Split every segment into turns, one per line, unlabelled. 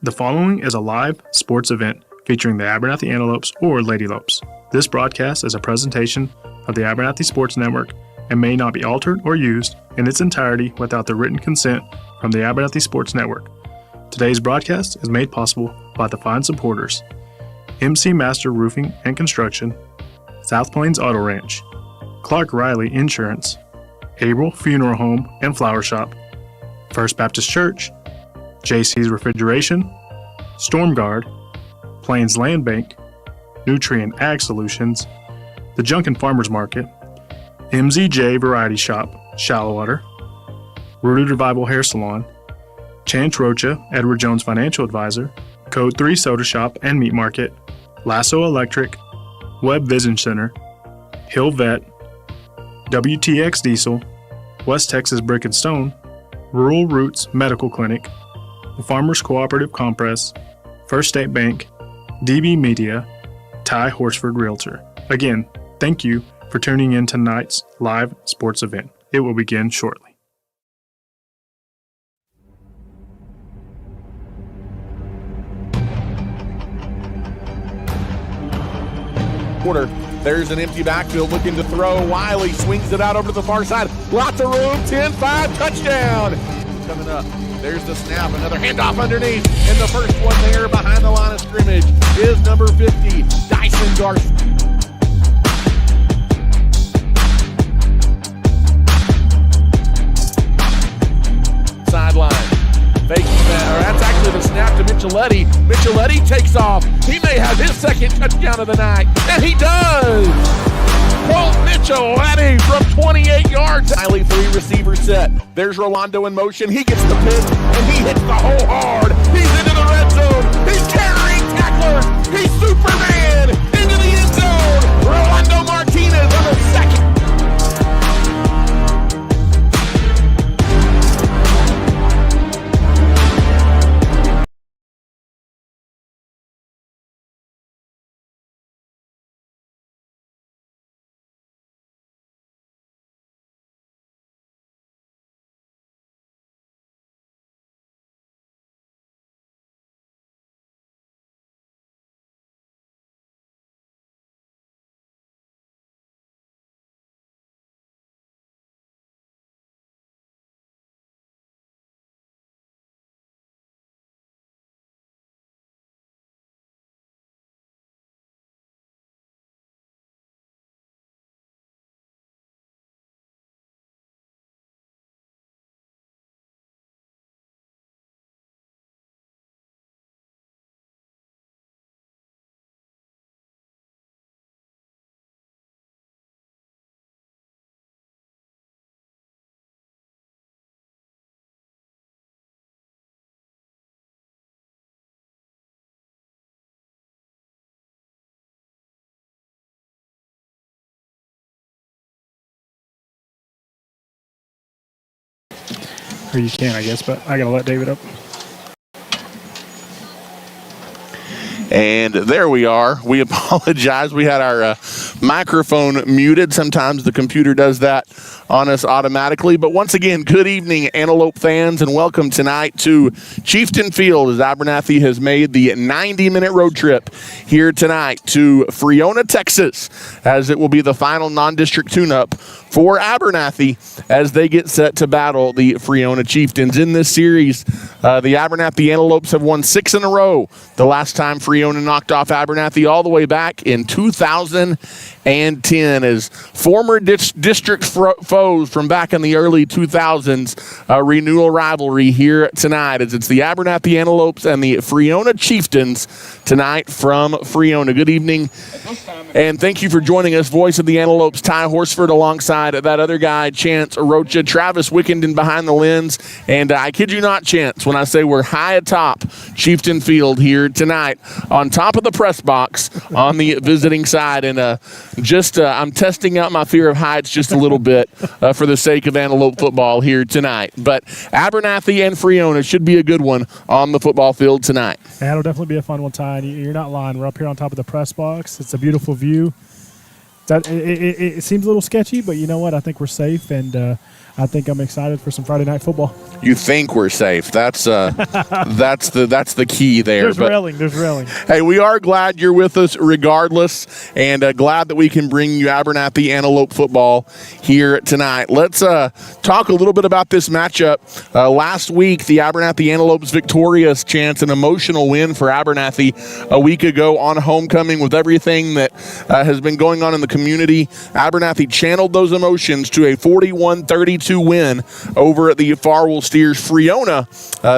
The following is a live sports event featuring the Abernathy Antelopes or Lady Lopes. This broadcast is a presentation of the Abernathy Sports Network and may not be altered or used in its entirety without the written consent from the Abernathy Sports Network. Today's broadcast is made possible by the fine supporters: MC Master Roofing and Construction, South Plains Auto Ranch, Clark Riley Insurance, April Funeral Home and Flower Shop, First Baptist Church, JC's Refrigeration, Storm Guard, Plains Land Bank, Nutrient Ag Solutions, the Junkin Farmers Market, MZJ Variety Shop, Shallowwater, Rooted Revival Hair Salon, Chance Rocha, Edward Jones Financial Advisor, Code 3 Soda Shop and Meat Market, Lasso Electric, Webb Vision Center, Hill Vet, WTX Diesel, West Texas Brick and Stone, Rural Roots Medical Clinic, the Farmers Cooperative Compress, First State Bank, DB Media, Ty Horsford Realtor. Again, thank you for tuning in tonight's live sports event. It will begin shortly.
Quarter. There's an empty backfield looking to throw. Wiley swings it out over to the far side. Lots of room. 10-5 touchdown. Coming up. There's the snap. Another handoff underneath. And the first one there behind the line of scrimmage is number 50, Dyson Garcia. Sideline. Faking that, or that's actually the snap to Micheletti. Micheletti takes off. He may have his second touchdown of the night, and he does! Colt Micheletti from 28 yards. Highly three-receiver set. There's Rolando in motion. He gets the pick, and he hits the hole hard. He's into the red zone. He's carrying tacklers. He's Superman into the end zone. Rolando Martinez on the second.
Or you can, I guess, but I gotta let David up.
And there we are. We apologize. We had our microphone muted. Sometimes the computer does that on us automatically. But once again, good evening, Antelope fans, and welcome tonight to Chieftain Field as Abernathy has made the 90-minute road trip here tonight to Friona, Texas, as it will be the final non-district tune-up for Abernathy as they get set to battle the Friona Chieftains. In this series, the Abernathy Antelopes have won 6 in a row. The last time Friona knocked off Abernathy all the way back in 2010 as former district foes from back in the early 2000s, a renewal rivalry here tonight as it's the Abernathy Antelopes and the Friona Chieftains tonight from Friona. Good evening, and thank you for joining us. Voice of the Antelopes, Ty Horsford, alongside that other guy, Chance Rocha, Travis Wickenden behind the lens, and I kid you not, Chance, when I say we're high atop Chieftain Field here tonight, on top of the press box on the visiting side, and I'm testing out my fear of heights just a little bit for the sake of Antelope football here tonight. But Abernathy and Friona should be a good one on the football field tonight.
Yeah, it'll definitely be a fun one, Ty. You're not lying. We're up here on top of the press box. It's a beautiful view. it seems a little sketchy, but you know what? I think we're safe, and I think I'm excited for some Friday night football.
You think we're safe? That's the key there.
There's railing.
Hey, we are glad you're with us regardless, and glad that we can bring you Abernathy Antelope football here tonight. Let's talk a little bit about this matchup. Last week, the Abernathy Antelopes victorious chance, an emotional win for Abernathy a week ago on homecoming with everything that has been going on in the community. Abernathy channeled those emotions to a 41-32 win over the Farwell Steers. Friona,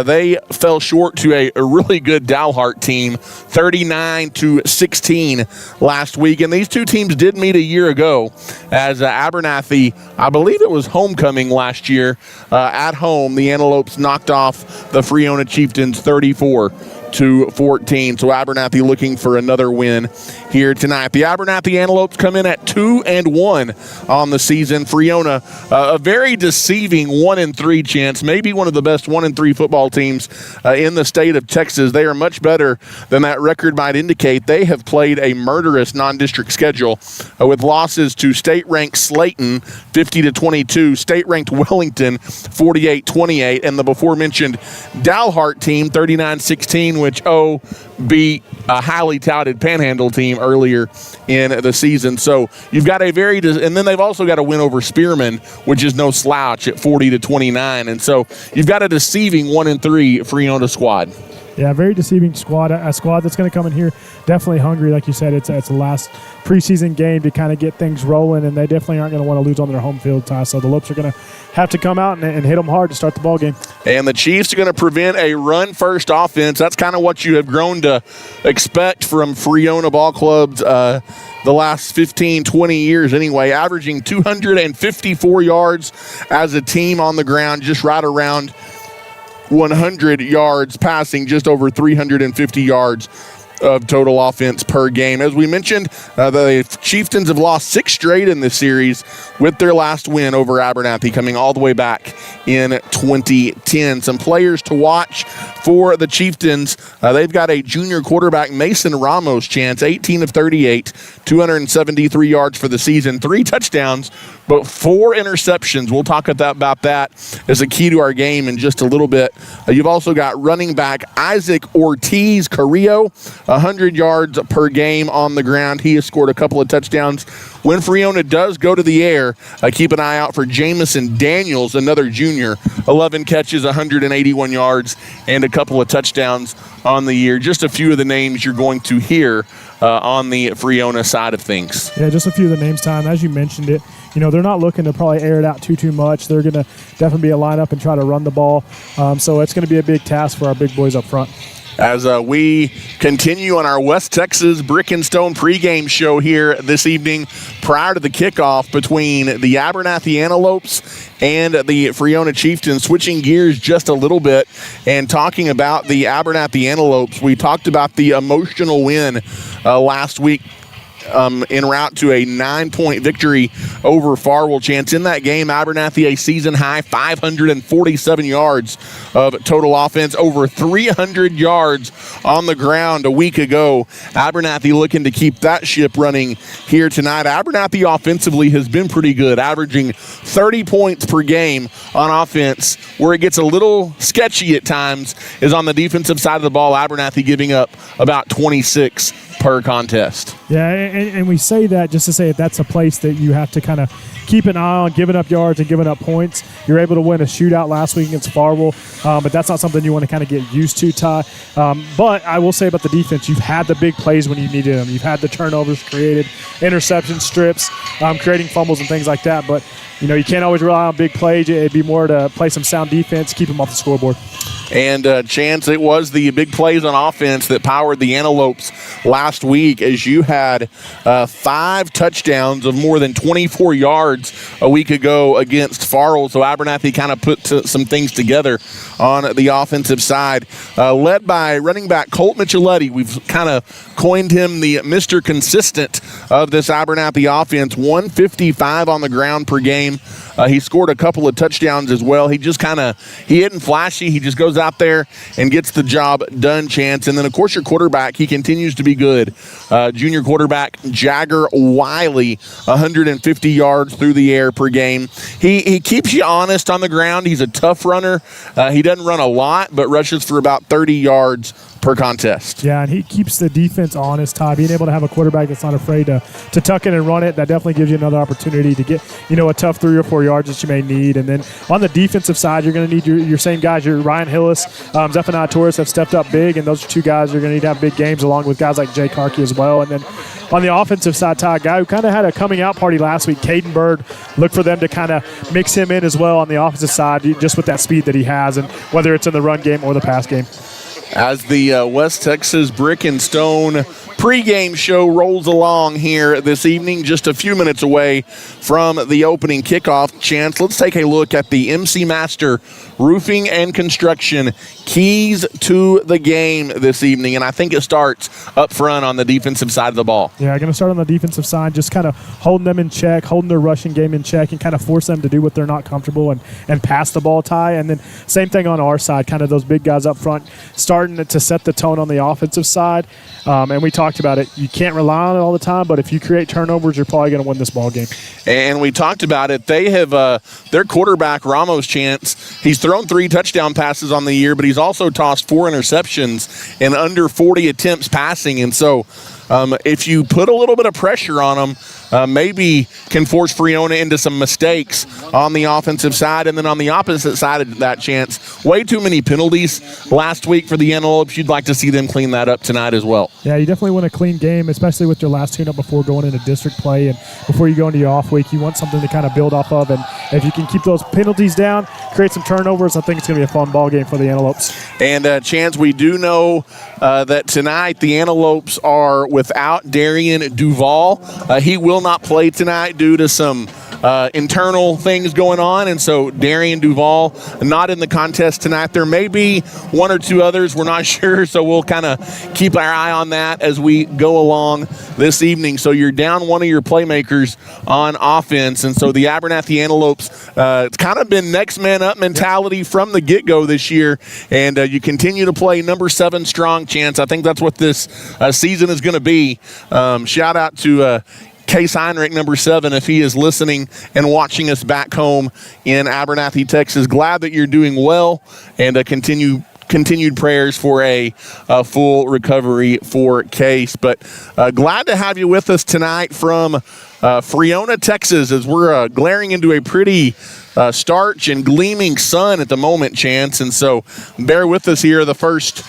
they fell short to a really good Dalhart team, 39-16 last week. And these two teams did meet a year ago as Abernathy, I believe it was homecoming last year, at home. The Antelopes knocked off the Friona Chieftains 34-14. So Abernathy looking for another win here tonight. The Abernathy Antelopes come in at 2-1 on the season. Friona, a very deceiving 1-3 chance, maybe one of the best 1-3 football teams in the state of Texas. They are much better than that record might indicate. They have played a murderous non-district schedule with losses to state-ranked Slayton 50-22, state-ranked Wellington 48-28, and the before-mentioned Dalhart team 39-16, which beat a highly touted Panhandle team earlier in the season. So you've got and then they've also got a win over Spearman, which is no slouch at 40-29. And so you've got a deceiving 1-3 Friona squad.
Yeah, very deceiving squad. A squad that's going to come in here definitely hungry. Like you said, it's the last preseason game to kind of get things rolling, and they definitely aren't going to want to lose on their home field, Ty. So the Lopes are going to have to come out and hit them hard to start the ball game.
And the Chiefs are going to prevent a run-first offense. That's kind of what you have grown to expect from Friona ball clubs the last 15, 20 years anyway, averaging 254 yards as a team on the ground, just right around 100 yards passing, just over 350 yards of total offense per game. As we mentioned, the Chieftains have lost 6 straight in this series, with their last win over Abernathy coming all the way back in 2010. Some players to watch for the Chieftains. They've got a junior quarterback, Mason Ramos, chance 18 of 38, 273 yards for the season, 3 touchdowns, but 4 interceptions. We'll talk about that as a key to our game in just a little bit. You've also got running back Isaac Ortiz Carrillo, 100 yards per game on the ground. He has scored a couple of touchdowns. When Friona does go to the air, keep an eye out for Jamison Daniels, another junior, 11 catches, 181 yards, and a couple of touchdowns on the year. Just a few of the names you're going to hear on the Friona side of things.
Yeah, just a few of the names, Tom. As you mentioned it, they're not looking to probably air it out too much. They're going to definitely be a lineup and try to run the ball. So it's going to be a big task for our big boys up front.
As we continue on our West Texas Brick and Stone pregame show here this evening, prior to the kickoff between the Abernathy Antelopes and the Friona Chieftains, switching gears just a little bit and talking about the Abernathy Antelopes. We talked about the emotional win last week en route to a 9-point victory over Farwell Chance. In that game, Abernathy a season-high 547 yards of total offense, over 300 yards on the ground a week ago. Abernathy looking to keep that ship running here tonight. Abernathy offensively has been pretty good, averaging 30 points per game on offense. Where it gets a little sketchy at times is on the defensive side of the ball. Abernathy giving up about 26 per contest.
Yeah, and we say that just to say that that's a place that you have to kind of keep an eye on, giving up yards and giving up points. You're able to win a shootout last week against Farwell, but that's not something you want to kind of get used to, Ty. But I will say about the defense, you've had the big plays when you needed them. You've had the turnovers created, interception strips, creating fumbles and things like that. But, you can't always rely on big plays. It'd be more to play some sound defense, keep them off the scoreboard.
And Chance, it was the big plays on offense that powered the Antelopes last week, as you had 5 touchdowns of more than 24 yards a week ago against Farwell. So Abernathy kind of put some things together on the offensive side, led by running back Colt Micheletti. We've kind of coined him the Mr. Consistent of this Abernathy offense, 155 on the ground per game. He scored a couple of touchdowns as well. He isn't flashy. He just goes out there and gets the job done, Chance. And then, of course, your quarterback, he continues to be good. Junior quarterback Jagger Wiley, 150 yards through the air per game. He keeps you honest on the ground. He's a tough runner. He doesn't run a lot, but rushes for about 30 yards per contest.
Yeah, and he keeps the defense honest, Ty. Being able to have a quarterback that's not afraid to tuck in and run it, that definitely gives you another opportunity to get, a tough 3 or 4 yards that you may need. And then on the defensive side, you're going to need your same guys. Your Ryan Hillis, Zephaniah Torres have stepped up big, and those are 2 guys you're going to need to have big games along with guys like Jay Karki as well. And then on the offensive side, Ty, a guy who kind of had a coming out party last week, Caden Bird, look for them to kind of mix him in as well on the offensive side, just with that speed that he has, and whether it's in the run game or the pass game.
As the West Texas Brick and Stone pregame show rolls along here this evening, just a few minutes away from the opening kickoff, Chance, let's take a look at the MC Master Roofing and Construction keys to the game this evening, and I think it starts up front on the defensive side of the ball.
Yeah, going to start on the defensive side, just kind of holding them in check, holding their rushing game in check, and kind of force them to do what they're not comfortable and pass the ball, Ty. And then same thing on our side, kind of those big guys up front starting to set the tone on the offensive side. And we talked about it. You can't rely on it all the time, but if you create turnovers, you're probably going to win this ball game.
And we talked about it. They have their quarterback, Ramos Chance, he's thrown 3 touchdown passes on the year, but he's also tossed 4 interceptions in under 40 attempts passing. And so if you put a little bit of pressure on them, maybe can force Friona into some mistakes on the offensive side. And then on the opposite side of that, Chance, way too many penalties last week for the Antelopes. You'd like to see them clean that up tonight as well.
Yeah, you definitely want a clean game, especially with your last tune-up before going into district play and before you go into your off week. You want something to kind of build off of, and if you can keep those penalties down, create some turnovers, I think it's going to be a fun ball game for the Antelopes.
And Chance, we do know that tonight the Antelopes are without Darian Duval. He will not play tonight due to some internal things going on, and so Darian Duval not in the contest tonight. There may be 1 or 2 others, we're not sure, so we'll kind of keep our eye on that as we go along this evening. So you're down one of your playmakers on offense, and so the Abernathy Antelopes, it's kind of been next man up mentality from the get-go this year, and you continue to play number 7 strong, Chance. I think that's what this season is going to be. Shout out to Case Heinrich, number 7, if he is listening and watching us back home in Abernathy, Texas. Glad that you're doing well, and continued prayers for a full recovery for Case. But glad to have you with us tonight from Friona, Texas, as we're glaring into a pretty starch and gleaming sun at the moment, Chance. And so bear with us here the first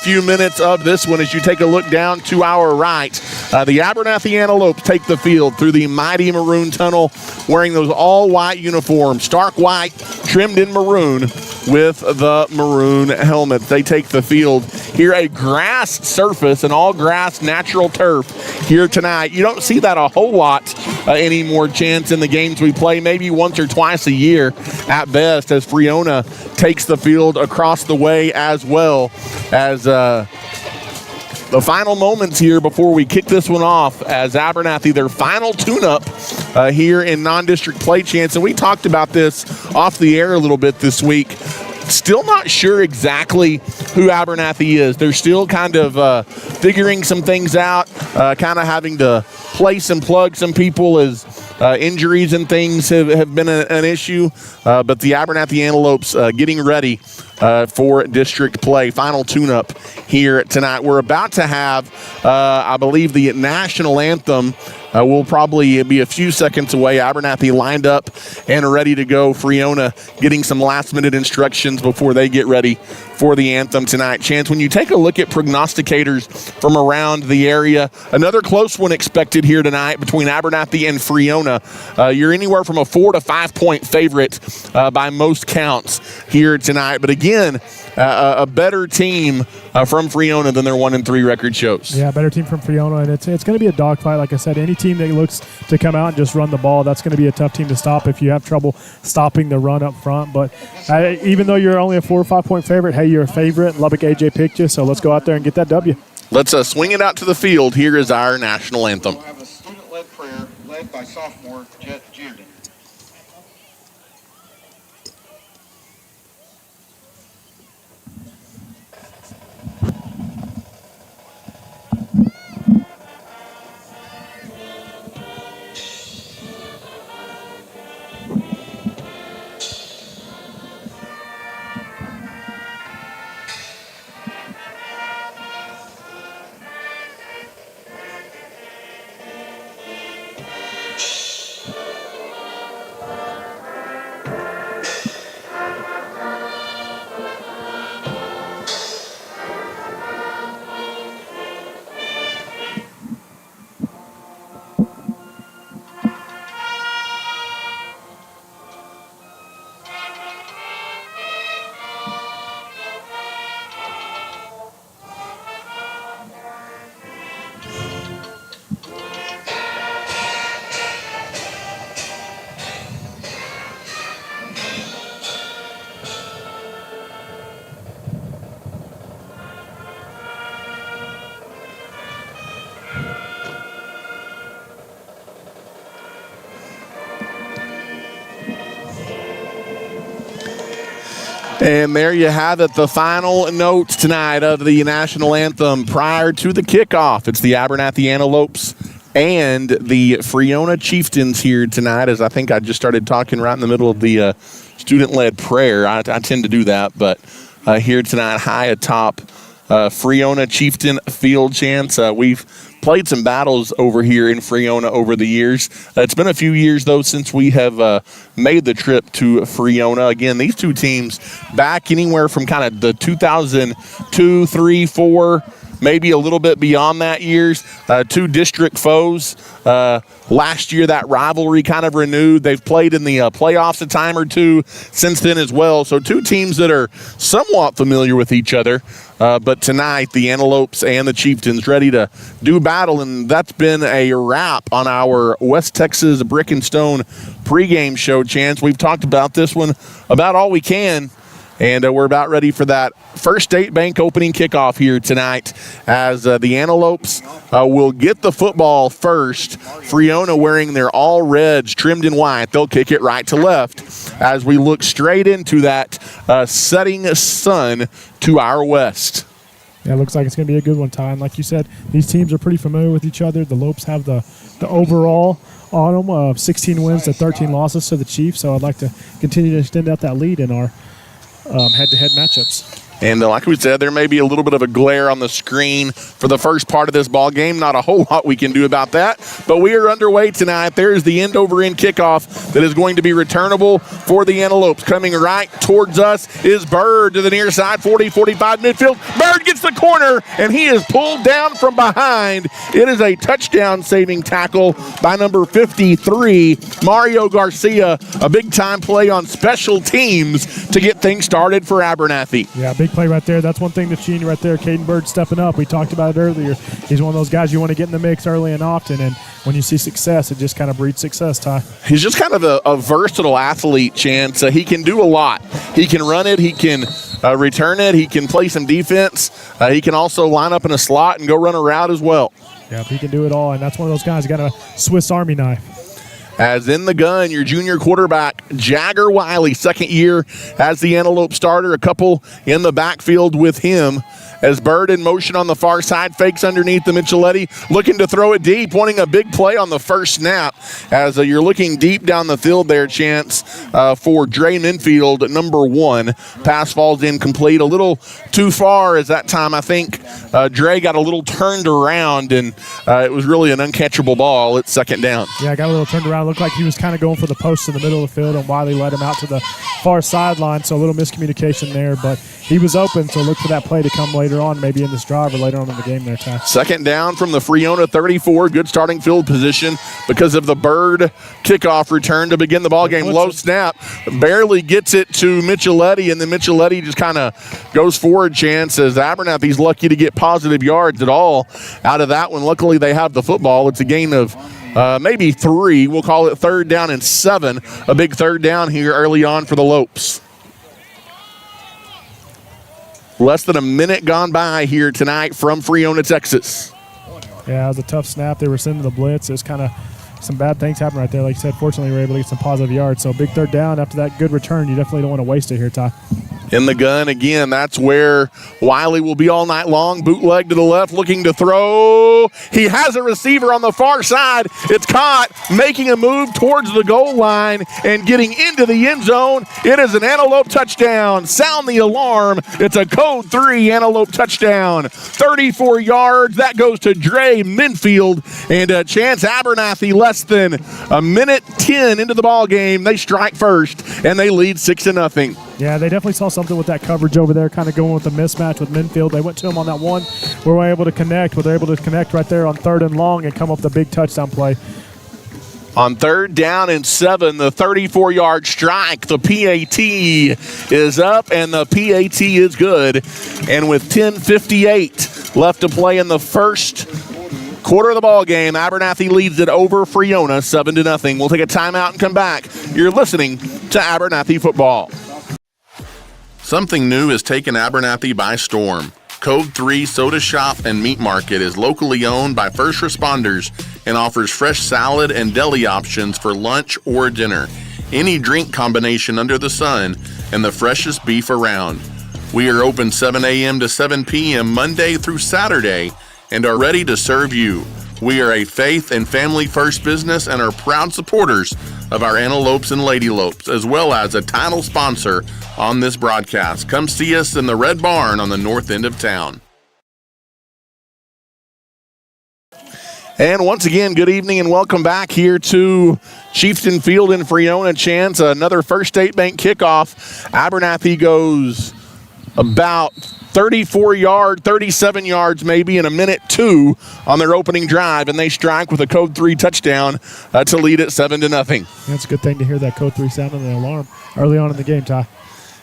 few minutes of this one as you take a look down to our right. The Abernathy Antelope take the field through the mighty maroon tunnel, wearing those all-white uniforms, stark white, trimmed in maroon with the maroon helmets. They take the field here, a grass surface, an all-grass natural turf here tonight. You don't see that a whole lot anymore, Chance, in the games we play, maybe once or twice a year at best, as Friona takes the field across the way, as well as the final moments here before we kick this one off, as Abernathy, their final tune-up here in non-district play, Chance. And we talked about this off the air a little bit this week. Still not sure exactly who Abernathy is. They're still kind of figuring some things out, kind of having to place and plug some people as injuries and things have been an issue. But the Abernathy Antelopes getting ready for district play. Final tune-up here tonight. We're about to have, I believe, the national anthem. We'll probably be a few seconds away. Abernathy lined up and ready to go. Friona getting some last-minute instructions before they get ready for the anthem tonight. Chance, when you take a look at prognosticators from around the area, another close one expected here tonight between Abernathy and Friona. You're anywhere from a 4 to 5 point favorite by most counts here tonight. But again, a better team from Friona than their 1-3 record shows.
Yeah, better team from Friona, and it's going to be a dogfight. Like I said, any team that looks to come out and just run the ball, that's going to be a tough team to stop if you have trouble stopping the run up front. But even though you're only a 4 or 5 point favorite, hey, you're a favorite. Lubbock AJ picked you, so let's go out there and get that W.
Let's swing it out to the field. Here is our national anthem.
We'll have a student-led prayer led by sophomore Jet Jearden.
And there you have it, the final notes tonight of the national anthem prior to the kickoff. It's the Abernathy Antelopes and the Friona Chieftains here tonight, as I think I just started talking right in the middle of the student-led prayer. I tend to do that, but here tonight, high atop Friona Chieftain Field, Chance. We've played some battles over here in Friona over the years. It's been a few years, though, since we have made the trip to Friona. Again, these two teams back anywhere from kind of the 2002, 3, 4, maybe a little bit beyond that years. Two district foes. Last year, that rivalry kind of renewed. They've played in the playoffs a time or two since then as well. So two teams that are somewhat familiar with each other. But tonight, the Antelopes and the Chieftains ready to do battle, and that's been a wrap on our West Texas Brick and Stone pregame show, Chance. We've talked about this one about all we can, and we're about ready for that First State Bank opening kickoff here tonight as the Antelopes will get the football first. Friona wearing their all reds trimmed in white. They'll kick it right to left as we look straight into that setting sun to our west.
Yeah, it looks like it's going to be a good one, Ty. And like you said, these teams are pretty familiar with each other. The Lopes have the overall on them of 16 wins to 13 losses to the Chiefs. So I'd like to continue to extend out that lead in our head-to-head matchups.
And like we said, there may be a little bit of a glare on the screen for the first part of this ball game. Not a whole lot we can do about that. But we are underway tonight. There's the end-over-end kickoff that is going to be returnable for the Antelopes. Coming right towards us is Bird to the near side, 40-45 midfield. Bird gets the corner, and he is pulled down from behind. It is a touchdown-saving tackle by number 53, Mario Garcia. A big-time play on special teams to get things started for Abernathy.
Yeah, big play right there. That's one thing that's seen right there. Caden Bird stepping up. We talked about it earlier. He's one of those guys you want to get in the mix early and often, and when you see success, it just kind of breeds success, Ty.
He's just kind of a versatile athlete, Chance. He can do a lot. He can run it. He can return it. He can play some defense. He can also line up in a slot and go run a route as well.
Yeah, he can do it all, and that's one of those guys who got a Swiss Army knife.
As in the gun, your junior quarterback, Jagger Wiley, second year as the Antelope starter. A couple in the backfield with him. As Bird in motion on the far side, fakes underneath the Micheletti, looking to throw it deep, wanting a big play on the first snap. As you're looking deep down the field there, Chance, for Dre Minfield, number 1. Pass falls incomplete, a little too far as that time. I think Dre got a little turned around, and it was really an uncatchable ball. It's second down.
Yeah, got a little turned around. Looked like he was kind of going for the post in the middle of the field, and Wiley led him out to the far sideline, so a little miscommunication there, but he was open, so look for that play to come later on, maybe in this drive or later on in the game there, Ty.
Second down from the Friona 34. Good starting field position because of the Bird kickoff return to begin the ball game. Low snap. Barely gets it to Micheletti, and then Micheletti just kind of goes forward, Chance, as Abernathy's lucky to get positive yards at all out of that one. Luckily, they have the football. It's a gain of maybe 3. We'll call it 3rd down and 7. A big 3rd down here early on for the Lopes. Less than a minute gone by here tonight from Friona, Texas.
Yeah, it was a tough snap. They were sending the blitz. It was kind of some bad things happened right there. Like you said, fortunately, we were able to get some positive yards. So big 3rd down after that good return. You definitely don't want to waste it here, Ty.
In the gun again, that's where Wiley will be all night long. Bootleg to the left, looking to throw. He has a receiver on the far side. It's caught, making a move towards the goal line and getting into the end zone. It is an Antelope touchdown. Sound the alarm. It's a code 3 Antelope touchdown. 34 yards. That goes to Dre Minfield. And Chance Abernathy, less than a minute 10 into the ball game. They strike first, and they lead 6-0.
Yeah, they definitely saw something with that coverage over there, kind of going with the mismatch with Minfield. They went to him on that one. We were able to connect, but they're able to connect right there on 3rd and long and come up with a big touchdown play.
On 3rd down and 7, the 34-yard strike. The PAT is up, and the PAT is good. And with 10:58 left to play in the first quarter of the ball game, Abernathy leads it over Friona 7-0. We'll take a timeout and come back. You're listening to Abernathy football.
Something new has taken Abernathy by storm. Code 3 Soda Shop and Meat Market is locally owned by first responders and offers fresh salad and deli options for lunch or dinner. Any drink combination under the sun and the freshest beef around. We are open 7 a.m. to 7 p.m. Monday through Saturday and are ready to serve you. We are a faith and family first business and are proud supporters of our Antelopes and Lady Lopes, as well as a title sponsor on this broadcast. Come see us in the Red Barn on the north end of town.
And once again, good evening and welcome back here to Chieftain Field in Friona Chance. Another First State Bank kickoff. Abernathy goes about 37 yards maybe in a minute 2 on their opening drive, and they strike with a code 3 touchdown to lead it 7-0.
That's a good thing to hear that code 3 sound on the alarm early on in the game, Ty.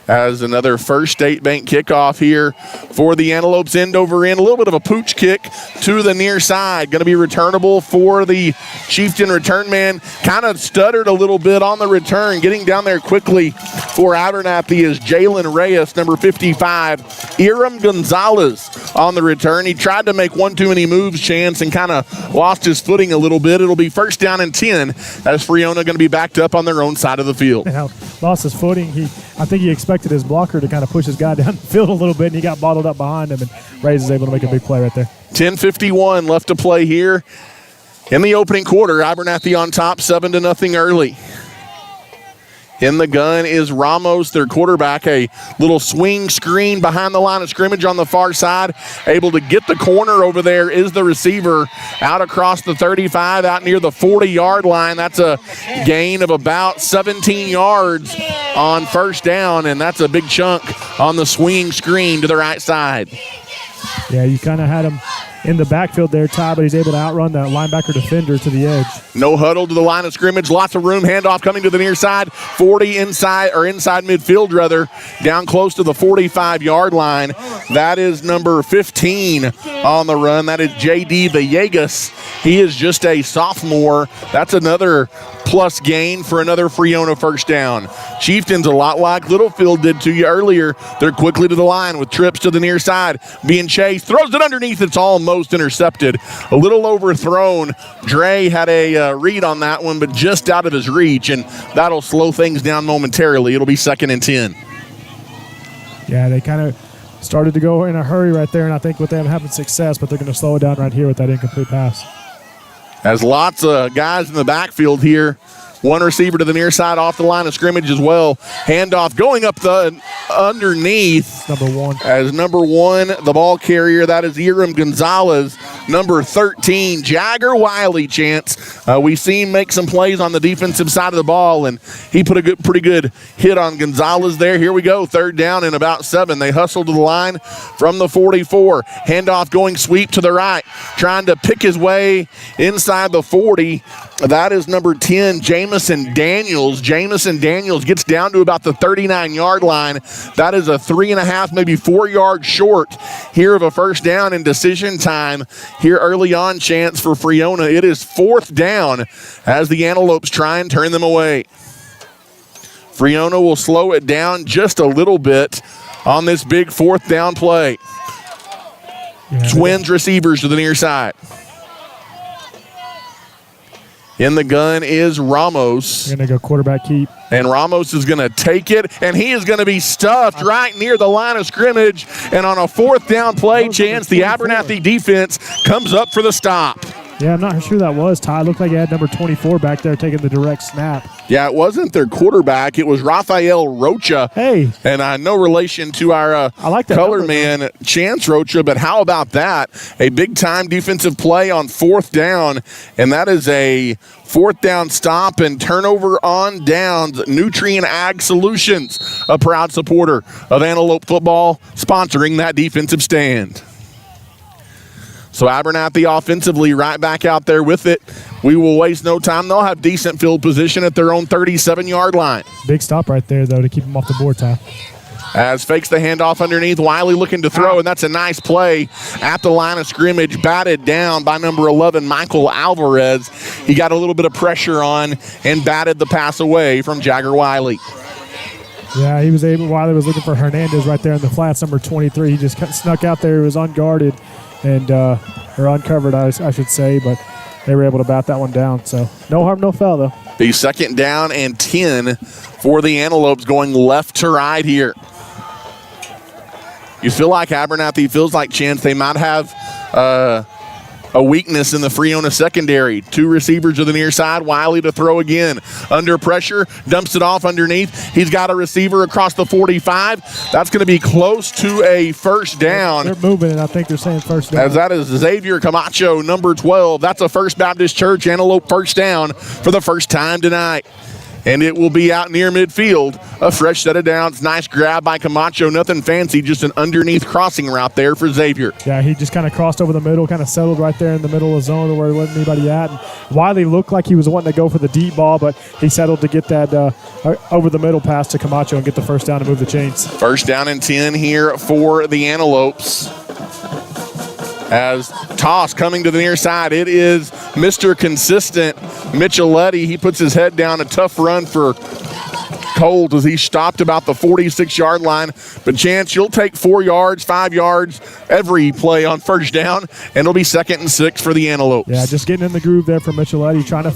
As another First State Bank kickoff here for the Antelopes, end over end. A little bit of a pooch kick to the near side. Going to be returnable for the Chieftain return man. Kind of stuttered a little bit on the return. Getting down there quickly for Abernathy is Jalen Reyes, number 55. Iram Gonzalez on the return. He tried to make one too many moves, Chance, and kind of lost his footing a little bit. It'll be 1st down and 10 as Friona going to be backed up on their own side of the field.
Yeah, lost his footing. I think he expected his blocker to kind of push his guy down the field a little bit, and he got bottled up behind him, and Reyes is able to make a big play right there.
10:51 left to play here in the opening quarter. Abernathy on top, 7-0 early. In the gun is Ramos, their quarterback. A little swing screen behind the line of scrimmage on the far side. Able to get the corner over there is the receiver out across the 35, out near the 40-yard line. That's a gain of about 17 yards on 1st down, and that's a big chunk on the swing screen to the right side.
Yeah, you kind of had him in the backfield there, Ty, but he's able to outrun that linebacker defender to the edge.
No huddle to the line of scrimmage. Lots of room. Handoff coming to the near side. 40 inside midfield, rather. Down close to the 45-yard line. That is number 15 on the run. That is J.D. Villegas. He is just a sophomore. That's another plus gain for another Friona 1st down. Chieftains, a lot like Littlefield did to you earlier. They're quickly to the line with trips to the near side. Being chased. Throws it underneath. It's almost intercepted. A little overthrown. Dre had a read on that one, but just out of his reach, and that'll slow things down momentarily. It'll be 2nd and 10.
Yeah, they kind of started to go in a hurry right there, and I think with them having success, but they're going to slow it down right here with that incomplete pass.
Has lots of guys in the backfield here. One receiver to the near side off the line of scrimmage as well. Handoff going up the underneath.
Number 1.
As number 1, the ball carrier, that is Iram Gonzalez. Number 13, Jagger Wiley, Chance. We've seen make some plays on the defensive side of the ball, and he put a pretty good hit on Gonzalez there. Here we go, 3rd down and about 7. They hustle to the line from the 44. Handoff going sweep to the right, trying to pick his way inside the 40. That is number 10, Jamison Daniels. Jamison Daniels gets down to about the 39-yard line. That is a 3.5, maybe 4 yards short here of a 1st down in decision time here early on, Chance, for Friona. It is 4th down as the Antelopes try and turn them away. Friona will slow it down just a little bit on this big 4th down play. Yeah, Twins receivers to the near side. In the gun is Ramos.
Going to go quarterback keep.
And Ramos is going to take it, and he is going to be stuffed right near the line of scrimmage. And on a 4th down play, Chance, the Abernathy defense comes up for the stop.
Yeah, I'm not sure that was Ty. It looked like he had number 24 back there taking the direct snap.
Yeah, it wasn't their quarterback. It was Rafael Rocha.
Hey.
And no relation to our
I like that
color
number,
man, Chance Rocha. But how about that? A big-time defensive play on 4th down, and that is a 4th down stop and turnover on downs. Nutrient Ag Solutions, a proud supporter of Antelope football, sponsoring that defensive stand. So Abernathy offensively right back out there with it. We will waste no time. They'll have decent field position at their own 37-yard line.
Big stop right there, though, to keep him off the board, Ty.
As fakes the handoff underneath, Wiley looking to throw, and that's a nice play at the line of scrimmage, batted down by number 11, Michael Alvarez. He got a little bit of pressure on and batted the pass away from Jagger Wiley.
Yeah, he was able, Wiley was looking for Hernandez right there in the flats, number 23. He just snuck out there. He was unguarded and or uncovered, I should say, but they were able to bat that one down. So no harm, no foul, though.
The 2nd down and 10 for the Antelopes going left to right here. You feel like Abernathy feels like, Chance, they might have a weakness in the Friona secondary. 2 receivers to the near side. Wiley to throw again. Under pressure, dumps it off underneath. He's got a receiver across the 45. That's going to be close to a first down.
They're moving, and I think they're saying first down.
As that is Xavier Camacho, number 12. That's a First Baptist Church Antelope first down for the first time tonight. And it will be out near midfield. A fresh set of downs. Nice grab by Camacho. Nothing fancy, just an underneath crossing route there for Xavier.
Yeah, he just kind of crossed over the middle, kind of settled right there in the middle of the zone where there wasn't anybody at. And Wiley looked like he was wanting to go for the deep ball, but he settled to get that over the middle pass to Camacho and get the first down to move the chains.
First down and 10 here for the Antelopes. As toss coming to the near side, it is Mr. Consistent, Micheletti. He puts his head down, a tough run for Colt as he stopped about the 46-yard line. But Chance, you'll take 4 yards, 5 yards every play on first down, and it'll be 2nd and 6 for the Antelopes.
Yeah, just getting in the groove there for Micheletti, trying to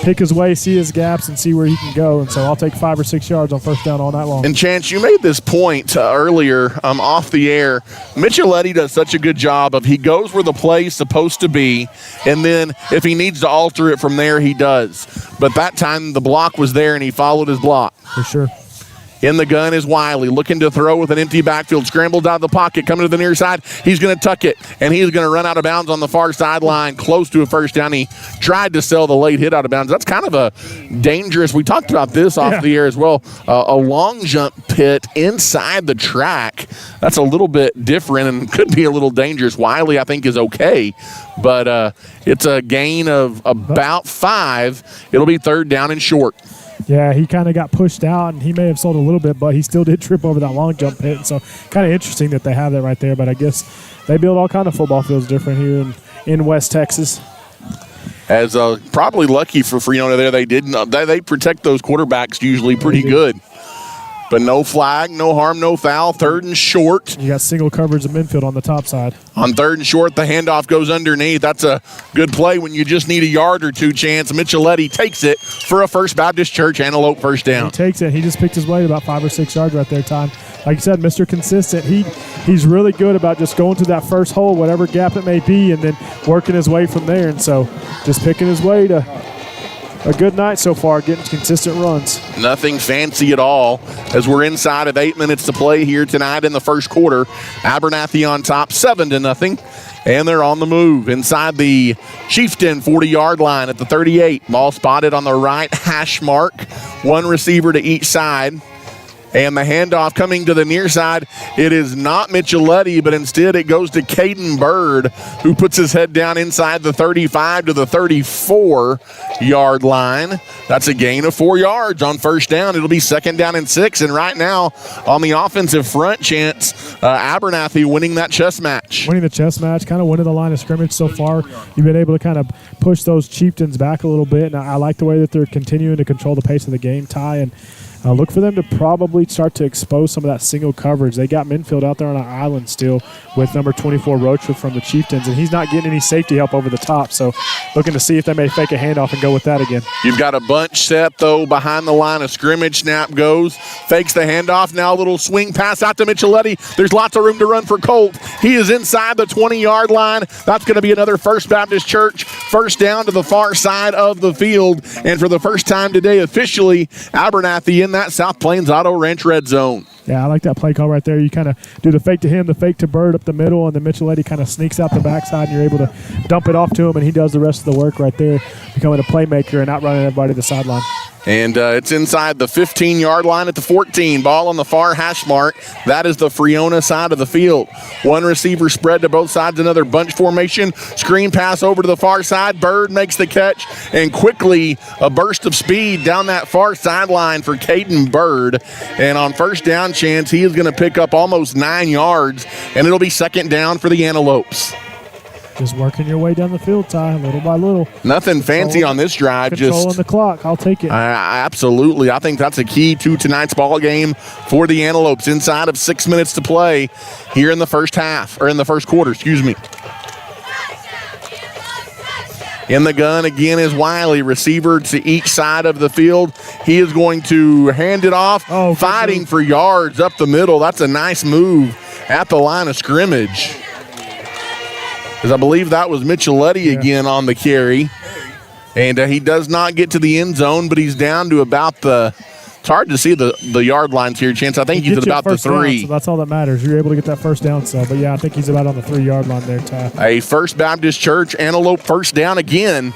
pick his way, see his gaps, and see where he can go. And so I'll take 5 or 6 yards on first down all night long.
And Chance, you made this point earlier off the air. Micheletti does such a good job of he goes where the play's supposed to be, and then if he needs to alter it from there, he does. But that time the block was there, and he followed his block.
For sure.
In the gun is Wiley, looking to throw with an empty backfield. Scrambled out of the pocket, coming to the near side. He's going to tuck it, and he's going to run out of bounds on the far sideline, close to a first down. He tried to sell the late hit out of bounds. That's kind of a dangerous, we talked about this off the air as well, a long jump pit inside the track. That's a little bit different and could be a little dangerous. Wiley, I think, is okay, but it's a gain of about 5. It'll be 3rd down and short.
Yeah, he kind of got pushed out, and he may have sold a little bit, but he still did trip over that long jump pit. So kind of interesting that they have that right there. But I guess they build all kind of football fields different here in West Texas.
As probably lucky for Friona there, they protect those quarterbacks usually pretty good. But no flag, no harm, no foul. 3rd and short.
You got single coverage of Minfield on the top side.
On 3rd and short, the handoff goes underneath. That's a good play when you just need a yard or 2, Chance. Micheletti takes it for a First Baptist Church Antelope first down.
He takes it. He just picked his way about 5 or 6 yards right there, Tom. Like you said, Mr. Consistent, he's really good about just going to that first hole, whatever gap it may be, and then working his way from there. And so just picking his way to a good night so far, getting consistent runs.
Nothing fancy at all as we're inside of 8 minutes to play here tonight in the first quarter. Abernathy on top, 7-0, and they're on the move inside the Chieftain 40-yard line at the 38. Ball spotted on the right hash mark. 1 receiver to each side. And the handoff coming to the near side, it is not Micheletti, but instead it goes to Caden Bird, who puts his head down inside the 35 to the 34-yard line. That's a gain of 4 yards on first down. It'll be 2nd down and 6. And right now on the offensive front, Chance, Abernathy winning that chess match.
Winning the chess match, kind of winning the line of scrimmage so far. You've been able to kind of push those Chieftains back a little bit, and I like the way that they're continuing to control the pace of the game, Ty. And Look for them to probably start to expose some of that single coverage. They got Minfield out there on an island still with number 24 Rocha from the Chieftains, and he's not getting any safety help over the top. So looking to see if they may fake a handoff and go with that again.
You've got a bunch set, though, behind the line of scrimmage. Snap goes, fakes the handoff. Now a little swing pass out to Micheletti. There's lots of room to run for Colt. He is inside the 20-yard line. That's going to be another First Baptist Church first down to the far side of the field. And for the first time today, officially, Abernathy in that South Plains Auto Ranch red zone.
Yeah, I like that play call right there. You kind of do the fake to him, the fake to Bird up the middle, and then Micheletti kind of sneaks out the backside, and you're able to dump it off to him, and he does the rest of the work right there, becoming a playmaker and outrunning everybody to the sideline.
And it's inside the 15-yard line at the 14. Ball on the far hash mark. That is the Friona side of the field. One receiver spread to both sides, another bunch formation. Screen pass over to the far side. Bird makes the catch, and quickly a burst of speed down that far sideline for Caden Bird. And on first down chance, he is going to pick up almost 9 yards, and it'll be second down for the Antelopes.
Just working your way down the field, Ty, little by little.
Nothing fancy on this drive.
Controlling the clock. I'll take it.
Absolutely. I think that's a key to tonight's ball game for the Antelopes. Inside of 6 minutes to play here in the first half, or in the first quarter, excuse me. In the gun again is Wiley, receiver to each side of the field. He is going to hand it off, fighting for yards up the middle. That's a nice move at the line of scrimmage. Because I believe that was Micheletti again on the carry. And he does not get to the end zone, but he's down to about the – it's hard to see the yard lines here, Chance. I think he's at about the 3.
Down, so that's all that matters. You're able to get that first down, so. But, yeah, I think he's about on the 3-yard line there, Ty.
A First Baptist Church Antelope first down again.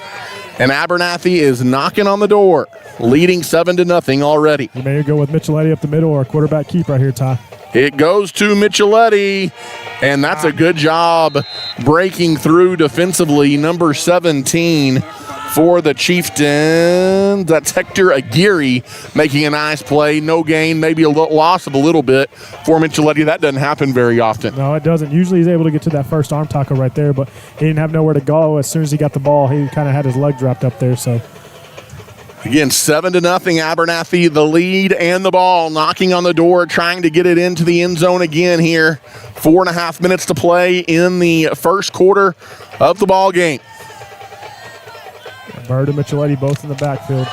And Abernathy is knocking on the door, leading 7-0 already.
You may go with Micheletti up the middle or a quarterback keep right here, Ty.
It goes to Micheletti, and that's a good job breaking through defensively. Number 17 for the Chieftains. That's Hector Aguirre making a nice play. No gain, maybe a loss of a little bit for Micheletti. That doesn't happen very often.
No, it doesn't. Usually he's able to get to that first arm tackle right there, but he didn't have nowhere to go. As soon as he got the ball, he kind of had his leg dropped up there, so.
Again, 7-0, Abernathy, the lead and the ball, knocking on the door, trying to get it into the end zone again here. 4.5 minutes to play in the first quarter of the ball game.
Bird and Micheletti both in the backfield.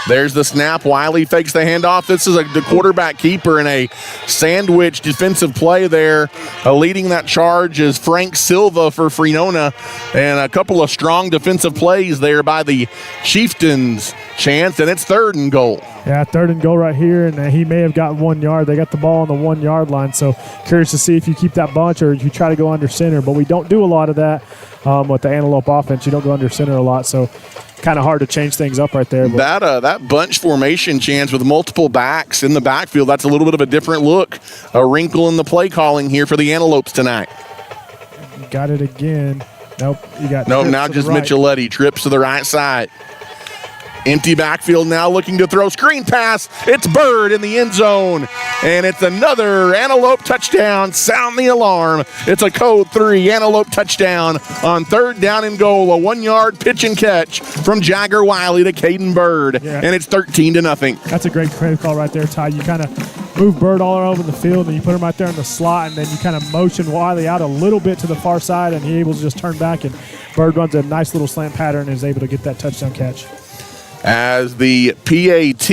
There's the snap. Wiley fakes the handoff. This is the quarterback keeper in a sandwich defensive play there. Leading that charge is Frank Silva for Friona. And a couple of strong defensive plays there by the Chieftains, Chance, and it's 3rd and goal.
Yeah, 3rd and goal right here, and he may have gotten 1 yard. They got the ball on the 1-yard line, so curious to see if you keep that bunch or if you try to go under center. But we don't do a lot of that with the Antelope offense. You don't go under center a lot, so kind of hard to change things up right there. But
that bunch formation, Chance, with multiple backs in the backfield, that's a little bit of a different look. A wrinkle in the play calling here for the Antelopes tonight.
You got it again. Nope, you got
now just right. Micheletti trips to the right side. Empty backfield now, looking to throw. Screen pass. It's Bird in the end zone. And it's another Antelope touchdown. Sound the alarm. It's a code 3 Antelope touchdown on 3rd down and goal. A 1-yard pitch and catch from Jagger Wiley to Caden Bird. Yeah. And it's 13-0.
That's a great call right there, Ty. You kind of move Bird all over the field, and you put him right there in the slot, and then you kind of motion Wiley out a little bit to the far side, and he's able to just turn back, and Bird runs a nice little slant pattern and is able to get that touchdown catch.
As the PAT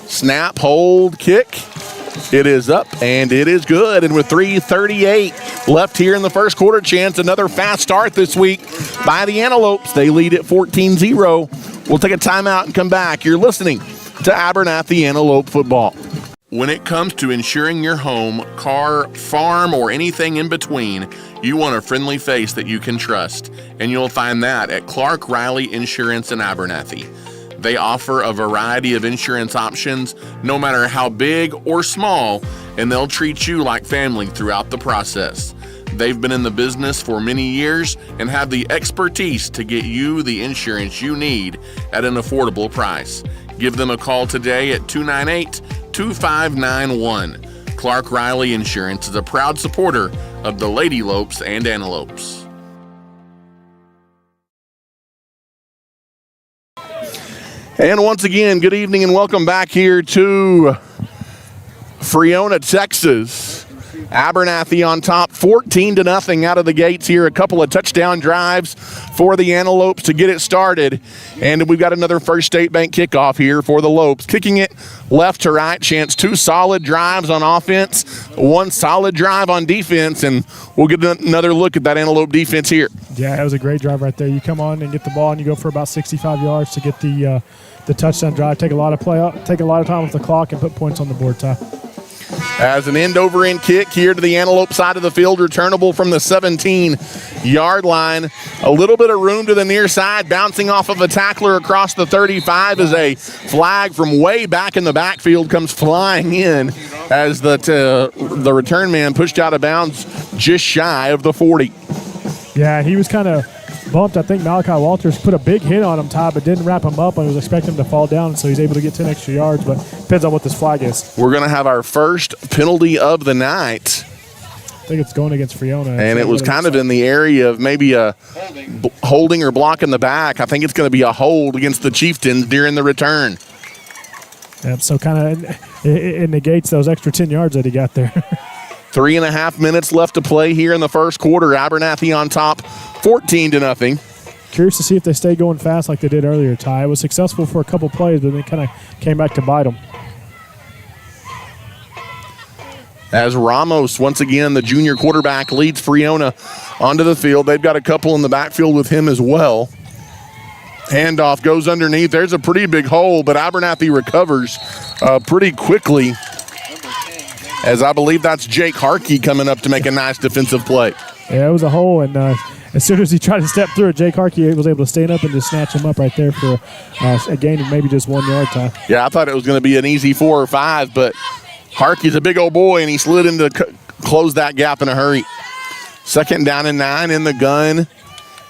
snap, hold, kick, it is up and it is good. And with 3:38 left here in the first quarter, Chance, another fast start this week by the Antelopes. They lead at 14-0. We'll take a timeout and come back. You're listening to Abernathy Antelope football.
When it comes to insuring your home, car, farm, or anything in between, you want a friendly face that you can trust, and you'll find that at Clark Riley Insurance in Abernathy. They offer a variety of insurance options, no matter how big or small, and they'll treat you like family throughout the process. They've been in the business for many years and have the expertise to get you the insurance you need at an affordable price. Give them a call today at 298-2591. Clark Riley Insurance is a proud supporter of the Lady Lopes and Antelopes.
And once again, good evening and welcome back here to Friona, Texas. Abernathy on top, 14-0 out of the gates here. A couple of touchdown drives for the Antelopes to get it started. And we've got another First State Bank kickoff here for the Lopes. Kicking it left to right. Chance 2 solid drives on offense, 1 solid drive on defense, and we'll get another look at that Antelope defense here.
Yeah, that was a great drive right there. You come on and get the ball, and you go for about 65 yards to get the touchdown drive. Take a lot of time with the clock and put points on the board, Ty.
As an end-over-end kick here to the Antelope side of the field, returnable from the 17-yard line. A little bit of room to the near side, bouncing off of a tackler across the 35 as a flag from way back in the backfield comes flying in as the return man pushed out of bounds just shy of the 40.
Yeah, he was kind of bumped. I think Malachi Walters put a big hit on him, Ty, but didn't wrap him up. I was expecting him to fall down, so he's able to get 10 extra yards, but depends on what this flag is.
We're going to have our first penalty of the night.
I think it's going against Friona.
And it was kind of in the area of maybe a holding or blocking the back. I think it's going to be a hold against the Chieftains during the return.
Yep, so kind of it negates those extra 10 yards that he got there.
3.5 minutes left to play here in the first quarter. Abernathy on top, 14-0.
Curious to see if they stay going fast like they did earlier, Ty. It was successful for a couple plays, but they kind of came back to bite them.
As Ramos, once again, the junior quarterback, leads Friona onto the field. They've got a couple in the backfield with him as well. Handoff goes underneath. There's a pretty big hole, but Abernathy recovers pretty quickly, as I believe that's Jake Harkey coming up to make a nice defensive play.
Yeah, it was a hole, and as soon as he tried to step through it, Jake Harkey was able to stand up and just snatch him up right there for a gain of maybe just 1 yard, Ty.
Yeah, I thought it was going to be an easy 4 or 5, but Harkey's a big old boy, and he slid in to close that gap in a hurry. 2nd down and 9 in the gun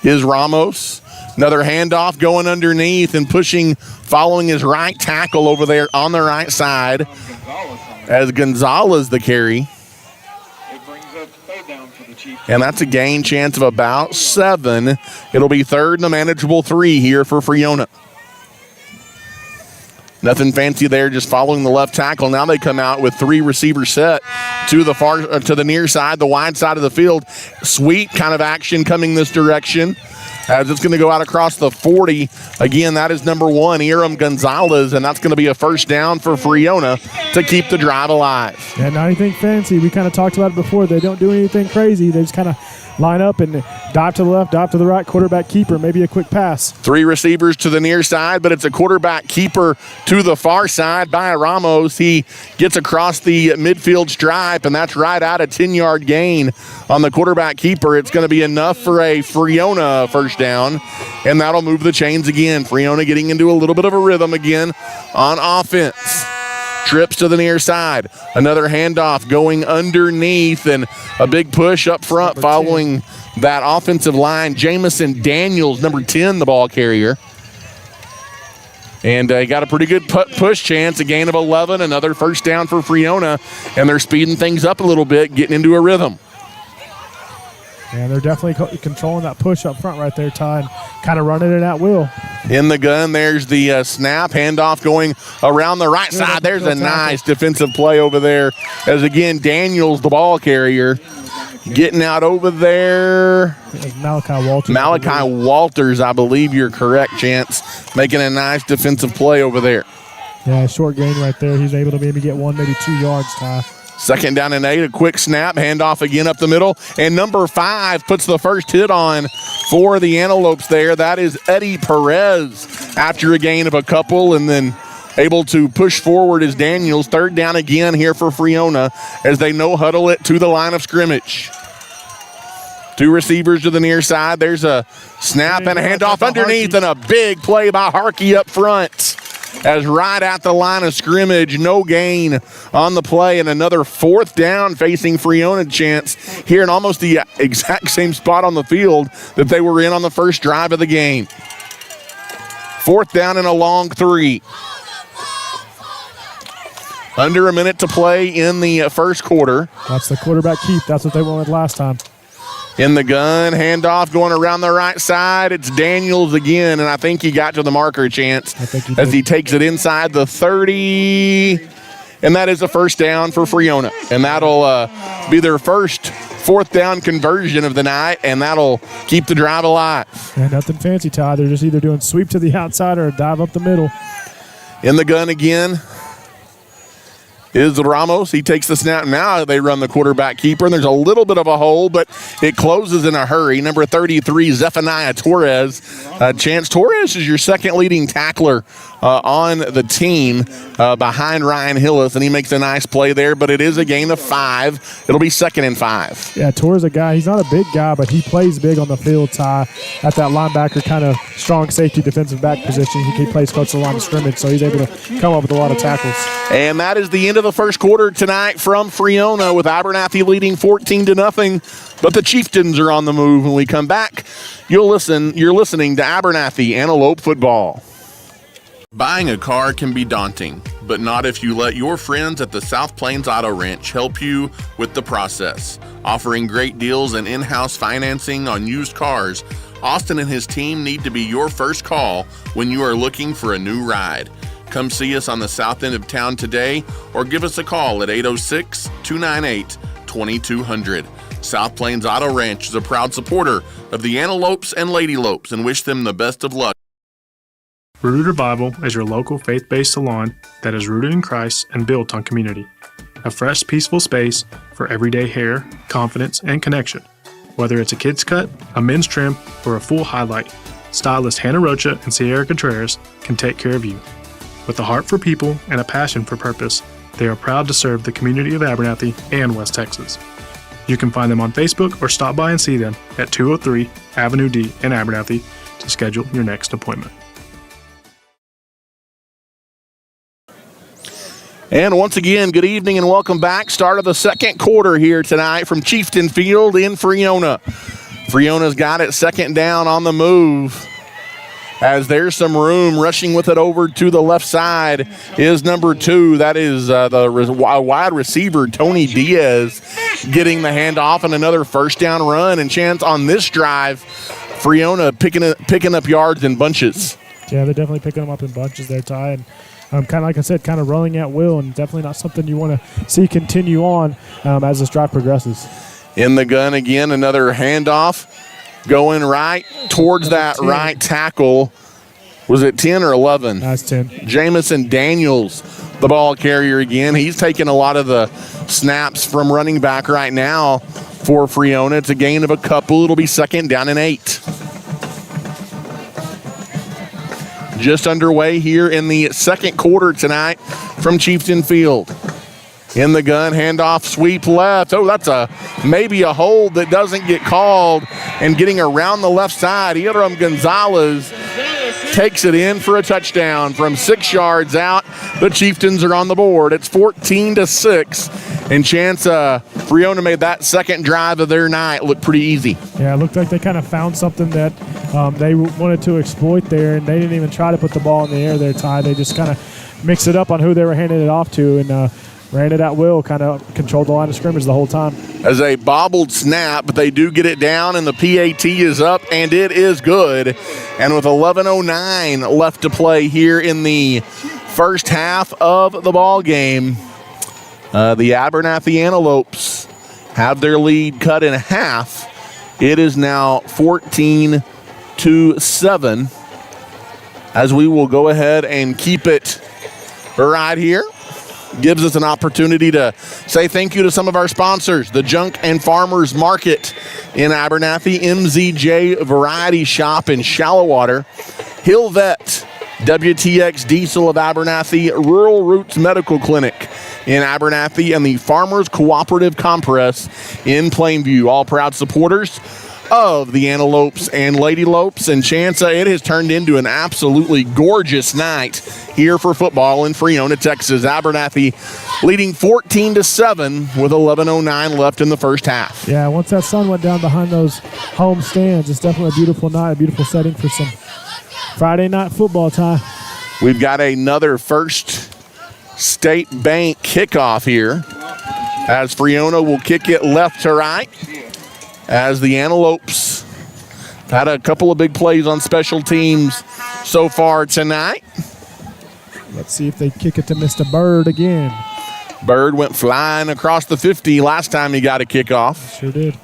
is Ramos. Another handoff going underneath and pushing, following his right tackle over there on the right side. As Gonzalez the carry.
It brings up third down for the Chiefs.
And that's a gain chance of about 7. It'll be 3rd and a manageable 3 here for Friona. Nothing fancy there, just following the left tackle. Now they come out with 3 receivers set to the near side, the wide side of the field. Sweet kind of action coming this direction, as it's going to go out across the 40. Again, that is number 1, Iram Gonzalez, and that's going to be a first down for Friona to keep the drive alive.
Yeah, not anything fancy. We kind of talked about it before. They don't do anything crazy. They just kind of line up and dive to the left, dive to the right, quarterback keeper, maybe a quick pass.
3 receivers to the near side, but it's a quarterback keeper to the far side by Ramos. He gets across the midfield stripe, and that's right at a 10-yard gain on the quarterback keeper. It's going to be enough for a Friona first down, and that'll move the chains again. Friona getting into a little bit of a rhythm again on offense. Trips to the near side. Another handoff going underneath, and a big push up front following that offensive line. Jamison Daniels, number 10, the ball carrier. And got a pretty good push chance, a gain of 11, another first down for Friona, and they're speeding things up a little bit, getting into a rhythm.
Yeah, they're definitely controlling that push up front right there, Ty, and kind of running it at will.
In the gun, there's the snap, handoff going around the right side. There's a nice defensive play over there, as again, Daniels, the ball carrier, getting out over there. Malachi Walters, I believe you're correct, Chance, making a nice defensive play over there.
Yeah, short gain right there. He's able to maybe get 1, maybe 2 yards, Ty.
2nd down and 8, a quick snap, handoff again up the middle, and number 5 puts the first hit on for the Antelopes there. That is Eddie Perez after a gain of a couple, and then able to push forward is Daniels. 3rd down again here for Friona as they no-huddle it to the line of scrimmage. 2 receivers to the near side. There's a snap and a handoff underneath, and a big play by Harkey up front. As right at the line of scrimmage, no gain on the play, and another 4th down facing Friona Chance here in almost the exact same spot on the field that they were in on the first drive of the game. 4th down and a long 3. Under a minute to play in the first quarter.
That's the quarterback keep. That's what they wanted last time.
In the gun, handoff going around the right side. It's Daniels again, and I think he got to the marker, Chance, as he takes it inside the 30. And that is a first down for Friona. And that'll be their first fourth down conversion of the night, and that'll keep the drive alive.
Yeah, nothing fancy, Todd. They're just either doing sweep to the outside or a dive up the middle.
In the gun again is Ramos. He takes the snap. Now they run the quarterback keeper, and there's a little bit of a hole, but it closes in a hurry. Number 33, Zephaniah Torres. Chance Torres is your second leading tackler on the team behind Ryan Hillis, and he makes a nice play there, but it is a gain of 5. It'll be 2nd and 5.
Yeah, Torres a guy. He's not a big guy, but he plays big on the field, Ty, at that linebacker kind of strong safety defensive back position. He plays close to the line of scrimmage, so he's able to come up with a lot of tackles.
And that is the end of the first quarter tonight from Friona, with Abernathy leading 14-0. But the Chieftains are on the move. When we come back, you're listening to Abernathy Antelope football.
Buying a car can be daunting, but not if you let your friends at the South Plains Auto Ranch help you with the process. Offering great deals and in-house financing on used cars, Austin and his team need to be your first call when you are looking for a new ride. Come see us on the south end of town today, or give us a call at 806-298-2200. South Plains Auto Ranch is a proud supporter of the Antelopes and Lady Lopes, and wish them the best of luck.
Rooted Revival is your local faith-based salon that is rooted in Christ and built on community. A fresh, peaceful space for everyday hair, confidence, and connection. Whether it's a kid's cut, a men's trim, or a full highlight, stylist Hannah Rocha and Sierra Contreras can take care of you. With a heart for people and a passion for purpose, they are proud to serve the community of Abernathy and West Texas. You can find them on Facebook or stop by and see them at 203 Avenue D in Abernathy to schedule your next appointment.
And once again, good evening and welcome back. Start of the second quarter here tonight from Chieftain Field in Friona. Friona's got it, second down on the move, as there's some room. Rushing with it over to the left side is number 2. That is the wide receiver, Tony Diaz, getting the handoff, and another first down run. And Chance on this drive, Friona picking up yards in bunches.
Yeah, they're definitely picking them up in bunches there, Ty. And kind of like I said, kind of rolling at will, and definitely not something you want to see continue on as this drive progresses.
In the gun again, another handoff going right towards that
10.
right tackle. Was it 10 or 11?
That's 10.
Jamison Daniels, the ball carrier again. He's taking a lot of the snaps from running back right now for Friona. It's a gain of a couple. It'll be 2nd down and 8. Just underway here in the second quarter tonight from Chieftain Field. In the gun, handoff, sweep left. Oh, that's maybe a hold that doesn't get called. And getting around the left side, Hiram Gonzalez takes it in for a touchdown from 6 yards out. The Chieftains are on the board. It's 14-6. And Chance, Friona made that second drive of their night look pretty easy.
Yeah, it looked like they kind of found something that they wanted to exploit there, and they didn't even try to put the ball in the air there, Ty. They just kind of mixed it up on who they were handing it off to, and ran it at will, kind of controlled the line of scrimmage the whole time.
As a bobbled snap, but they do get it down, and the PAT is up, and it is good. And with 11:09 left to play here in the first half of the ball game, the Abernathy Antelopes have their lead cut in half. It is now 14-7, as we will go ahead and keep it right here. Gives us an opportunity to say thank you to some of our sponsors: the Junk and Farmers Market in Abernathy, MZJ Variety Shop in Shallowater, Hill Vet, WTX Diesel of Abernathy, Rural Roots Medical Clinic in Abernathy, and the Farmers Cooperative Compress in Plainview, all proud supporters of the Antelopes and Lady Lopes. And Chance, it has turned into an absolutely gorgeous night here for football in Friona, Texas. Abernathy leading 14-7 with 11:09 left in the first half.
Yeah, once that sun went down behind those home stands, it's definitely a beautiful night, a beautiful setting for some Friday night football, Ty.
We've got another First State Bank kickoff here, as Friona will kick it left to right. as the Antelopes had a couple of big plays on special teams so far tonight.
Let's see if they kick it to Mr. Bird again.
Bird went flying across the 50 last time he got a kickoff.
Sure did.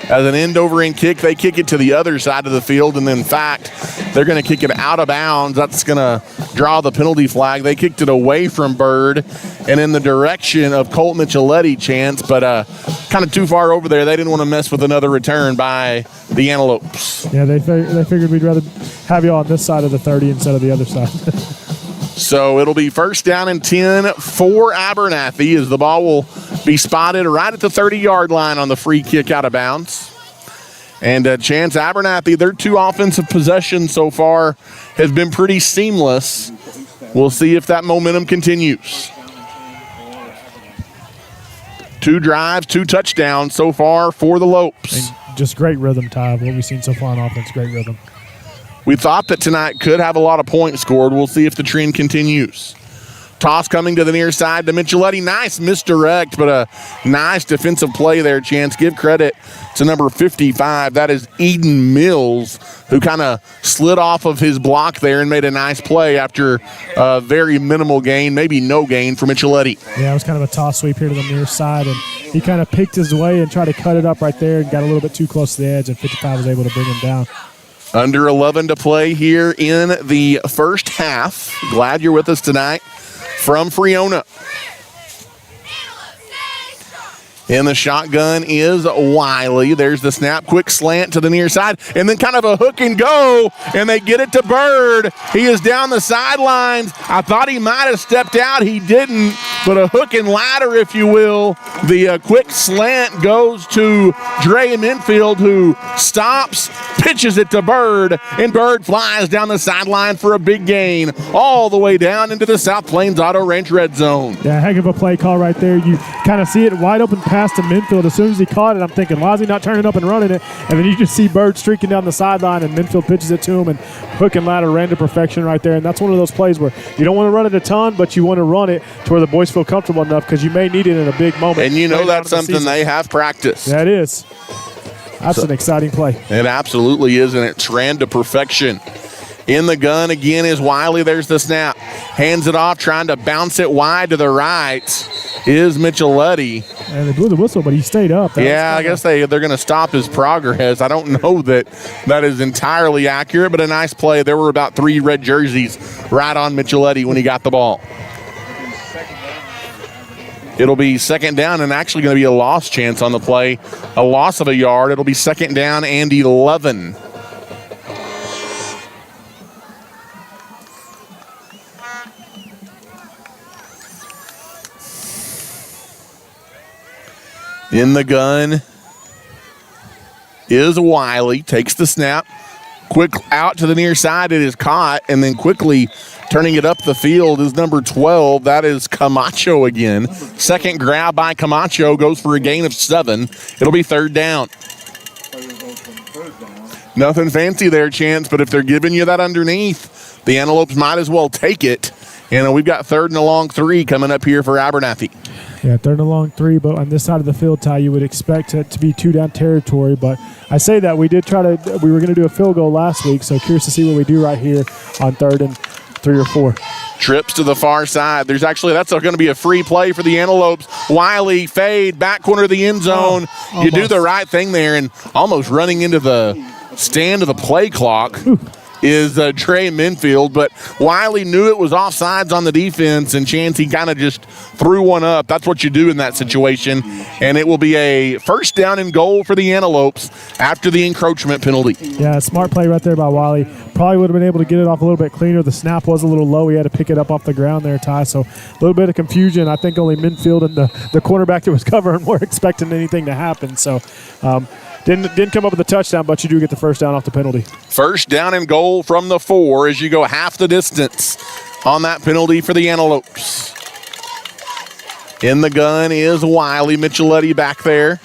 As an end-over-end kick, they kick it to the other side of the field, and in fact, they're going to kick it out of bounds. That's going to draw the penalty flag. They kicked it away from Bird and in the direction of Colt Micheletti, Chance, but kind of too far over there. They didn't want to mess with another return by the Antelopes.
Yeah, they figured we'd rather have you on this side of the 30 instead of the other side.
So it'll be first down and 10 for Abernathy as the ball will be spotted right at the 30-yard line on the free kick out of bounds. And Chance, Abernathy, their 2 offensive possessions so far have been pretty seamless. We'll see if that momentum continues. 2 drives, 2 touchdowns so far for the Lopes.
And just great rhythm, Ty. What we've seen so far on offense, great rhythm.
We thought that tonight could have a lot of points scored. We'll see if the trend continues. Toss coming to the near side to Micheletti. Nice misdirect, but a nice defensive play there, Chance. Give credit to number 55. That is Eden Mills, who kind of slid off of his block there and made a nice play after a very minimal gain, maybe no gain for Micheletti.
Yeah, it was kind of a toss sweep here to the near side, and he kind of picked his way and tried to cut it up right there and got a little bit too close to the edge, and 55 was able to bring him down.
Under 11 to play here in the first half. Glad you're with us tonight from Friona. In the shotgun is Wiley. There's the snap, quick slant to the near side, and then kind of a hook and go, and they get it to Bird. He is down the sidelines. I thought he might have stepped out. He didn't, but a hook and ladder, if you will. The quick slant goes to Dre Minfield, who stops, pitches it to Bird, and Bird flies down the sideline for a big gain all the way down into the South Plains Auto Ranch red zone.
Yeah, heck of a play call right there. You kind of see it wide open pass to Minfield. As soon as he caught it, I'm thinking, why is he not turning up and running it? And then you just see Bird streaking down the sideline, and Minfield pitches it to him, and hook and ladder ran to perfection right there. And that's one of those plays where you don't want to run it a ton, but you want to run it to where the boys feel comfortable enough because you may need it in a big moment.
And you know that's something they have practiced.
That is. That's an exciting play.
It absolutely is, and it's ran to perfection. In the gun again is Wiley. There's the snap. Hands it off, trying to bounce it wide to the right is Micheletti.
And they blew the whistle, but he stayed up.
I guess they're going to stop his progress. I don't know that is entirely accurate, but a nice play. There were about 3 red jerseys right on Micheletti when he got the ball. It'll be second down and actually going to be a loss chance on the play. A loss of a yard. It'll be second down and 11. In the gun is Wiley. Takes the snap. Quick out to the near side. It is caught. And then quickly turning it up the field is number 12. That is Camacho again. Second grab by Camacho. Goes for a gain of 7. It'll be third down. Nothing fancy there, Chance. But if they're giving you that underneath, the Antelopes might as well take it. And we've got 3rd and a long 3 coming up here for Abernathy.
Yeah, 3rd and a long 3, but on this side of the field, Ty, you would expect it to be 2-down territory. But I say that we were going to do a field goal last week, so curious to see what we do right here on 3rd and 3 or 4.
Trips to the far side. That's going to be a free play for the Antelopes. Wiley, fade, back corner of the end zone. You do the right thing there, and almost running into the stand of the play clock. Is Trey Minfield, but Wiley knew it was offsides on the defense, and Chance, he kind of just threw one up. That's what you do in that situation, and it will be a first down and goal for the Antelopes after the encroachment penalty.
Yeah, smart play right there by Wiley. Probably would have been able to get it off a little bit cleaner. The snap was a little low. He had to pick it up off the ground there, Ty, so a little bit of confusion. I think only Minfield and the cornerback that was covering were expecting anything to happen, so Didn't come up with a touchdown, but you do get the first down off the penalty.
First down and goal from the 4 as you go half the distance on that penalty for the Antelopes. In the gun is Wiley. Micheletti back there.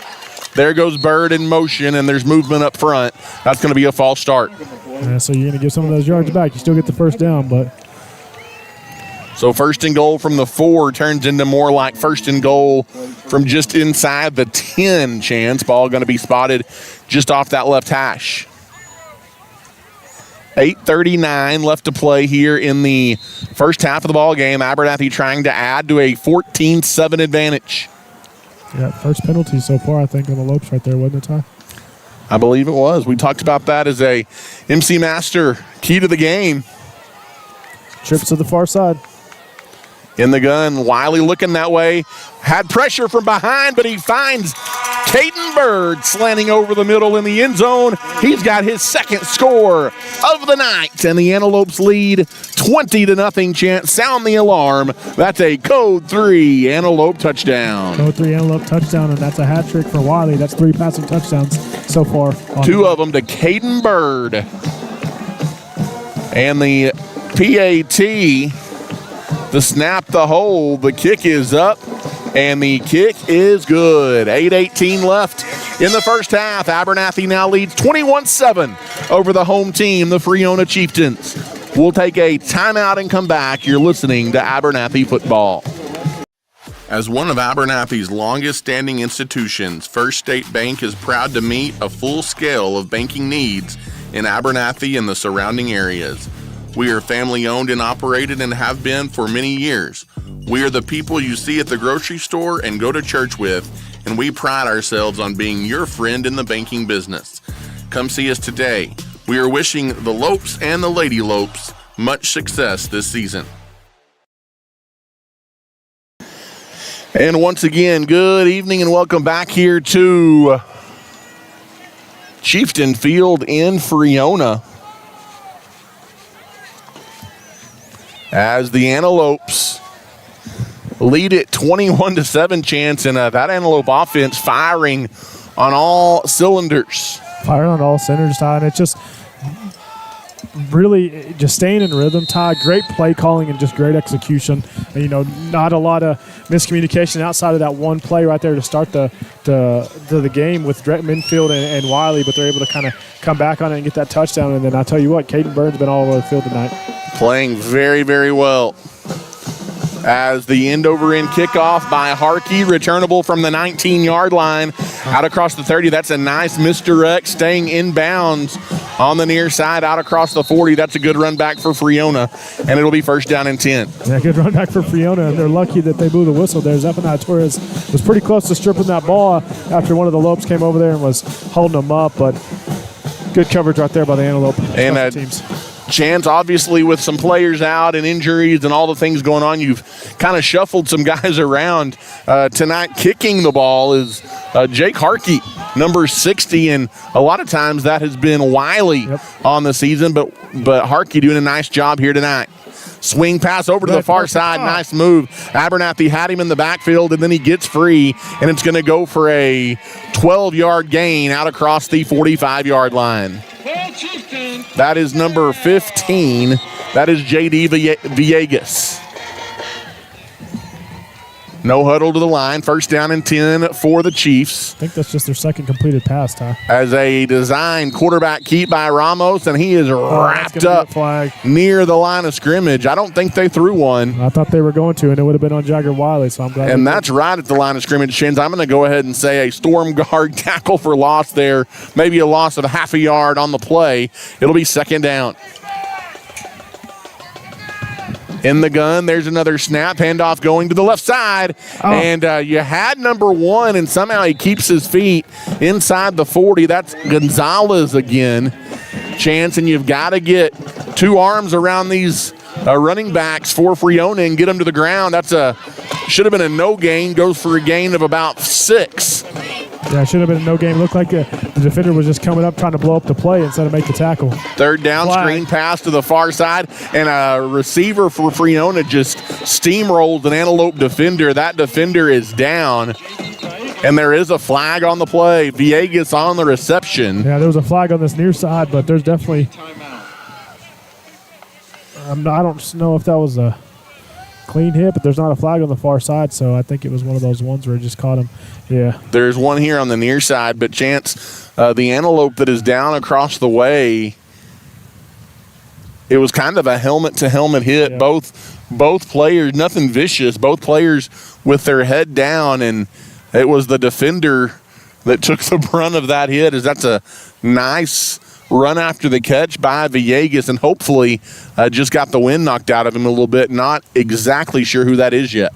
There goes Bird in motion, and there's movement up front. That's going to be a false start.
Yeah, so you're going to give some of those yards back. You still get the first down, but
So first and goal from the 4 turns into more like first and goal from just inside the 10, Chance. Ball going to be spotted just off that left hash. 8:39 left to play here in the first half of the ball game. Abernathy trying to add to a 14-7 advantage.
Yeah, first penalty so far, I think, on the Lopes right there, wasn't it, Ty?
I believe it was. We talked about that as a MC Master key to the game.
Trips to the far side.
In the gun, Wiley looking that way. Had pressure from behind, but he finds Caden Bird slanting over the middle in the end zone. He's got his second score of the night, and the Antelopes lead 20-0. Chance, sound the alarm. That's a Code 3 Antelope touchdown.
Code 3 Antelope touchdown, and that's a hat trick for Wiley. That's 3 passing touchdowns so far.
2 of them to Caden Bird. And the PAT, the snap, the hold, the kick is up, and the kick is good. 8:18 left in the first half. Abernathy now leads 21-7 over the home team, the Friona Chieftains. We'll take a timeout and come back. You're listening to Abernathy football.
As one of Abernathy's longest-standing institutions, First State Bank is proud to meet a full scale of banking needs in Abernathy and the surrounding areas. We are family-owned and operated and have been for many years. We are the people you see at the grocery store and go to church with, and we pride ourselves on being your friend in the banking business. Come see us today. We are wishing the Lopes and the Lady Lopes much success this season.
And once again, good evening and welcome back here to Chieftain Field in Friona. As the Antelopes lead it 21-7, Chance, and that Antelope offense firing on all cylinders.
Firing on all cylinders, Ty, and it's just really just staying in rhythm, Ty. Great play calling and just great execution. And, not a lot of miscommunication outside of that one play right there to start the game with Minfield and Wiley, but they're able to kind of come back on it and get that touchdown. And then I tell you what, Caden Bird's been all over the field tonight.
Playing very, very well. As the end-over-end kickoff by Harkey, returnable from the 19-yard line out across the 30. That's a nice misdirect, staying inbounds on the near side out across the 40. That's a good run back for Friona, and it'll be first down and 10.
Yeah, good run back for Friona, and they're lucky that they blew the whistle there. Zephaniah Torres was pretty close to stripping that ball after one of the Lopes came over there and was holding them up, but good coverage right there by the Antelope
and
teams.
Chance, obviously, with some players out and injuries and all the things going on, you've kind of shuffled some guys around. Tonight, kicking the ball is Jake Harkey, number 60, and a lot of times that has been Wiley on the season, but Harkey doing a nice job here tonight. Swing pass over to the far side. Nice move. Abernathy had him in the backfield, and then he gets free, and it's going to go for a 12-yard gain out across the 45-yard line. That is number 15. That is J.D. Villegas. No huddle to the line. First down and 10 for the Chiefs.
I think that's just their second completed pass, Ty.
As a design quarterback keep by Ramos, and he is wrapped up near the line of scrimmage. I don't think they threw one.
I thought they were going to, and it would have been on Jagger Wiley, so I'm glad.
And that's right at the line of scrimmage, Shins. I'm going to go ahead and say a storm guard tackle for loss there. Maybe a loss of half a yard on the play. It'll be second down. In the gun, there's another snap, handoff going to the left side, and you had number 1, and somehow he keeps his feet inside the 40. That's Gonzalez again, Chance, and you've got to get 2 arms around these running backs for Friona and get them to the ground. Should have been a no gain, goes for a gain of about 6.
Yeah, it should have been a no game. Looked like the defender was just coming up trying to blow up the play instead of make the tackle.
Third down, screen pass to the far side, and a receiver for Friona just steamrolled an Antelope defender. That defender is down, and there is a flag on the play. Villegas on the reception.
Yeah, there was a flag on this near side, but there's definitely I don't know if that was a clean hit, but there's not a flag on the far side, so I think it was one of those ones where it just caught him. Yeah.
There's one here on the near side, but Chance, the Antelope that is down across the way it was kind of a helmet-to-helmet hit.
Yeah.
Both players, nothing vicious, both players with their head down, and it was the defender that took the brunt of that hit. That's a nice run after the catch by Villegas, and hopefully just got the wind knocked out of him a little bit. Not exactly sure who that is yet.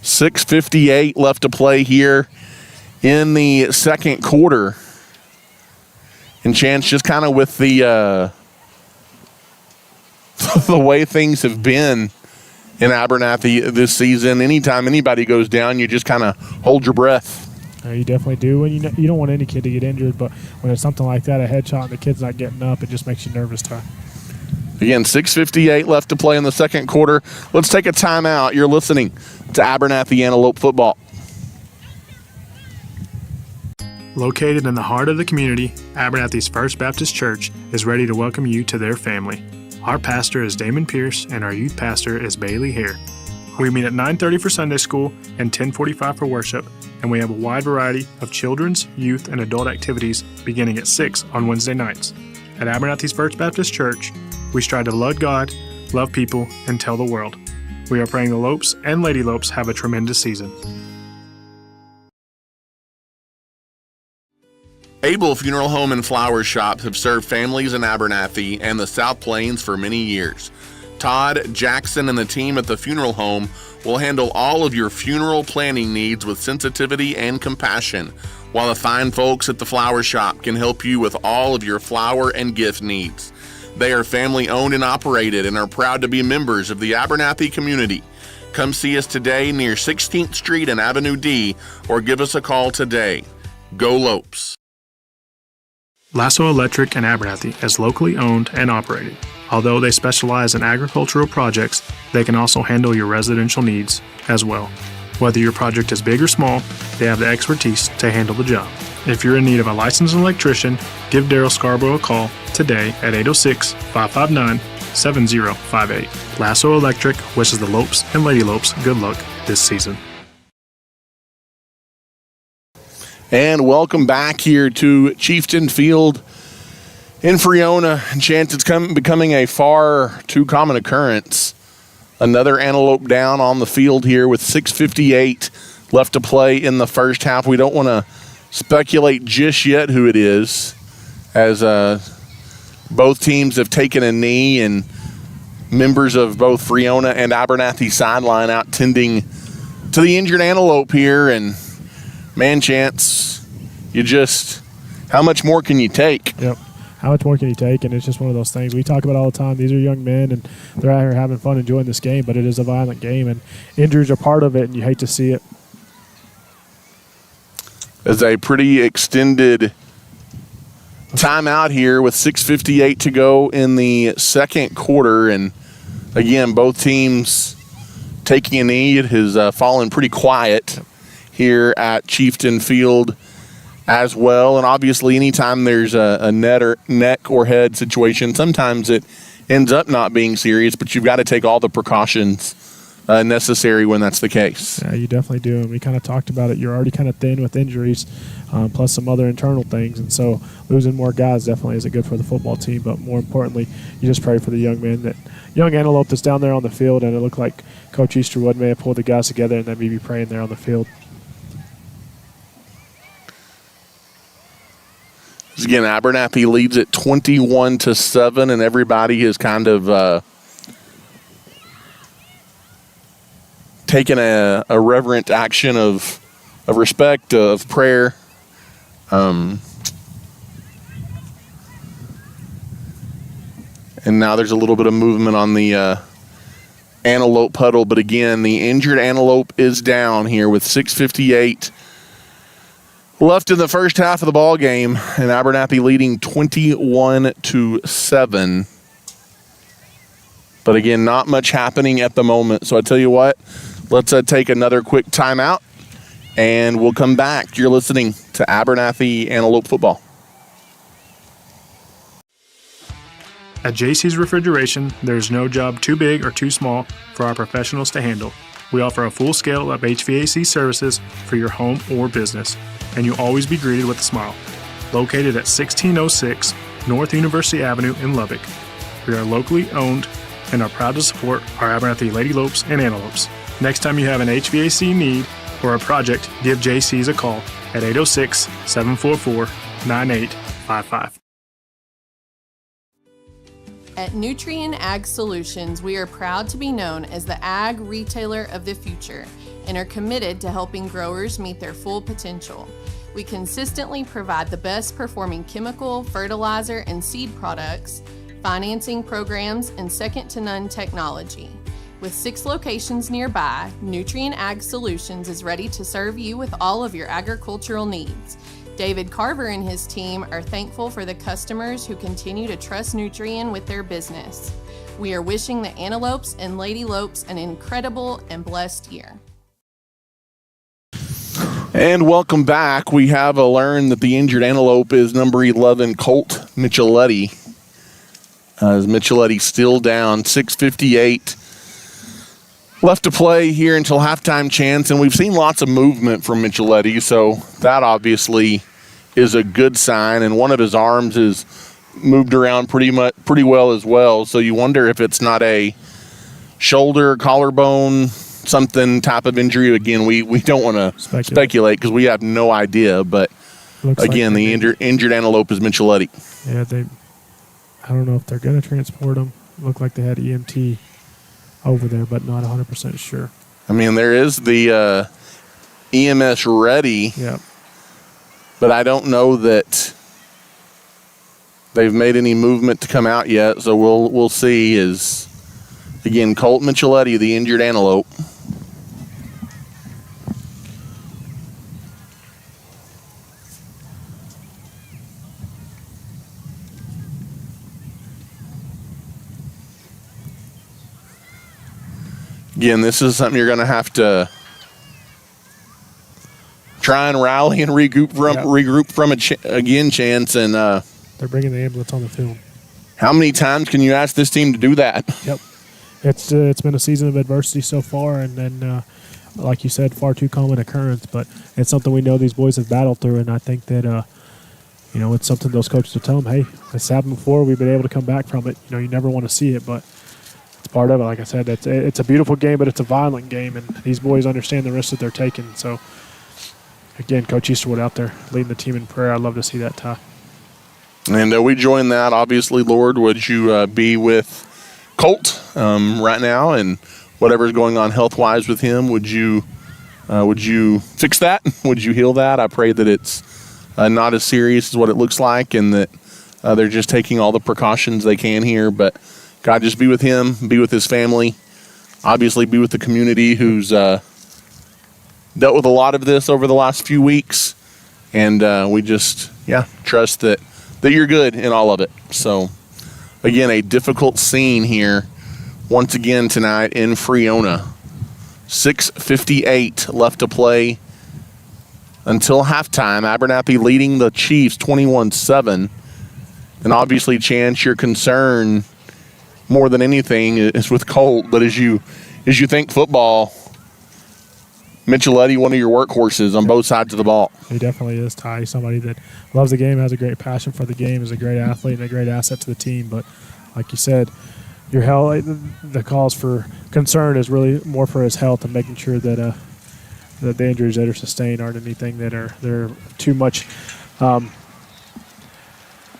6:58 left to play here in the second quarter. And Chance, just kind of with the the way things have been in Abernathy this season, anytime anybody goes down, you just kind of hold your breath.
You definitely do. And you don't want any kid to get injured, but when it's something like that, a headshot and the kid's not getting up, it just makes you nervous, Ty.
Again, 6:58 left to play in the second quarter. Let's take a timeout. You're listening to Abernathy Antelope football.
Located in the heart of the community, Abernathy's First Baptist Church is ready to welcome you to their family. Our pastor is Damon Pierce, and our youth pastor is Bailey Hare. We meet at 9:30 for Sunday school and 10:45 for worship, and we have a wide variety of children's, youth, and adult activities beginning at 6 on Wednesday nights. At Abernathy's First Baptist Church, we strive to love God, love people, and tell the world. We are praying the Lopes and Lady Lopes have a tremendous season.
Abel Funeral Home and Flower Shops have served families in Abernathy and the South Plains for many years. Todd, Jackson, and the team at the funeral home will handle all of your funeral planning needs with sensitivity and compassion, while the fine folks at the flower shop can help you with all of your flower and gift needs. They are family owned and operated and are proud to be members of the Abernathy community. Come see us today near 16th Street and Avenue D, or give us a call today. Go Lopes.
Lasso Electric in Abernathy is locally owned and operated. Although they specialize in agricultural projects, they can also handle your residential needs as well. Whether your project is big or small, they have the expertise to handle the job. If you're in need of a licensed electrician, give Daryl Scarborough a call today at 806-559-7058. Lasso Electric wishes the Lopes and Lady Lopes good luck this season.
And welcome back here to Chieftain Field in Friona. Chance, it's becoming a far too common occurrence. Another antelope down on the field here with 6:58 left to play in the first half. We don't want to speculate just yet who it is, as both teams have taken a knee, and members of both Friona and Abernathy sideline out tending to the injured antelope here. And man, Chance, how much more can you take?
Yep. How much more can you take? And it's just one of those things we talk about all the time. These are young men, and they're out here having fun, enjoying this game, but it is a violent game, and injuries are part of it, and you hate to see it.
It's a pretty extended timeout here with 6:58 to go in the second quarter. And again, both teams taking a knee. It has fallen pretty quiet here at Chieftain Field as well. And obviously, anytime there's a neck or head situation, sometimes it ends up not being serious, but you've got to take all the precautions necessary when that's the case.
Yeah, you definitely do. And we kind of talked about it. You're already kind of thin with injuries, plus some other internal things. And so losing more guys definitely isn't good for the football team. But more importantly, you just pray for the young antelope that's down there on the field. And it looked like Coach Easterwood may have pulled the guys together and then maybe praying there on the field.
Again, Abernathy leads at 21-7, and everybody has kind of taken a reverent action of respect, of prayer. And now there's a little bit of movement on the antelope puddle, but again, the injured antelope is down here with 6:58 left in the first half of the ball game, and Abernathy leading 21-7. But again, not much happening at the moment. So I tell you what, let's take another quick timeout, and we'll come back. You're listening to Abernathy Antelope football.
At JC's Refrigeration, there is no job too big or too small for our professionals to handle. We offer a full scale of HVAC services for your home or business, and you'll always be greeted with a smile. located at 1606 North University Avenue in Lubbock. We are locally owned and are proud to support our Abernathy Lady Lopes and Antelopes. Next time you have an HVAC need or a project, give JC's a call at 806-744-9855.
At Nutrien Ag Solutions, we are proud to be known as the ag retailer of the future and are committed to helping growers meet their full potential. We consistently provide the best performing chemical, fertilizer, and seed products, financing programs, and second-to-none technology. With 6 locations nearby, Nutrien Ag Solutions is ready to serve you with all of your agricultural needs. David Carver and his team are thankful for the customers who continue to trust Nutrien with their business. We are wishing the Antelopes and Lady Lopes an incredible and blessed year.
And welcome back. We have learned that the injured Antelope is number 11, Colt Micheletti. As Micheletti still down, 6:58 left to play here until halftime, Chance, and we've seen lots of movement from Micheletti, so that obviously is a good sign. And one of his arms is moved around pretty well as well. So you wonder if it's not a shoulder, collarbone, something type of injury. Again, we don't want to speculate because we have no idea. But again, the injured Antelope is Micheletti.
Yeah, I don't know if they're going to transport him. Looked like they had EMT over there, but not 100% sure.
I mean, there is the EMS ready.
Yeah.
But I don't know that they've made any movement to come out yet. So we'll see. Is again Colt Micheletti, the injured Antelope. Again, this is something you're going to have to try and rally and regroup from again, Chance. And
they're bringing the ambulance on the field.
How many times can you ask this team to do that?
Yep. It's been a season of adversity so far, and then, like you said, far too common occurrence. But it's something we know these boys have battled through, and I think that it's something those coaches will tell them, hey, it's happened before. We've been able to come back from it. You never want to see it, but it's part of it. Like I said, it's a beautiful game, but it's a violent game, and these boys understand the risks that they're taking. So, again, Coach Easterwood out there leading the team in prayer. I'd love to see that, Ty.
And we join that, obviously, Lord. Would you be with Colt right now and whatever's going on health-wise with him? Would you fix that? Would you heal that? I pray that it's not as serious as what it looks like and that they're just taking all the precautions they can here. But God, just be with him, be with his family, obviously be with the community who's dealt with a lot of this over the last few weeks. And we just, trust that you're good in all of it. So, again, a difficult scene here once again tonight in Friona. 6:58 left to play until halftime. Abernathy leading the Chiefs 21-7. And obviously, Chance, your concern more than anything is with Colt. But as you think football, Micheletti, one of your workhorses on both sides of the ball.
He definitely is, Ty. He's somebody that loves the game, has a great passion for the game, is a great athlete and a great asset to the team. But like you said, your health, the cause for concern is really more for his health and making sure that the injuries that are sustained aren't anything that they're too much,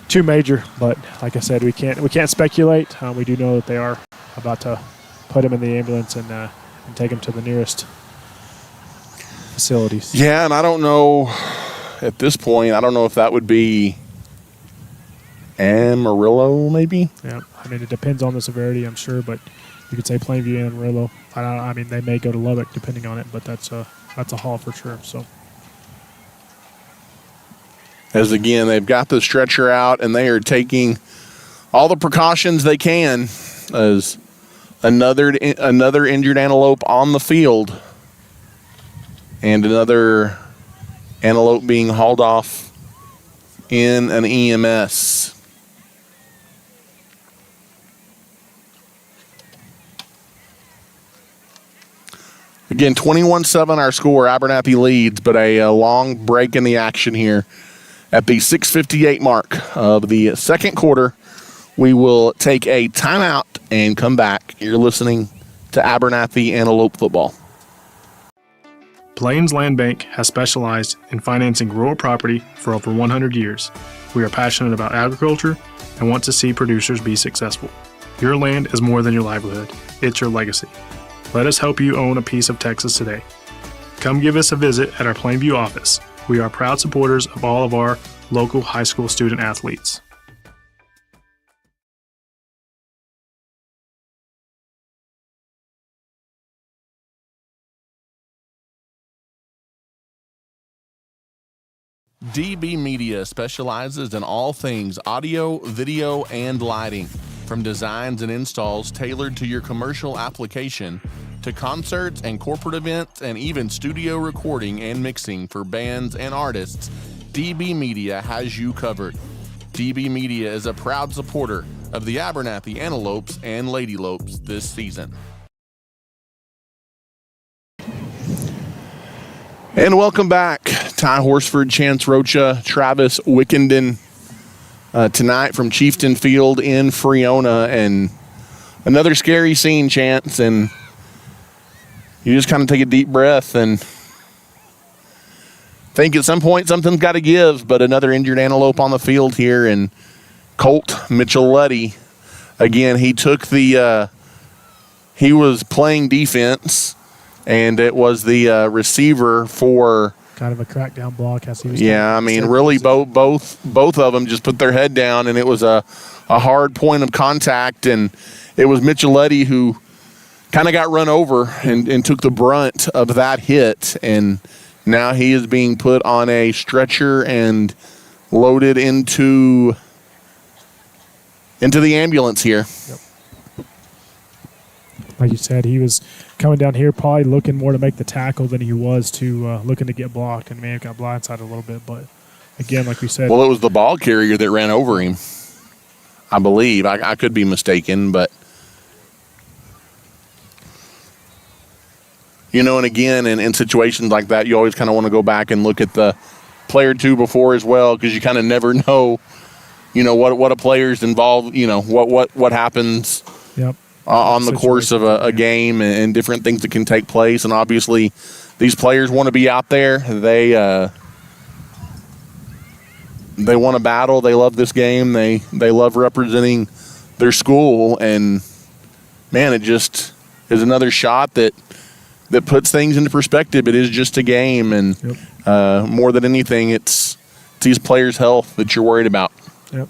too major. But like I said, we can't speculate. We do know that they are about to put him in the ambulance and take him to the nearest facilities.
Yeah, and I don't know at this point. I don't know if that would be Amarillo, maybe.
Yeah, I mean it depends on the severity, I'm sure, but you could say Plainview and Amarillo. I mean they may go to Lubbock depending on it, but that's a haul for sure. So,
as again they've got the stretcher out and they are taking all the precautions they can. As another injured Antelope on the field. And another Antelope being hauled off in an EMS. Again, 21-7 our score. Abernathy leads, but a long break in the action here At the 6:58 mark of the second quarter, we will take a timeout and come back. You're listening to Abernathy Antelope football.
Plains Land Bank has specialized in financing rural property for over 100 years. We are passionate about agriculture and want to see producers be successful. Your land is more than your livelihood. It's your legacy. Let us help you own a piece of Texas today. Come give us a visit at our Plainview office. We are proud supporters of all of our local high school student athletes.
DB Media specializes in all things audio, video, and lighting. From designs and installs tailored to your commercial application, to concerts and corporate events, and even studio recording and mixing for bands and artists, DB Media has you covered. DB Media is a proud supporter of the Abernathy Antelopes and Lady Lopes this season.
And welcome back. Ty Horsford, Chance Rocha, Travis Wickenden tonight from Chieftain Field in Friona. And another scary scene, Chance. And you just kind of take a deep breath and think at some point something's got to give. But another injured antelope on the field here. And Colt Michelotti, again, he took he was playing defense. And it was the receiver for
kind of a crackdown block. As he was
really both of them just put their head down, and it was a hard point of contact. And it was Michelotti who kind of got run over and took the brunt of that hit. And now he is being put on a stretcher and loaded into the ambulance here.
Yep. Like you said, he was coming down here probably looking more to make the tackle than he was to looking to get blocked, and may have got blindsided a little bit. But, again, like we said.
Well, it was the ball carrier that ran over him, I believe. I could be mistaken, but. And again, in situations like that, you always kind of want to go back and look at the player two before as well, because you kind of never know, what a player's involved, what happens.
Yep.
On the course of a game and different things that can take place. And obviously these players want to be out there. They want to battle. They love this game. They love representing their school. And, man, it just is another shot that puts things into perspective. It is just a game. And more than anything, it's these players' health that you're worried about.
Yep.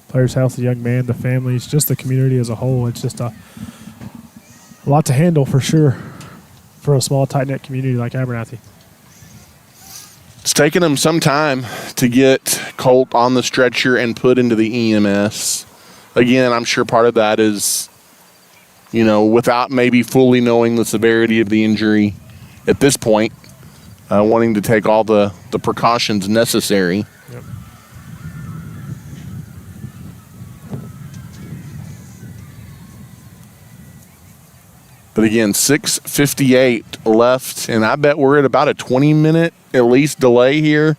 Players' health, the young man, the families, just the community as a whole. It's just a lot to handle for sure for a small, tight-knit community like Abernathy.
It's taken them some time to get Colt on the stretcher and put into the EMS. Again, I'm sure part of that is, without maybe fully knowing the severity of the injury at this point, wanting to take all the precautions necessary.
Yep.
But again, 6:58 left, and I bet we're at about a 20-minute at least delay here,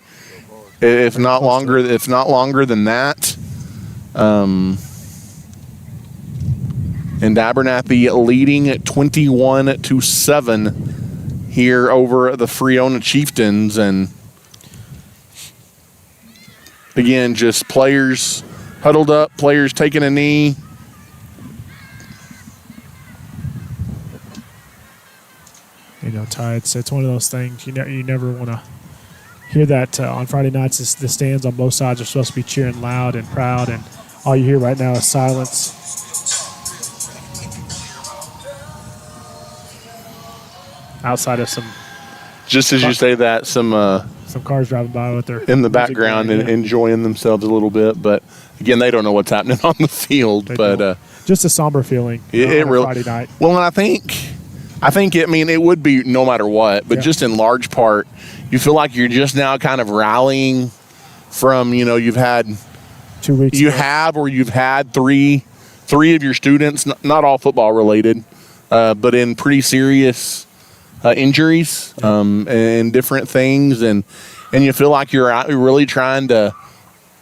if not longer than that. And Abernathy leading at 21-7 here over the Friona Chieftains, and again, just players huddled up, players taking a knee.
Ty, it's one of those things you never want to hear that on Friday nights. The stands on both sides are supposed to be cheering loud and proud, and all you hear right now is silence. Outside of some,
just as you say that, some
cars driving by with their
in the background and enjoying themselves a little bit, but again, they don't know what's happening on the field.
Just a somber feeling.
It really,
Friday night.
Well, and I think it would be no matter what, but just in large part, you feel like you're just now kind of rallying from, you've had
2 weeks.
You've had three of your students, not all football related, but in pretty serious injuries and different things. And and you feel like you're really trying to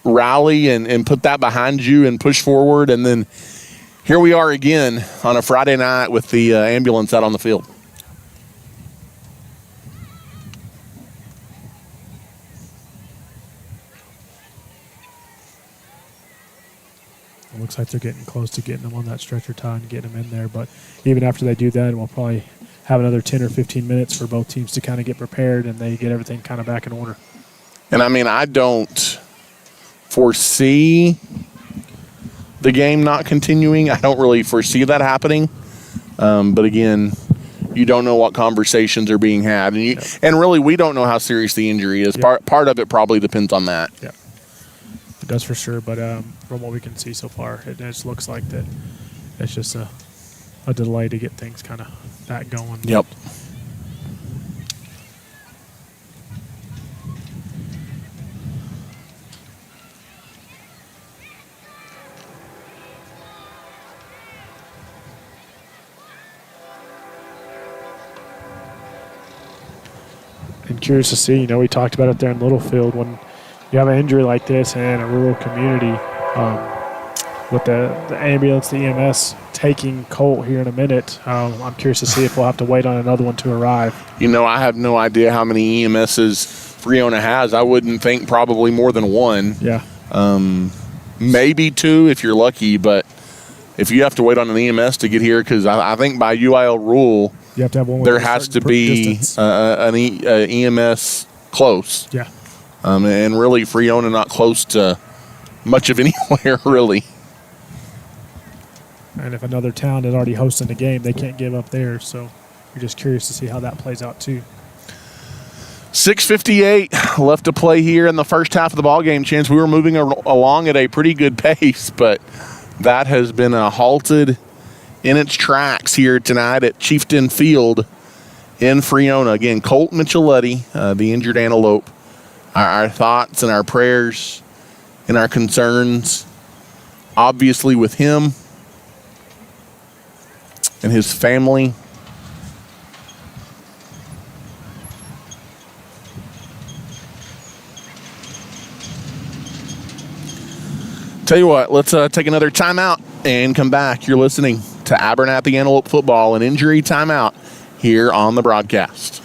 rally and put that behind you and push forward. And then here we are again on a Friday night with the ambulance out on the field.
It looks like they're getting close to getting them on that stretcher tie and getting them in there. But even after they do that, we'll probably have another 10 or 15 minutes for both teams to kind of get prepared and they get everything kind of back in order.
And, I mean, I don't foresee the game not continuing. I don't really foresee that happening. But, again, you don't know what conversations are being had. And really, we don't know how serious the injury is. Part of it probably depends on that.
Yeah. It does for sure, but from what we can see so far, it just looks like that it's just a delay to get things kind of back going.
Yep.
And curious to see, we talked about it there in Littlefield when you have an injury like this in a rural community, with the ambulance, the EMS taking Colt here in a minute. I'm curious to see if we'll have to wait on another one to arrive.
I have no idea how many EMSs Friona has. I wouldn't think probably more than one.
Yeah.
Maybe two if you're lucky, but if you have to wait on an EMS to get here, because I think by UIL rule,
you have to have one.
There has to be an EMS close.
Yeah.
And really, Friona not close to much of anywhere, really.
And if another town is already hosting the game, they can't give up theirs. So you're just curious to see how that plays out, too.
6:58 left to play here in the first half of the ballgame. Chance, we were moving along at a pretty good pace, but that has been halted in its tracks here tonight at Chieftain Field in Friona. Again, Colt Micheletti, the injured Antelope. Our thoughts and our prayers and our concerns, obviously, with him and his family. Tell you what, let's take another timeout and come back. You're listening to Abernathy Antelope Football, an injury timeout here on the broadcast.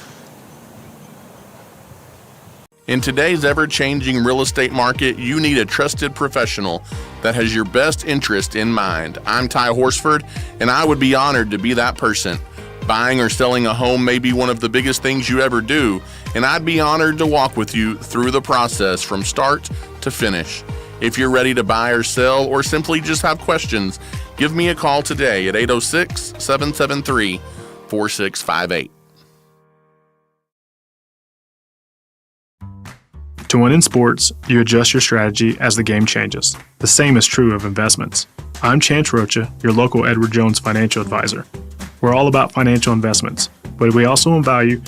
In today's ever-changing real estate market, you need a trusted professional that has your best interest in mind. I'm Ty Horsford, and I would be honored to be that person. Buying or selling a home may be one of the biggest things you ever do, and I'd be honored to walk with you through the process from start to finish. If you're ready to buy or sell or simply just have questions, give me a call today at 806-773-4658.
To win in sports, you adjust your strategy as the game changes. The same is true of investments. I'm Chance Rocha, your local Edward Jones financial advisor. We're all about financial investments, but we also value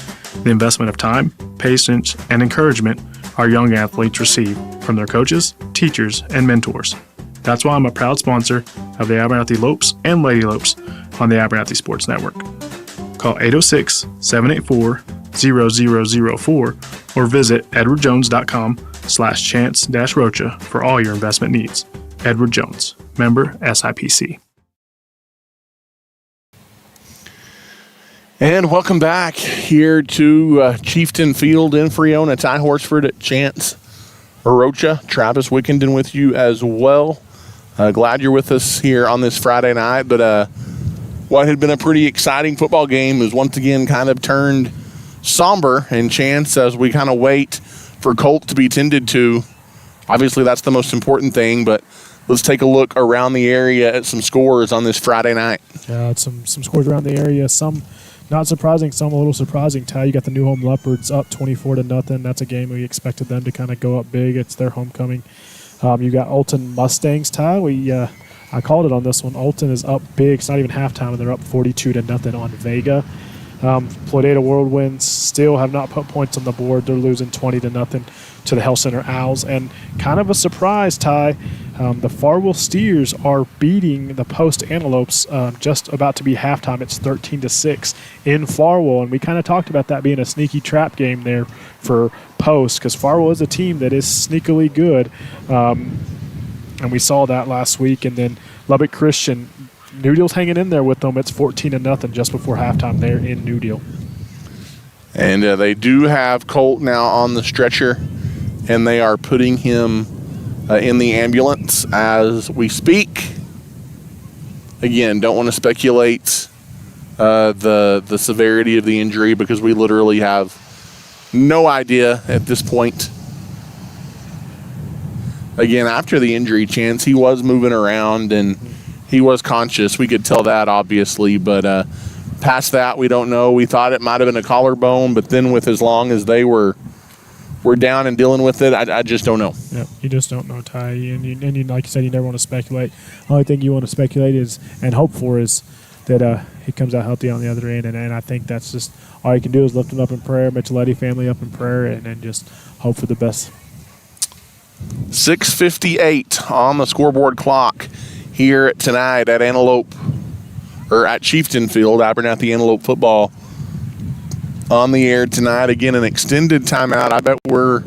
the investment of time, patience, and encouragement our young athletes receive from their coaches, teachers, and mentors. That's why I'm a proud sponsor of the Abernathy Lopes and Lady Lopes on the Abernathy Sports Network. Call 806-784-0004 or visit edwardjones.com/chance-rocha for all your investment needs. Edward Jones, member SIPC.
And welcome back here to Chieftain Field in Friona. Ty Horsford at Chance Rocha. Travis Wickenden with you as well. Glad you're with us here on this Friday night. But what had been a pretty exciting football game is once again kind of turned somber. And Chance, as we kind of wait for Colt to be tended to, obviously that's the most important thing. But let's take a look around the area at some scores on this Friday night.
Yeah, some scores around the area. Some not surprising, some a little surprising. Ty, you got the New Home Leopards up 24-0. That's a game we expected them to kind of go up big. It's their homecoming. You got Alton Mustangs, Ty. I called it on this one. Alton is up big. It's not even halftime, and they're up 42-0 on Vega. Florida Whirlwinds still have not put points on the board. They're losing 20-0 to the Health Center Owls. And kind of a surprise, Ty, the Farwell Steers are beating the Post Antelopes just about to be halftime. It's 13-6 in Farwell. And we kind of talked about that being a sneaky trap game there for post, because Farwell is a team that is sneakily good, and we saw that last week. And then Lubbock Christian, New Deal's hanging in there with them. It's 14-0 just before halftime there in New Deal.
And they do have Colt now on the stretcher, and they are putting him in the ambulance as we speak. Again, don't want to speculate the severity of the injury because we literally have no idea at this point. Again, after the injury, Chance, he was moving around and he was conscious. We could tell that, obviously, but past that, we don't know. We thought it might have been a collarbone, but then with as long as they were down and dealing with it, I just don't know.
Yeah, you just don't know, Ty. And you, like you said, you never want to speculate. The only thing you want to speculate is and hope for is that he comes out healthy on the other end. And I think that's just all you can do is lift him up in prayer, Michelotti family up in prayer, and then just hope for the best.
6:58 on the scoreboard clock here tonight at at Chieftain Field. Abernathy Antelope football on the air tonight. Again, an extended timeout. I bet we're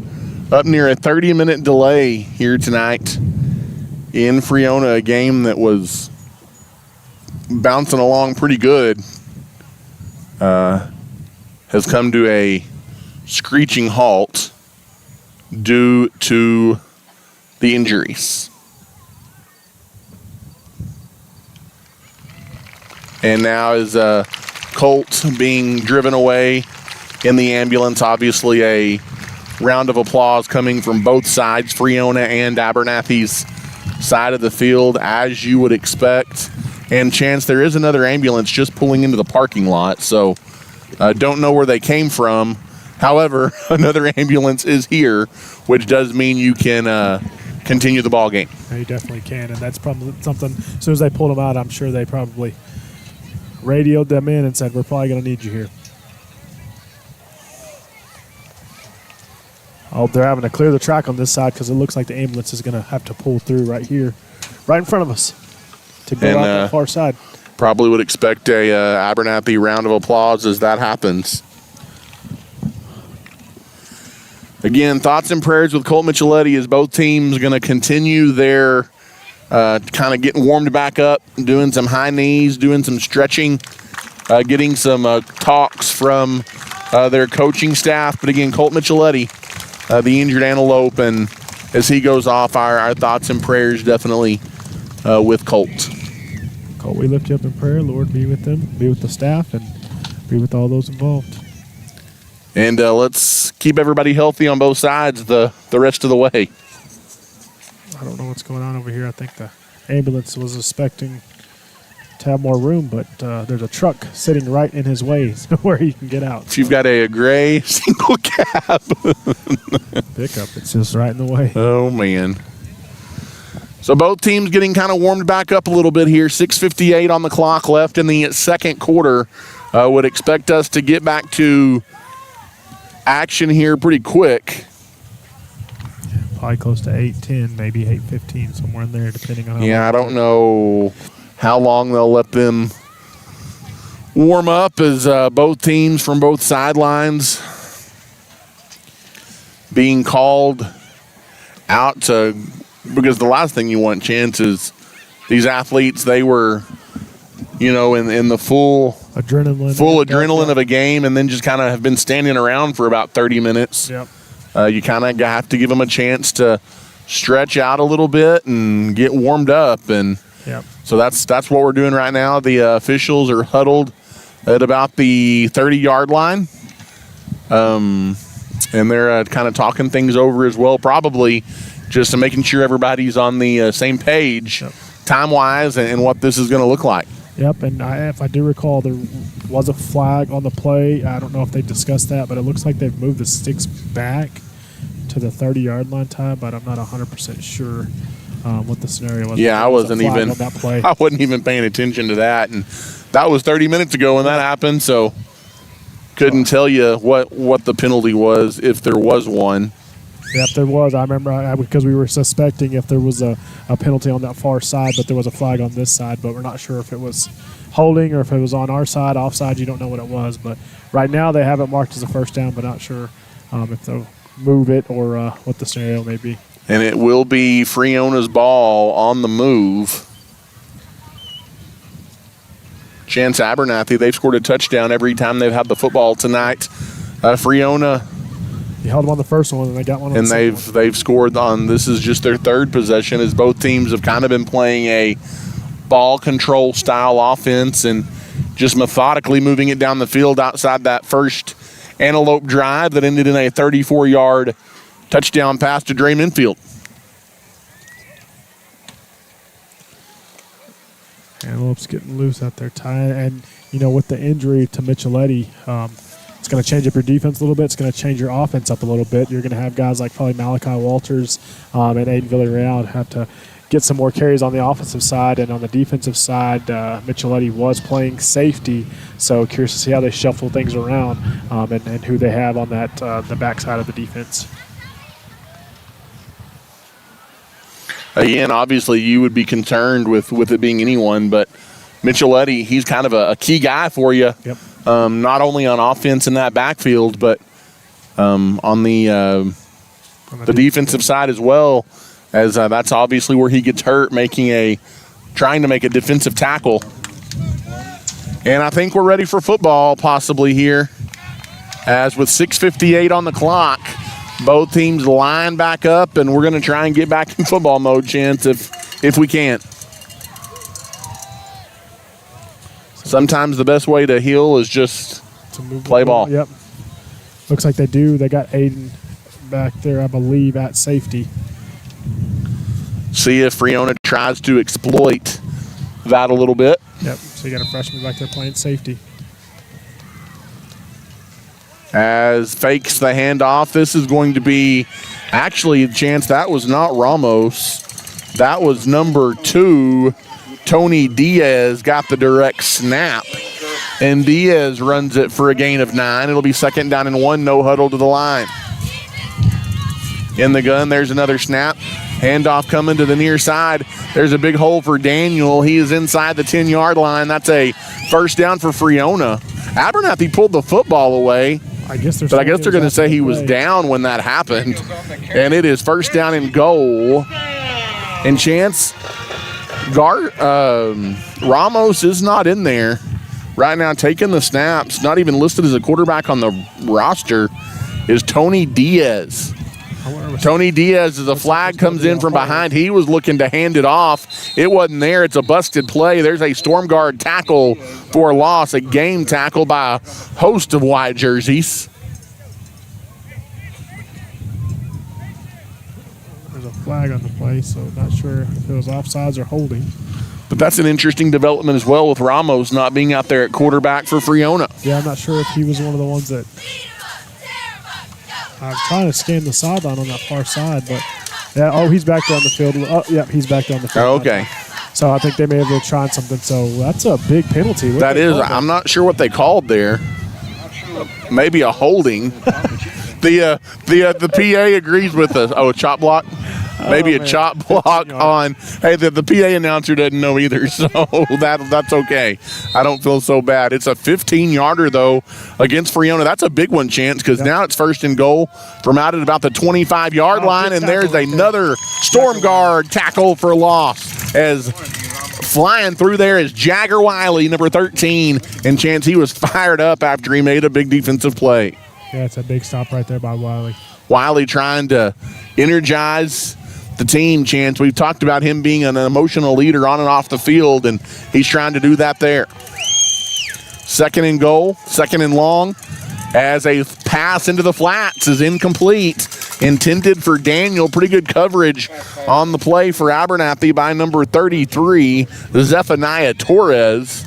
up near a 30-minute delay here tonight in Friona, a game that was bouncing along pretty good. Has come to a screeching halt due to the injuries. And now is Colt being driven away in the ambulance. Obviously a round of applause coming from both sides, Friona and Abernathy's side of the field, as you would expect. And Chance, there is another ambulance just pulling into the parking lot, so don't know where they came from. However, another ambulance is here, which does mean you can continue the ball game.
Yeah, you definitely can, and that's probably something. As soon as they pulled them out, I'm sure they probably radioed them in and said, "We're probably going to need you here." Oh, they're having to clear the track on this side because it looks like the ambulance is going to have to pull through right here, right in front of us, to go out that far side.
Probably would expect a Abernathy round of applause as that happens. Again, thoughts and prayers with Colt Michelotti as both teams going to continue their kind of getting warmed back up, doing some high knees, doing some stretching, getting some talks from their coaching staff. But again, Colt Michelotti, the injured Antelope, and as he goes off, our thoughts and prayers definitely with Colt.
Colt, we lift you up in prayer. Lord, be with them, be with the staff, and be with all those involved.
And let's keep everybody healthy on both sides the rest of the way.
I don't know what's going on over here. I think the ambulance was expecting to have more room, but there's a truck sitting right in his way where he can get out.
If you've got a gray single cab
pickup, it's just right in the way.
Oh, man. So both teams getting kind of warmed back up a little bit here. 6:58 on the clock left in the second quarter. Would expect us to get back to action here pretty quick.
Probably close to 8:10, maybe 8:15, somewhere in there, depending on how.
Yeah, I don't know how long they'll let them warm up as both teams from both sidelines being called out to, because the last thing you want, Chance, is these athletes, they were, in the full adrenaline of a game, and then just kind of have been standing around for about 30 minutes.
Yep.
You kind of have to give them a chance to stretch out a little bit and get warmed up. And
yep.
So that's what we're doing right now. The officials are huddled at about the 30-yard line. And they're kind of talking things over as well, probably just making sure everybody's on the same page, yep, time-wise, and what this is going to look like.
Yep, and if I do recall, there was a flag on the play. I don't know if they discussed that, but it looks like they've moved the sticks back to the 30-yard line time, but I'm not 100% sure what the scenario was.
Yeah, I wasn't even.
On that play.
I wasn't even paying attention to that, and that was 30 minutes ago when that happened. So couldn't tell you what the penalty was if there was one.
Yep, there was. I remember because we were suspecting if there was a penalty on that far side, but there was a flag on this side, but we're not sure if it was holding or if it was on our side, offside. You don't know what it was, but right now they have it marked as a first down, but not sure if move it or what the scenario may be.
And it will be Friona's ball on the move. Chance Abernathy, they've scored a touchdown every time they've had the football tonight. Friona.
He held them on the first one, and they got one on
and
the second one.
they've scored on, this is just their third possession, as both teams have kind of been playing a ball control style offense and just methodically moving it down the field outside that first Antelope drive that ended in a 34-yard touchdown pass to Dre Minfield.
Antelope's getting loose out there, Ty. And, with the injury to Micheletti, it's going to change up your defense a little bit. It's going to change your offense up a little bit. You're going to have guys like probably Malachi Walters and Aiden Villarreal have to get some more carries on the offensive side. And on the defensive side, Micheletti was playing safety. So curious to see how they shuffle things around and who they have on that the backside of the defense.
Again, obviously you would be concerned with it being anyone, but Micheletti, he's kind of a key guy for you.
Yep.
Not only on offense in that backfield, but on the defensive side as well, as that's obviously where he gets hurt, trying to make a defensive tackle. And I think we're ready for football possibly here, as with 6:58 on the clock. Both teams line back up, and we're going to try and get back in football mode, Chance, if we can. Sometimes the best way to heal is just to play ball.
Yep. Looks like they do. They got Aiden back there, I believe, at safety.
See if Friona tries to exploit that a little bit.
Yep. So you got a freshman back there playing safety.
As fakes the handoff, this is going to be actually a chance. That was not Ramos. That was number 2. Tony Diaz got the direct snap. And Diaz runs it for a gain of 9. It'll be 2nd down and 1, no huddle to the line. In the gun, there's another snap. Handoff coming to the near side. There's a big hole for Daniel. He is inside the 10-yard line. That's a first down for Friona. Abernathy pulled the football away.
I guess they're
going to say he was down when that happened. And it is first down and goal. And Chance, Ramos is not in there right now taking the snaps. Not even listed as a quarterback on the roster is Tony Diaz. Tony Diaz, as a flag comes in from behind, he was looking to hand it off. It wasn't there. It's a busted play. There's a storm guard tackle for a loss, a game tackle by a host of white jerseys.
There's a flag on the play, so not sure if it was offsides or holding.
But that's an interesting development as well, with Ramos not being out there at quarterback for Friona.
Yeah, I'm not sure if he was one of the ones that – I'm trying to scan the sideline on that far side, but yeah. He's back there on the field. Oh, yeah, he's back there on the field.
Oh, okay.
So I think they may have been trying something. So that's a big penalty.
That is. I'm not sure what they called there. Maybe a holding. The PA agrees with us. Oh, a chop block. Maybe a chop block on. Hey, the PA announcer doesn't know either, so that's okay. I don't feel so bad. It's a 15-yarder, though, against Friona. That's a big one, Chance, because now it's 1st and goal from out at about the 25-yard line, and there's another storm guard tackle for loss. As flying through there is Jagger Wiley, number 13, and Chance, he was fired up after he made a big defensive play.
Yeah, it's a big stop right there by Wiley.
Wiley trying to energize the team, Chance. We've talked about him being an emotional leader on and off the field, and he's trying to do that there. 2nd and goal, 2nd and long, as a pass into the flats is incomplete. Intended for Daniel. Pretty good coverage on the play for Abernathy by number 33, Zephaniah Torres.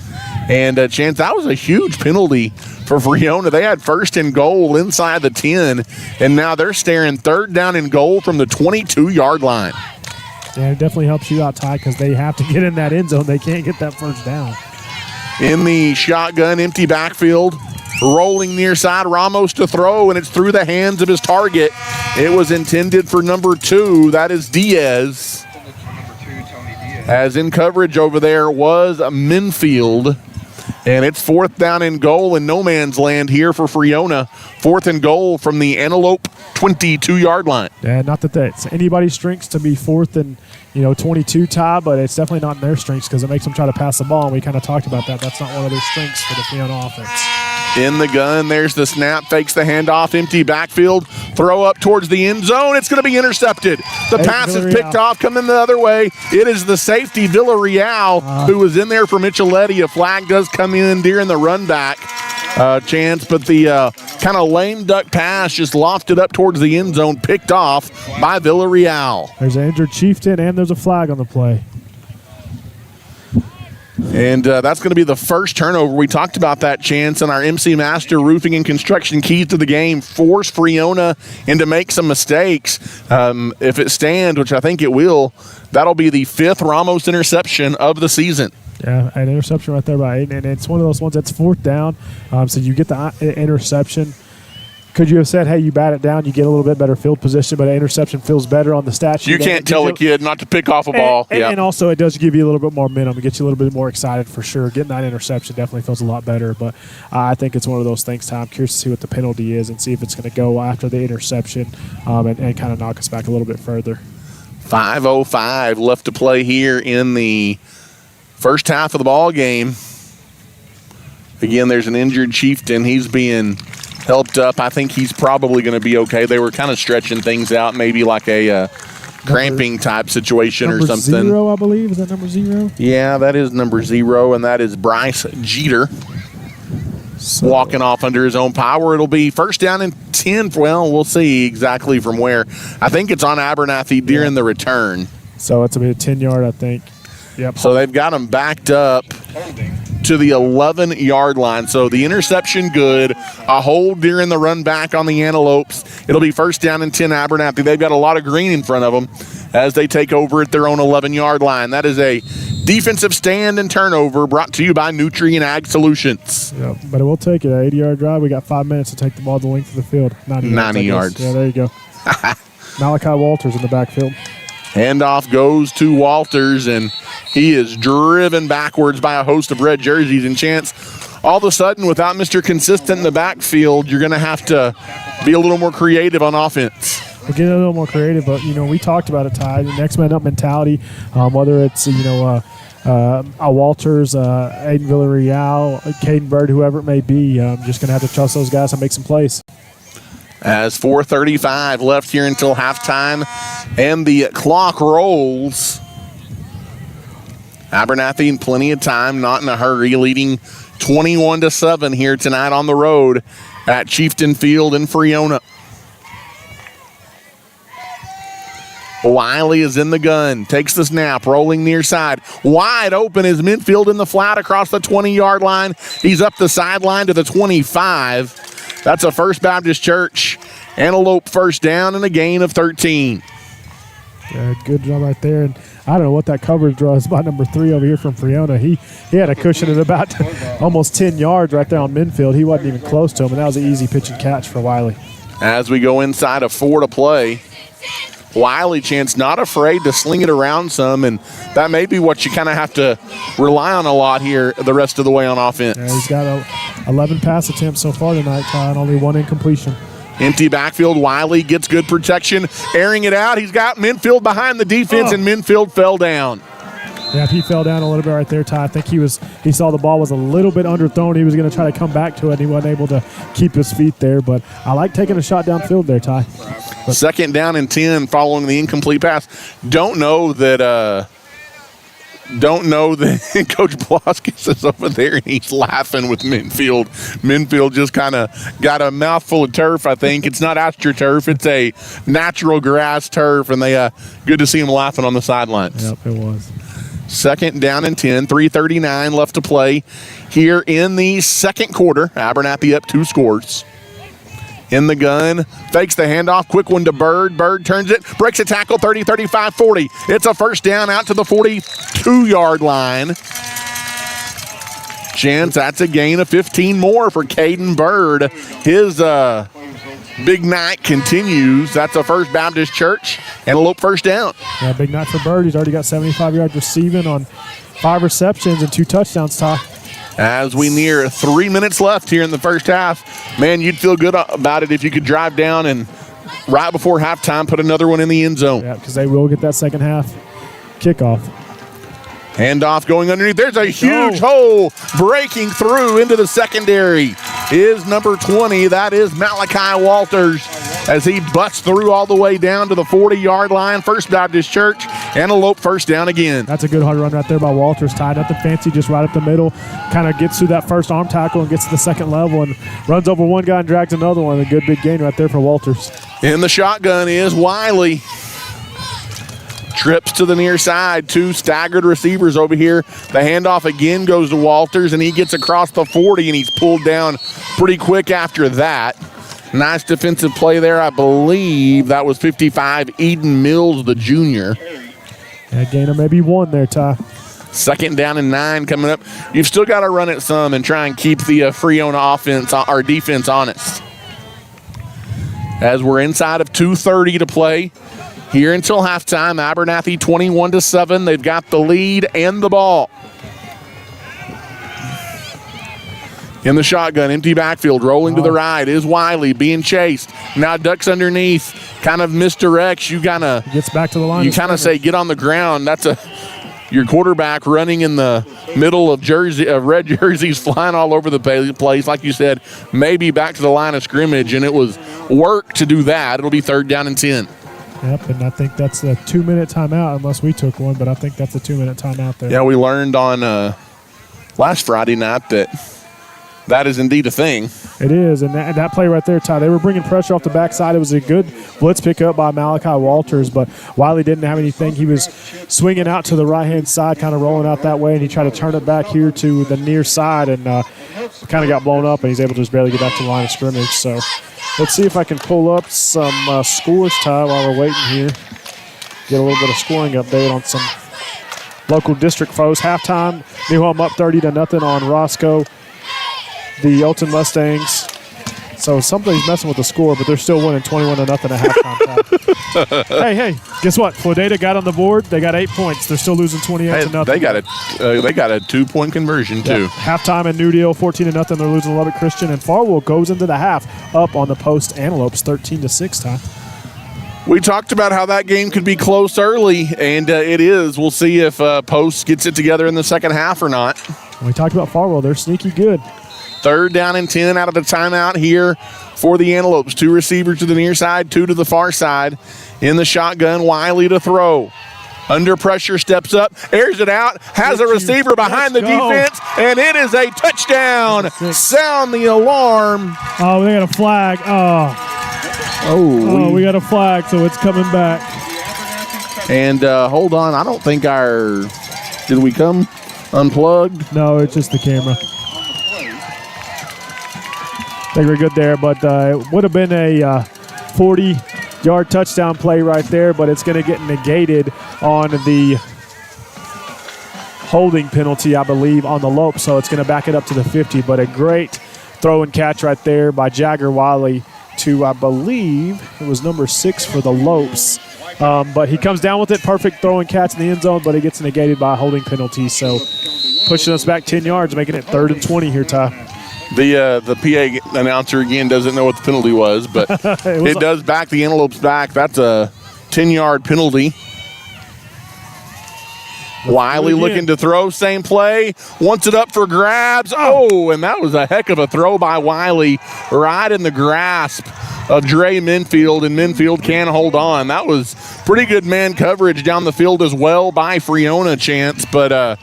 And Chance, that was a huge penalty for Friona. They had 1st and goal inside the 10, and now they're staring 3rd down and goal from the 22-yard line.
Yeah, it definitely helps you out, Ty, because they have to get in that end zone. They can't get that first down.
In the shotgun, empty backfield, rolling near side, Ramos to throw, and it's through the hands of his target. It was intended for number 2. That is Diaz. As in coverage over there was Minfield. And it's 4th down and goal in no man's land here for Friona. 4th and goal from the Antelope 22-yard line.
Yeah, not that that's anybody's strengths to be 4th and 22 tie, but it's definitely not in their strengths because it makes them try to pass the ball, and we kind of talked about that. That's not one of their strengths for the Friona offense.
In the gun, there's the snap, fakes the handoff, empty backfield, throw up towards the end zone. It's going to be intercepted. The pass is picked off, coming the other way. It is the safety, Villarreal, who was in there for Micheletti. A flag does come in during the run back chance, but the kind of lame duck pass just lofted up towards the end zone, picked off by Villarreal.
There's an injured Chieftain, and there's a flag on the play.
And that's going to be the first turnover. We talked about that chance in our MC Master Roofing and Construction Keys to the Game. Force Friona into make some mistakes. If it stands, which I think it will, that'll be the 5th Ramos interception of the season.
Yeah, an interception right there by Aiden, and it's one of those ones that's 4th down. So you get the interception. Could you have said, hey, you bat it down, you get a little bit better field position, but an interception feels better on the stat sheet?
You can't tell a kid not to pick off a ball.
And also it does give you a little bit more momentum. It gets you a little bit more excited for sure. Getting that interception definitely feels a lot better, but I think it's one of those things, Tom. I'm curious to see what the penalty is and see if it's going to go after the interception and kind of knock us back a little bit further.
5:05 left to play here in the first half of the ball game. Again, there's an injured Chieftain. He's being helped up. I think he's probably going to be okay. They were kind of stretching things out, maybe like a cramping type situation or something.
Number 0, I believe. Is that number 0?
Yeah, that is number 0, and that is Bryce Jeter. Walking off under his own power. It'll be 1st down and 10. Well, we'll see exactly from where. I think it's on Abernathy during the return.
So it's going to be a 10-yard, I think. Yep.
So they've got him backed up to the 11-yard line. So the interception good. A hold during the run back on the Antelopes. It'll be 1st down and 10 Abernathy. They've got a lot of green in front of them as they take over at their own 11-yard line. That is a defensive stand and turnover brought to you by Nutrient Ag Solutions.
Yep, but it will take it. An 80-yard drive. We got 5 minutes to take the ball the length of the field. 90
yards.
Yeah, there you go. Malachi Walters in the backfield.
Handoff goes to Walters, and he is driven backwards by a host of red jerseys. And Chance, all of a sudden, without Mr. Consistent in the backfield, you're going to have to be a little more creative on offense.
We're getting a little more creative, but, we talked about it, Ty. The next man up mentality, whether it's, a Walters, Aiden Villarreal, Caden Bird, whoever it may be, just going to have to trust those guys and make some plays.
As 4:35 left here until halftime, and the clock rolls. Abernathy in plenty of time, not in a hurry, leading 21-7 here tonight on the road at Chieftain Field in Friona. Wiley is in the gun, takes the snap, rolling near side. Wide open is Minfield in the flat across the 20-yard line. He's up the sideline to the 25. That's a First Baptist Church Antelope 1st down and a gain of 13.
Yeah, good job right there. And I don't know what that coverage draw is by number 3 over here from Friona. He had a cushion at about almost 10 yards right there on Minfield. He wasn't even close to him, and that was an easy pitch and catch for Wiley.
As we go inside of 4 to play, Wiley, Chance, not afraid to sling it around some, and that may be what you kind of have to rely on a lot here the rest of the way on offense.
Yeah, he's got 11 pass attempts so far tonight, and only 1 incompletion.
Empty backfield, Wiley gets good protection, airing it out. He's got Minfield behind the defense, and Minfield fell down.
Yeah, he fell down a little bit right there, Ty. I think he saw the ball was a little bit underthrown. He was going to try to come back to it, and he wasn't able to keep his feet there. But I like taking a shot downfield there, Ty. But
2nd down and 10 following the incomplete pass. Don't know that Coach Bloskis is over there and he's laughing with Minfield. Minfield just kind of got a mouthful of turf, I think. It's not AstroTurf. It's a natural grass turf, and they good to see him laughing on the sidelines.
Yep, it was.
2nd down and 10, 3:39 left to play here in the second quarter. Abernathy up 2 scores. In the gun, fakes the handoff, quick one to Bird. Bird turns it, breaks a tackle, 30, 35, 40. It's a 1st down out to the 42-yard line. Chance, that's a gain of 15 more for Caden Bird. His big night continues. That's a First Baptist Church Antelope 1st down.
Yeah, big night for Bird. He's already got 75 yards receiving on 5 receptions and 2 touchdowns, Ty.
As we near 3 minutes left here in the first half, man, you'd feel good about it if you could drive down and right before halftime put another one in the end zone.
Yeah, because they will get that second half kickoff.
Handoff going underneath. There's a huge hole breaking through into the secondary. Is number 20. That is Malachi Walters as he busts through all the way down to the 40-yard line. First Baptist Church. Antelope first down again.
That's a good hard run right there by Walters. Tied nothing fancy, just right up the middle. Kind of gets through that first arm tackle and gets to the second level and runs over one guy and drags another one. A good big gain right there for Walters.
In the shotgun is Wiley. Trips to the near side. Two staggered receivers over here. The handoff again goes to Walters, and he gets across the 40, and he's pulled down pretty quick after that. Nice defensive play there. I believe that was 55, Eden Mills, the junior.
Yeah, gain of maybe one there, Ty.
Second down and 9 coming up. You've still got to run it some and try and keep the Friona offense, our defense honest. As we're inside of 2:30 to play. Here until halftime, Abernathy 21-7. They've got the lead and the ball. In the shotgun, empty backfield, rolling to the right is Wiley being chased. Now ducks underneath, kind of misdirects. You gotta
gets back to the line.
You kind of say get on the ground. That's your quarterback running in the middle of red jerseys, flying all over the place. Like you said, maybe back to the line of scrimmage, and it was work to do that. It'll be 3rd down and 10.
Yep, and I think that's a 2-minute timeout, unless we took one, but I think that's a 2-minute timeout there.
Yeah, we learned on last Friday night that is indeed a thing.
It is, and that play right there, Ty, they were bringing pressure off the backside. It was a good blitz pickup by Malachi Walters, but Wiley didn't have anything. He was swinging out to the right-hand side, kind of rolling out that way, and he tried to turn it back here to the near side and kind of got blown up, and he's able to just barely get back to the line of scrimmage. So let's see if I can pull up some scores, Ty, while we're waiting here. Get a little bit of scoring update on some local district foes. Halftime, Newham up 30-0 on Roscoe. The Elton Mustangs. So somebody's messing with the score, but they're still winning 21-0 at halftime. Hey, guess what? Florida got on the board. They got 8 points. They're still losing 28-0.
They got a 2-point conversion too.
Halftime in New Deal, 14-0. They're losing to Lubbock Christian, and Farwell goes into the half up on the Post Antelopes, 13-6. Ty.
We talked about how that game could be close early, and it is. We'll see if Post gets it together in the second half or not.
We talked about Farwell. They're sneaky good.
3rd down and 10 out of the timeout here for the Antelopes. 2 receivers to the near side, 2 to the far side. In the shotgun, Wiley to throw. Under pressure, steps up, airs it out, has a receiver behind the defense, and it is a touchdown. Sound the alarm.
Oh, they got a flag. Oh, we got a flag, so it's coming back.
And hold on, I don't think did we come unplugged?
No, it's just the camera. I think we're good there, but it would have been a 40-yard touchdown play right there, but it's going to get negated on the holding penalty, I believe, on the Lopes, so it's going to back it up to the 50. But a great throw and catch right there by Jagger Wiley to, I believe, it was number 6 for the Lopes. But he comes down with it, perfect throw and catch in the end zone, but it gets negated by a holding penalty, so pushing us back 10 yards, making it 3rd and 20 here, Ty.
The PA announcer, again, doesn't know what the penalty was, but it does back the Antelopes back. That's a 10-yard penalty. Wiley looking to throw, same play, wants it up for grabs. Oh, and that was a heck of a throw by Wiley right in the grasp of Dre Minfield, and Minfield can hold on. That was pretty good man coverage down the field as well by Friona Chance, but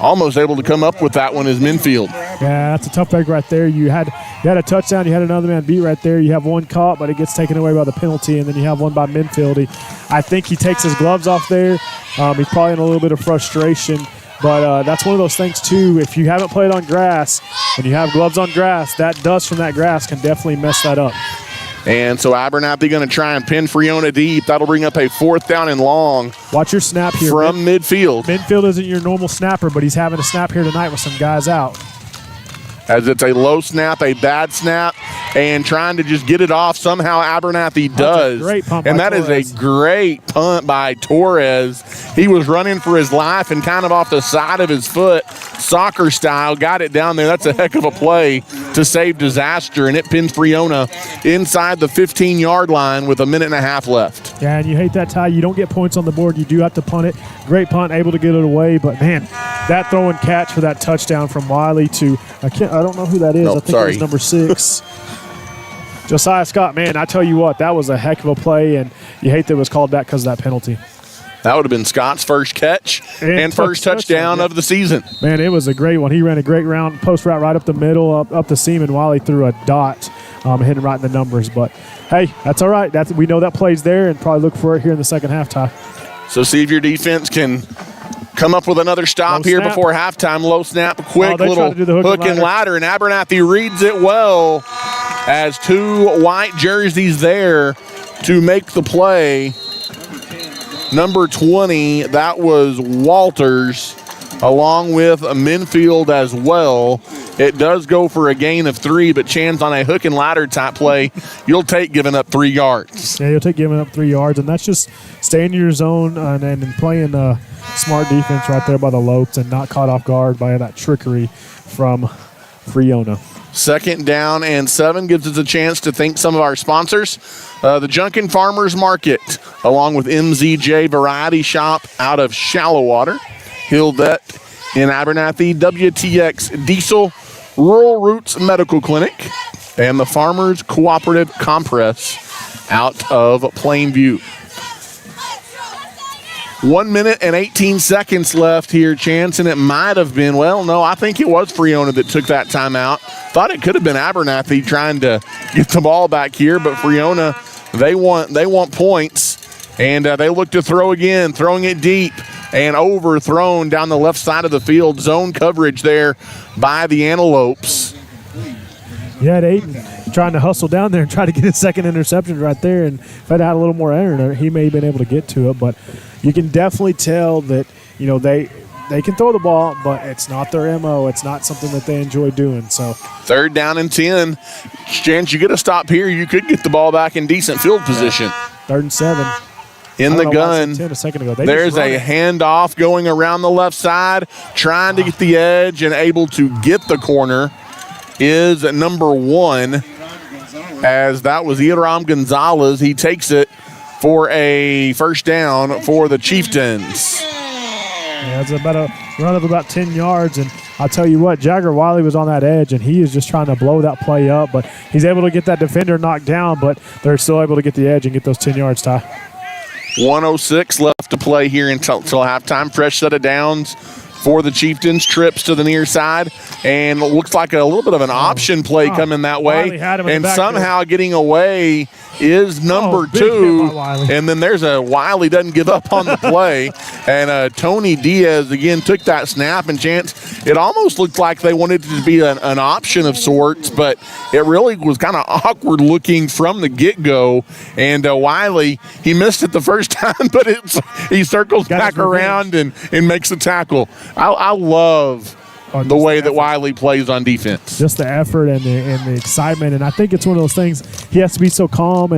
almost able to come up with that one is Minfield.
Yeah, that's a tough egg right there. You had a touchdown, you had another man beat right there. You have one caught, but it gets taken away by the penalty, and then you have one by Minfield. I think he takes his gloves off there. He's probably in a little bit of frustration, but that's one of those things, too. If you haven't played on grass and you have gloves on grass, that dust from that grass can definitely mess that up.
And so Abernathy going to try and pin Friona deep. That'll bring up a 4th down and long.
Watch your snap here.
From midfield.
Midfield isn't your normal snapper, but he's having a snap here tonight with some guys out.
As it's a low snap, a bad snap, and trying to just get it off. Somehow Abernathy does.
Great pump
and
by
that
Torres.
is a great punt by Torres. He was running for his life and kind of off the side of his foot soccer style, got it down there. That's a heck of a play to save disaster, and it pins Friona inside the 15-yard line with a minute and a half left.
Yeah, and you hate that, Ty. You don't get points on the board. You do have to punt it. Great punt, able to get it away. But, man, that throw and catch for that touchdown from Wiley to I don't know who that is. I think it was number 6. Josiah Scott, man, I tell you what, that was a heck of a play, and you hate that it was called back because of that penalty.
That would have been Scott's first catch and first touchdown of the season.
Man, it was a great one. He ran a great round, post route right up the middle, up the seam, and Wiley threw a dot, hitting right in the numbers. But, hey, that's all right. We know that play's there, and probably look for it here in the second half, Ty.
So see if your defense can come up with another stop here before halftime. Low snap, quick little hook and ladder, and Abernathy reads it well as 2 white jerseys there to make the play. Number 20, that was Walters, along with Minfield as well. It does go for a gain of 3, but Chan's on a hook and ladder type play. You'll take giving up 3 yards.
Yeah, you'll take giving up 3 yards, and that's just staying in your zone and playing smart defense right there by the Lopes and not caught off guard by that trickery from Friona.
2nd down and 7 gives us a chance to thank some of our sponsors. The Junkin Farmers Market, along with MZJ Variety Shop out of Shallowater, Hillvet in Abernathy, WTX Diesel, Rural Roots Medical Clinic, and the Farmers Cooperative Compress out of Plainview. 1 minute and 18 seconds left here, Chance, and it might have been, well, no, I think it was Friona that took that timeout. Thought it could have been Abernathy trying to get the ball back here, but Friona, they want points, and they look to throw again, throwing it deep and overthrown down the left side of the field. Zone coverage there by the Antelopes.
Yeah, Aiden trying to hustle down there and try to get his second interception right there, and if I'd had a little more air, he may have been able to get to it, but you can definitely tell that, they can throw the ball, but it's not their MO. It's not something that they enjoy doing. So
3rd down and 10. Chance, you get a stop here, you could get the ball back in decent field position.
3rd and 7.
In the gun,
10 a second ago.
There's a handoff going around the left side, trying to get the edge and able to get the corner is number 1, as that was Iram Gonzalez. He takes it for a first down for the Chieftains.
Yeah, it's about a run of about 10 yards, and I'll tell you what, Jagger Wiley was on that edge, and he is just trying to blow that play up, but he's able to get that defender knocked down, but they're still able to get the edge and get those 10 yards, Ty.
1:06 left to play here until halftime. Fresh set of downs for the Chieftains. Trips to the near side, and looks like a little bit of an option play coming that way. And somehow getting away is number 2. And then there's a Wiley doesn't give up on the play. And Tony Diaz again took that snap, and Chance, it almost looked like they wanted it to be an option of sorts, but it really was kind of awkward looking from the get-go. And Wiley, he missed it the first time, but he circles back around and makes a tackle. I love the way that Wiley plays on defense.
Just the effort and the excitement, and I think it's one of those things, he has to be so calm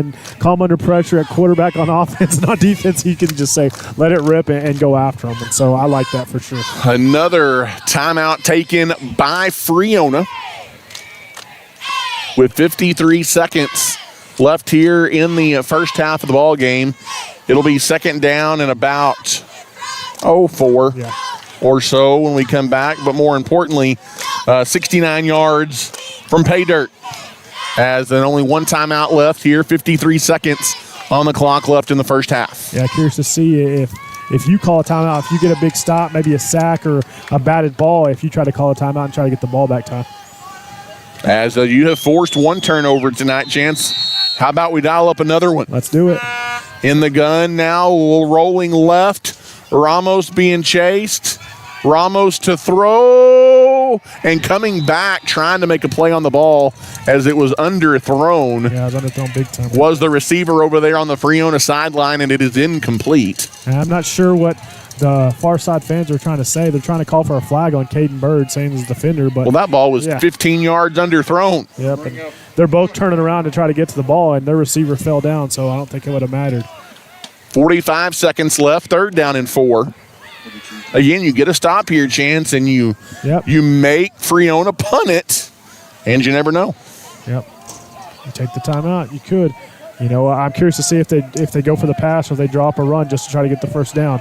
under pressure at quarterback on offense, and on defense he can just say, let it rip and go after him, and so I like that for sure.
Another timeout taken by Friona with 53 seconds left here in the first half of the ball game. It'll be 2nd down and about 4.
Yeah.
Or so when we come back, but more importantly, 69 yards from pay dirt, as there's only 1 timeout left here, 53 seconds on the clock left in the first half.
Yeah, curious to see if you call a timeout, if you get a big stop, maybe a sack or a batted ball, if you try to call a timeout and try to get the ball back, Ty.
As you have forced 1 turnover tonight, Chance, how about we dial up another one?
Let's do it.
In the gun now, rolling left, Ramos being chased. Ramos to throw, and coming back, trying to make a play on the ball as it was underthrown.
Yeah, it was underthrown big time.
Was the receiver over there on the Friona sideline, and it is incomplete.
And I'm not sure what the far side fans are trying to say. They're trying to call for a flag on Caden Bird, saying he's the defender. But
that ball was 15 yards underthrown.
Yep. And they're both turning around to try to get to the ball, and their receiver fell down, so I don't think it would have mattered.
45 seconds left, 3rd down and 4. again, you get a stop here, Chance, and you make Friona punt it, and you never know.
Yep. You take the timeout, you could. I'm curious to see if they go for the pass or they drop a run just to try to get the first down.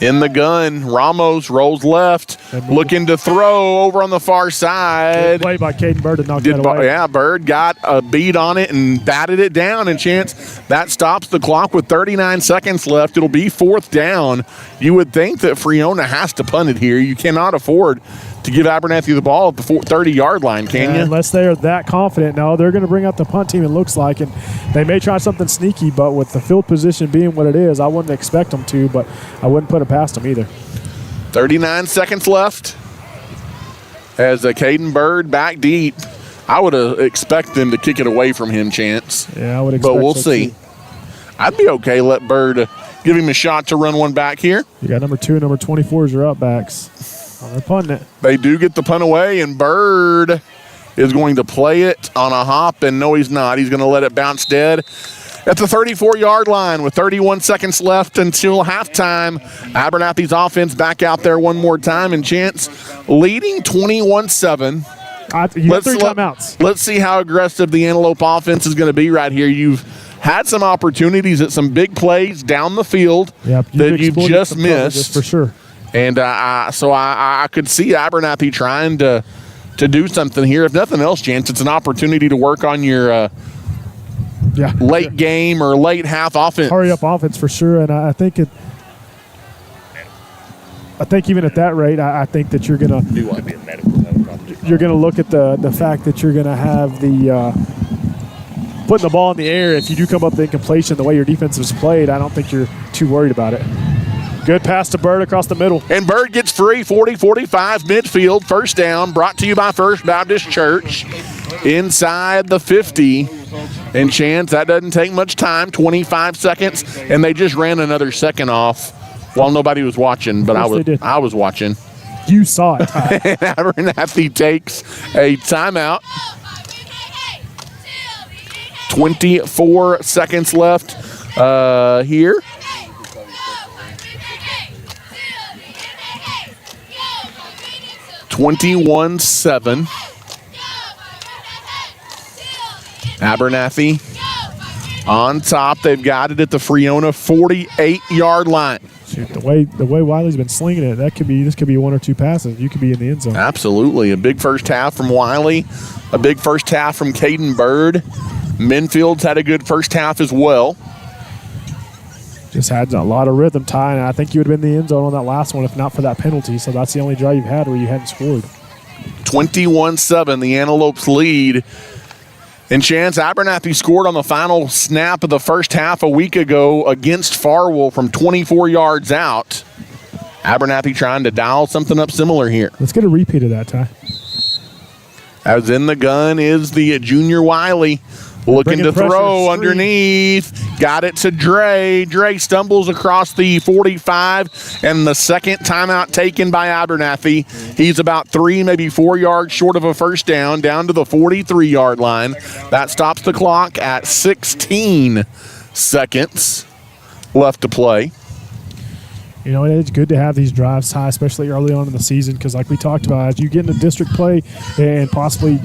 In the gun, Ramos rolls left, looking to throw over on the far side.
Good play by Caden Bird to knock that away.
Yeah, Bird got a beat on it and batted it down. And Chance, that stops the clock with 39 seconds left. It'll be 4th down. You would think that Friona has to punt it here. You cannot afford to give Abernathy the ball at the 30-yard line, can you?
Unless they are that confident. No, they're going to bring out the punt team, it looks like. And they may try something sneaky, but with the field position being what it is, I wouldn't expect them to, but I wouldn't put it past them either.
39 seconds left as Caden Bird back deep. I would expect them to kick it away from him, Chance.
Yeah, I would expect
but we'll
so
see.
Too.
I'd be okay. Let Bird give him a shot to run one back here.
You got number 2 and number 24 as your up backs. Oh, they're punting it.
They do get the punt away, and Bird is going to play it on a hop, and no, he's not. He's going to let it bounce dead at the 34-yard line with 31 seconds left until halftime. Abernathy's offense back out there one more time, and Chance leading 21-7.
You have 3 timeouts.
Let's see how aggressive the Antelope offense is going to be right here. You've had some opportunities at some big plays down the field that you've just missed.
For sure.
And so I could see Abernathy trying to do something here. If nothing else, Chance, it's an opportunity to work on your late game or late half offense.
Hurry up offense for sure. And I think even at that rate, I think that you're gonna look at the fact that you're gonna have the putting the ball in the air. If you do come up with the incompletion, the way your defense is played, I don't think you're too worried about it. Good pass to Bird across the middle.
And Bird gets free, 40-45 midfield, first down, brought to you by First Baptist Church. Inside the 50. And Chance, that doesn't take much time, 25 seconds, and they just ran another second off while nobody was watching, but I was watching.
You saw it, Ty.
Abernathy takes a timeout. 24 seconds left here. (21-7). Abernathy on top. They've got it at the Friona 48-yard line.
Shoot, the way Wiley's been slinging it, this could be 1 or 2 passes. You could be in the end zone.
Absolutely. A big first half from Wiley. A big first half from Caden Bird. Minfield's had a good first half as well.
Just had a lot of rhythm, Ty, and I think you would have been in the end zone on that last one if not for that penalty. So that's the only drive you've had where you hadn't scored.
21-7, the Antelopes lead. And Chance, Abernathy scored on the final snap of the first half a week ago against Farwell from 24 yards out. Abernathy trying to dial something up similar here.
Let's get a repeat of that, Ty.
As in the gun is the junior Wiley. Looking to throw underneath. Got it to Dre. Dre stumbles across the 45, and the second timeout taken by Abernathy. He's about 3, maybe 4 yards short of a first down to the 43-yard line. That stops the clock at 16 seconds left to play.
You know, it's good to have these drives, Ty, especially early on in the season, because like we talked about, as you get into district play and possibly,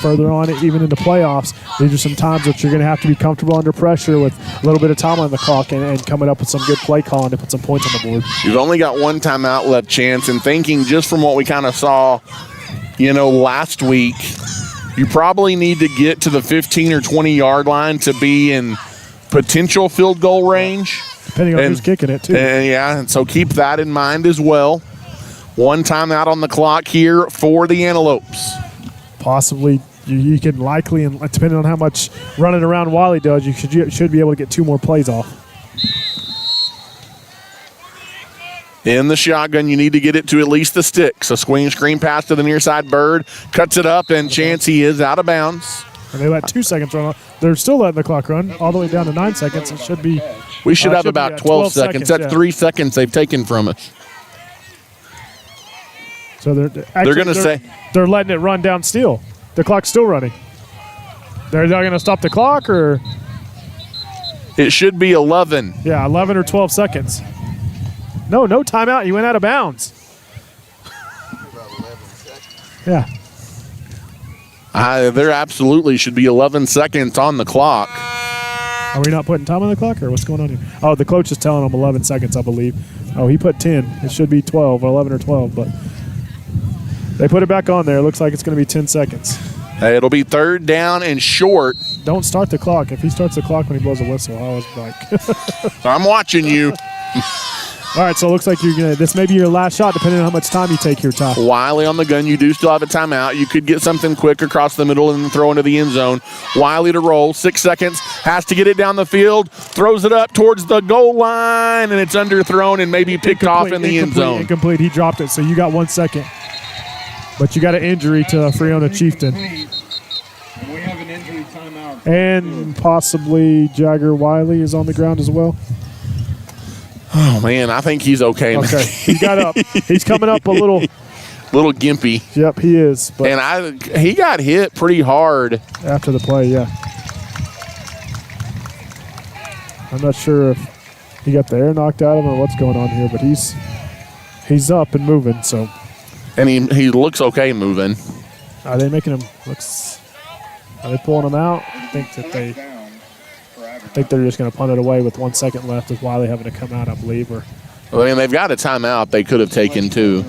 further on, even in the playoffs, these are some times that you're going to have to be comfortable under pressure with a little bit of time on the clock and coming up with some good play calling to put some points on the board.
You've only got one timeout left, Chance, and thinking just from what we kind of saw, last week, you probably need to get to the 15 or 20-yard line to be in potential field goal range.
Depending on who's kicking it, too.
And so keep that in mind as well. One timeout on the clock here for the Antelopes.
Possibly, you can likely, and depending on how much running around Wiley does, you should be able to get 2 more plays off.
In the shotgun, you need to get it to at least the sticks. A swing screen pass to the near side. Bird cuts it up, and Chance, he is out of bounds.
And they let 2 seconds run. They're still letting the clock run all the way down to 9 seconds. It should be.
We should have about 12 seconds. That's 3 seconds they've taken from us.
So they're going to say they're letting it run down still. The clock's still running. They're not going to stop the clock, or
it should be 11.
Yeah, 11 or 12 seconds. No timeout. He went out of bounds. Yeah.
There absolutely should be 11 seconds on the clock.
Are we not putting time on the clock, or what's going on here? Oh, the coach is telling him 11 seconds, I believe. Oh, he put 10. It should be 12 or 11 or 12, but they put it back on there. It looks like it's going to be 10 seconds.
It'll be 3rd down and short.
Don't start the clock. If he starts the clock when he blows a whistle, I was like.
I'm watching you.
All right, so it looks like you're going to – this may be your last shot depending on how much time you take here, Ty.
Wiley on the gun. You do still have a timeout. You could get something quick across the middle and throw into the end zone. Wiley to roll. 6 seconds. Has to get it down the field. Throws it up towards the goal line, and it's underthrown and maybe picked off in the end zone.
Incomplete. He dropped it, so you got 1 second. But you got an injury to Friona Chieftain.
And we have an injury timeout.
And possibly Jagger Wiley is on the ground as well.
Oh, man, I think he's okay.
Okay, he got up. He's coming up a little
gimpy.
Yep, he is. But
And he got hit pretty hard.
After the play, yeah. I'm not sure if he got the air knocked out of him or what's going on here, but he's up and moving, so.
And he looks okay moving.
Are they making him are they pulling him out? I think they're just going to punt it away with 1 second left with Wiley having to come out, I believe.
I mean, they've got a timeout they could have taken too.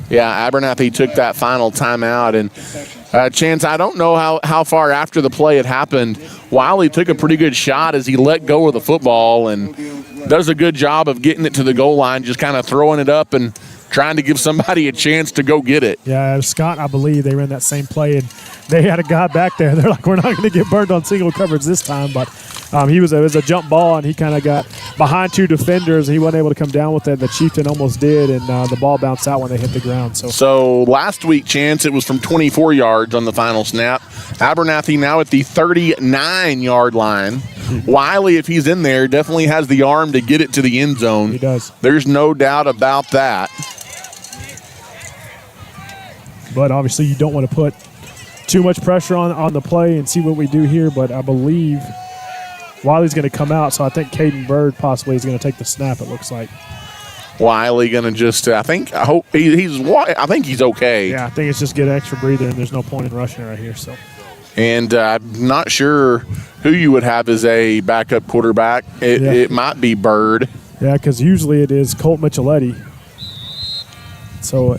Yeah, Abernathy took that final timeout. And Chance, I don't know how far after the play it happened. Wiley took a pretty good shot as he let go of the football and does a good job of getting it to the goal line, just kind of throwing it up and trying to give somebody a chance to go get it.
Yeah, Scott, I believe they ran that same play, and they had a guy back there. They're like, we're not going to get burned on single coverage this time, but it was a jump ball, and he kind of got behind 2 defenders, and he wasn't able to come down with it. The Chieftain almost did, and the ball bounced out when they hit the ground.
So last week, Chance, it was from 24 yards on the final snap. Abernathy now at the 39-yard line. Wiley, if he's in there, definitely has the arm to get it to the end zone.
He does.
There's no doubt about that.
But obviously you don't want to put too much pressure on the play and see what we do here. But I believe Wiley's going to come out, so I think Caden Bird possibly is going to take the snap, it looks like.
Wiley going to just, I think he's okay.
Yeah, I think it's just get an extra breather, and there's no point in rushing right here. So.
And I'm not sure who you would have as a backup quarterback. It might be Bird.
Yeah, because usually it is Colt Micheletti. So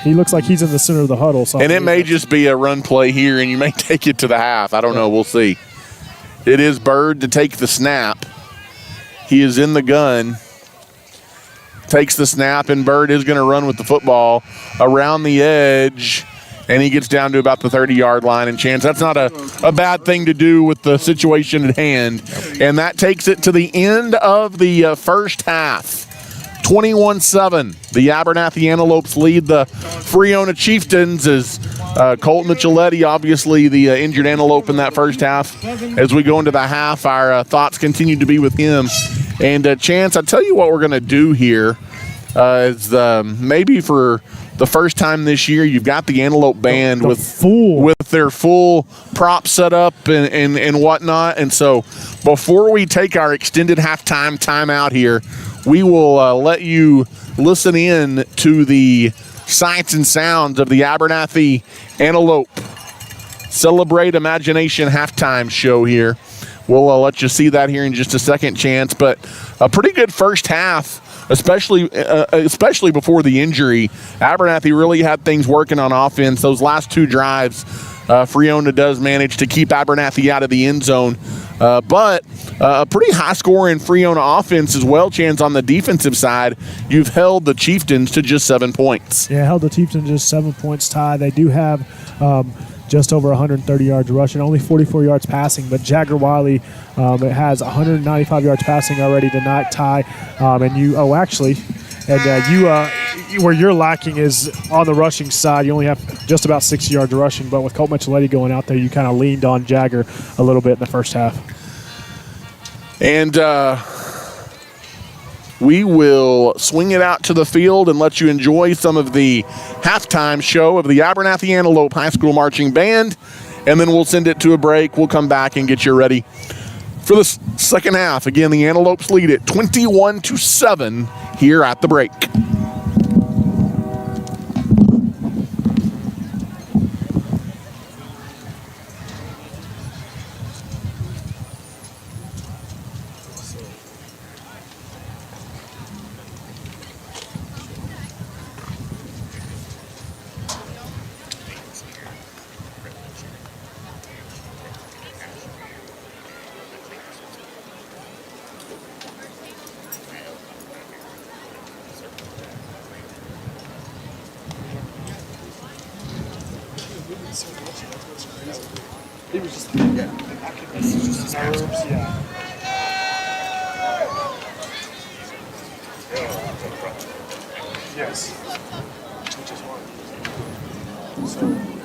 he looks like he's in the center of the huddle. So
and it may just be a run play here, and you may take it to the half. I don't know. We'll see. It is Bird to take the snap. He is in the gun. Takes the snap, and Bird is going to run with the football around the edge, and he gets down to about the 30-yard line. And Chance, that's not a bad thing to do with the situation at hand. And that takes it to the end of the first half. 21-7. The Abernathy Antelopes lead the Friona Chieftains as Colt Micheletti, obviously the injured Antelope in that first half. As we go into the half, our thoughts continue to be with him. And Chance, I'll tell you what we're going to do here is maybe for the first time this year, you've got the Antelope Band with their full prop set up and whatnot. And so before we take our extended halftime timeout here, we will let you listen in to the sights and sounds of the Abernathy Antelope Celebrate Imagination halftime show here. We'll let you see that here in just a second, Chance. But a pretty good first half, especially before the injury. Abernathy really had things working on offense. Those last 2 drives, Friona does manage to keep Abernathy out of the end zone. But a pretty high-scoring Friona offense as well, Chance, on the defensive side. You've held the Chieftains to just 7 points.
Yeah, held the Chieftains just 7 points, Ty. They do have just over 130 yards rushing, only 44 yards passing. But Jagger Wiley it has 195 yards passing already tonight, Ty. Where you're lacking is on the rushing side. You only have just about 60 yards rushing, but with Colt Micheletti going out there, you kind of leaned on Jagger a little bit in the first half.
And we will swing it out to the field and let you enjoy some of the halftime show of the Abernathy Antelope High School Marching Band, and then we'll send it to a break. We'll come back and get you ready for the second half. Again, the Antelopes lead it 21-7 here at the break.
He was just, nerves, yeah. Yes. Which is hard. So,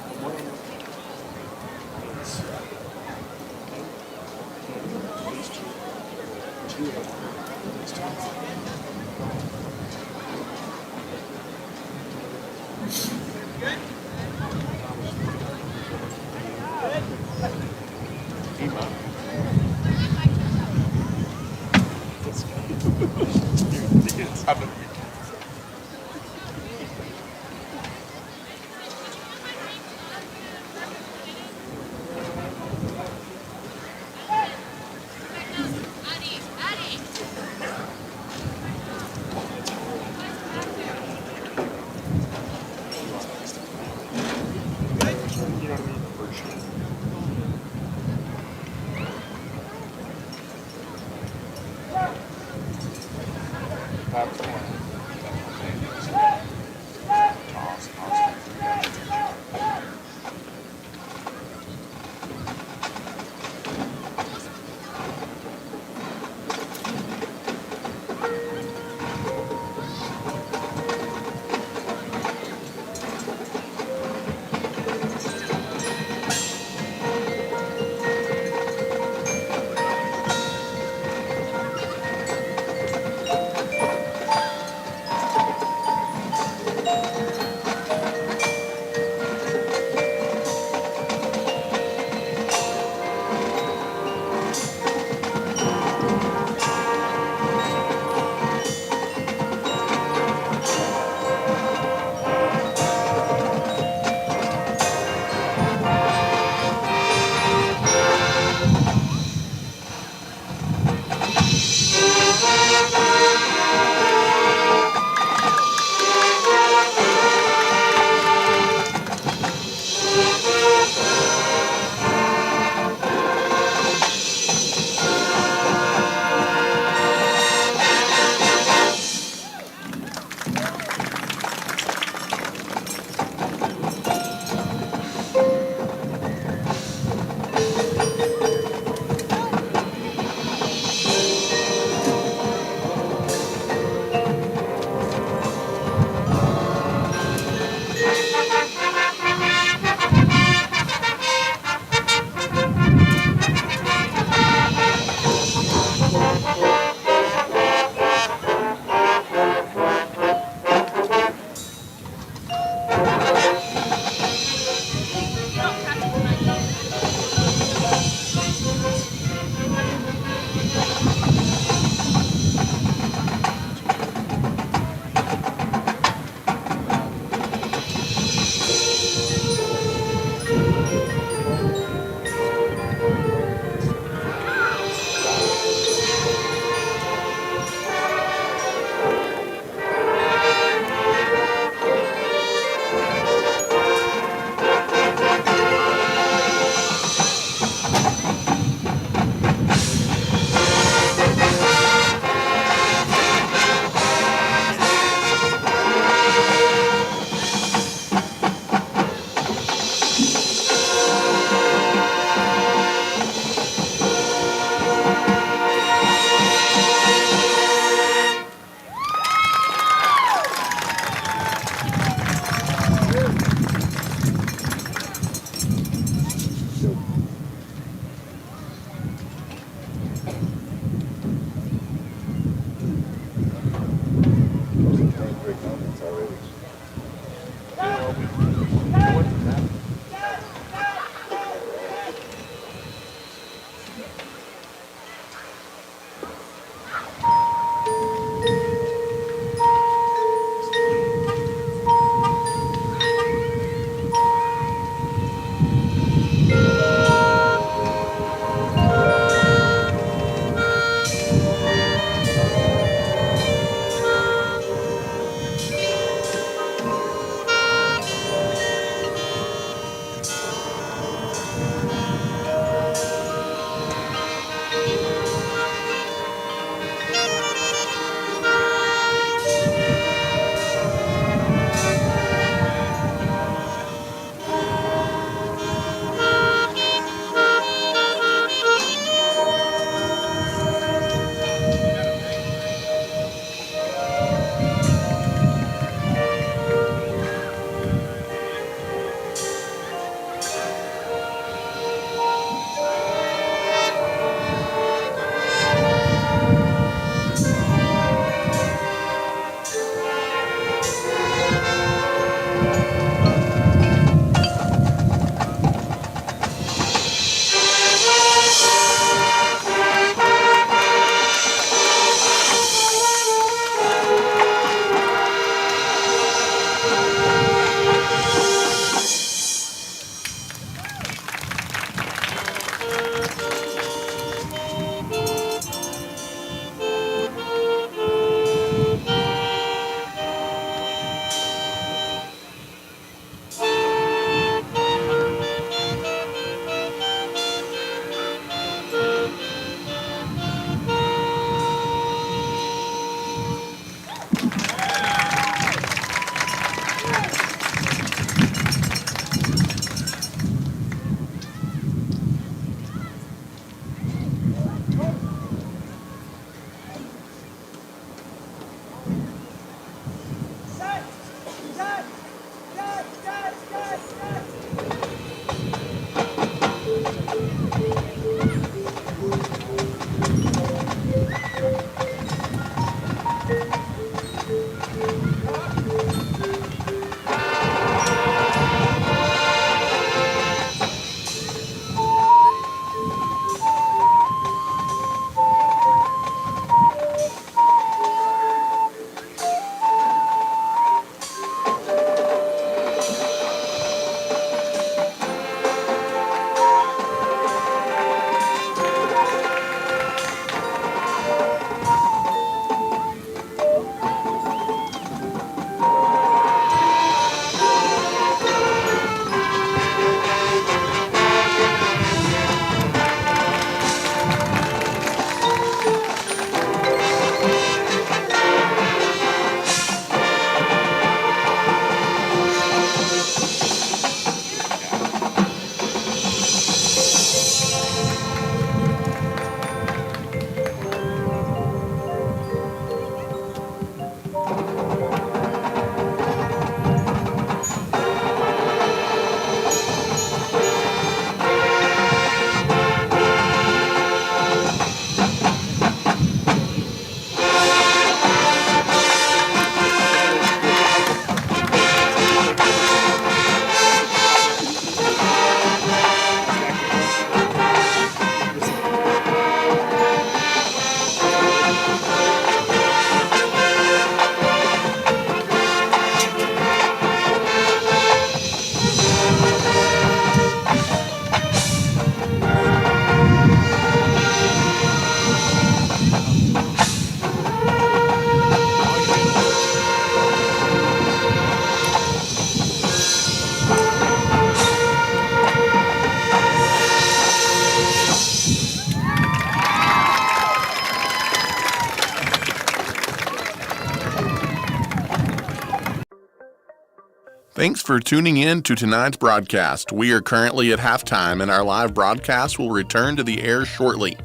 Thanks for tuning in to tonight's broadcast. We are currently at halftime, and our live broadcast will return to the air shortly.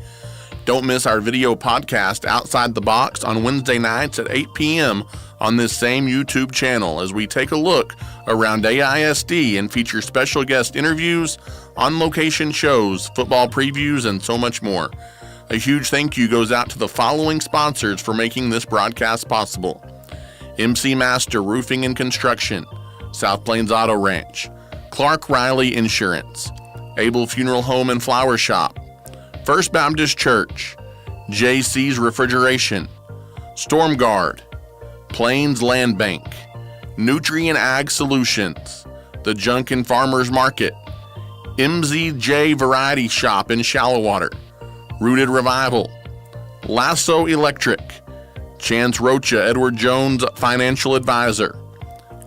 Don't miss our video podcast, Outside the Box, on Wednesday nights at 8 p.m. on this same YouTube channel as we take a look around AISD and feature special guest interviews, on-location shows, football previews, and so much more. A huge thank you goes out to the following sponsors for making this broadcast possible: MC Master Roofing and Construction, South Plains Auto Ranch, Clark Riley Insurance, Abel Funeral Home and Flower Shop, First Baptist Church, JC's Refrigeration, Storm Guard, Plains Land Bank, Nutrient Ag Solutions, The Junkin Farmers Market, MZJ Variety Shop in Shallowater, Rooted Revival, Lasso Electric, Chance Rocha Edward Jones Financial Advisor,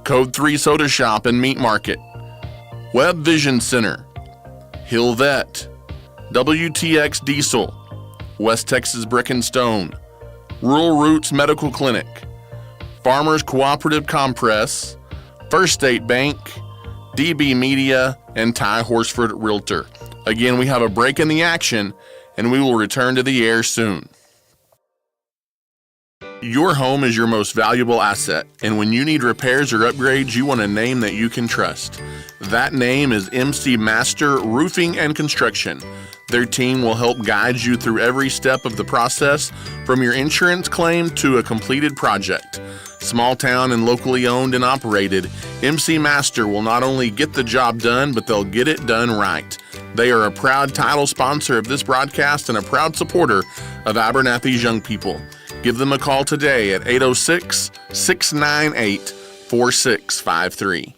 Code 3 Soda Shop and Meat Market, Web Vision Center, Hill Vet, WTX Diesel, West Texas Brick and Stone, Rural Roots Medical Clinic, Farmers Cooperative Compress, First State Bank, DB Media, and Ty Horsford Realtor. Again, we have a break in the action, and we will return to the air soon. Your home is your most valuable asset, and when you need repairs or upgrades, you want a name that you can trust. That name is MC Master Roofing and Construction. Their team will help guide you through every step of the process, from your insurance claim to a completed project. Small town and locally owned and operated, MC Master will not only get the job done, but they'll get it done right. They are a proud title sponsor of this broadcast and a proud supporter of Abernathy's young people. Give them a call today at 806-698-4653.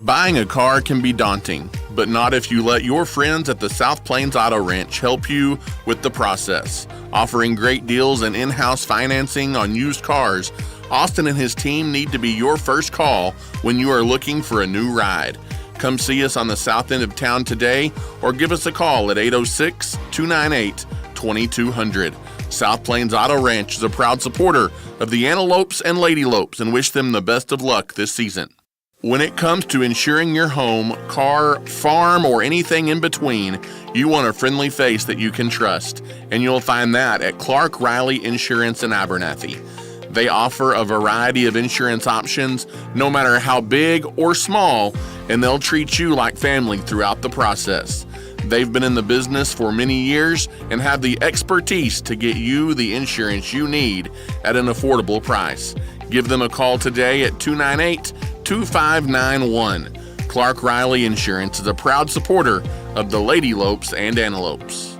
Buying a car can be daunting, but not if you let your friends at the South Plains Auto Ranch help you with the process. Offering great deals and in-house financing on used cars, Austin and his team need to be your first call when you are looking for a new ride. Come see us on the south end of town today or give us a call at 806-298-2200. South Plains Auto Ranch is a proud supporter of the Antelopes and Lady Lopes and wish them the best of luck this season. When it comes to insuring your home, car, farm, or anything in between, you want a friendly face that you can trust, and you'll find that at Clark Riley Insurance in Abernathy. They offer a variety of insurance options, no matter how big or small, and they'll treat you like family throughout the process. They've been in the business for many years and have the expertise to get you the insurance you need at an affordable price. Give them a call today at 298-2591. Clark Riley Insurance is a proud supporter of the Lady Lopes and Antelopes.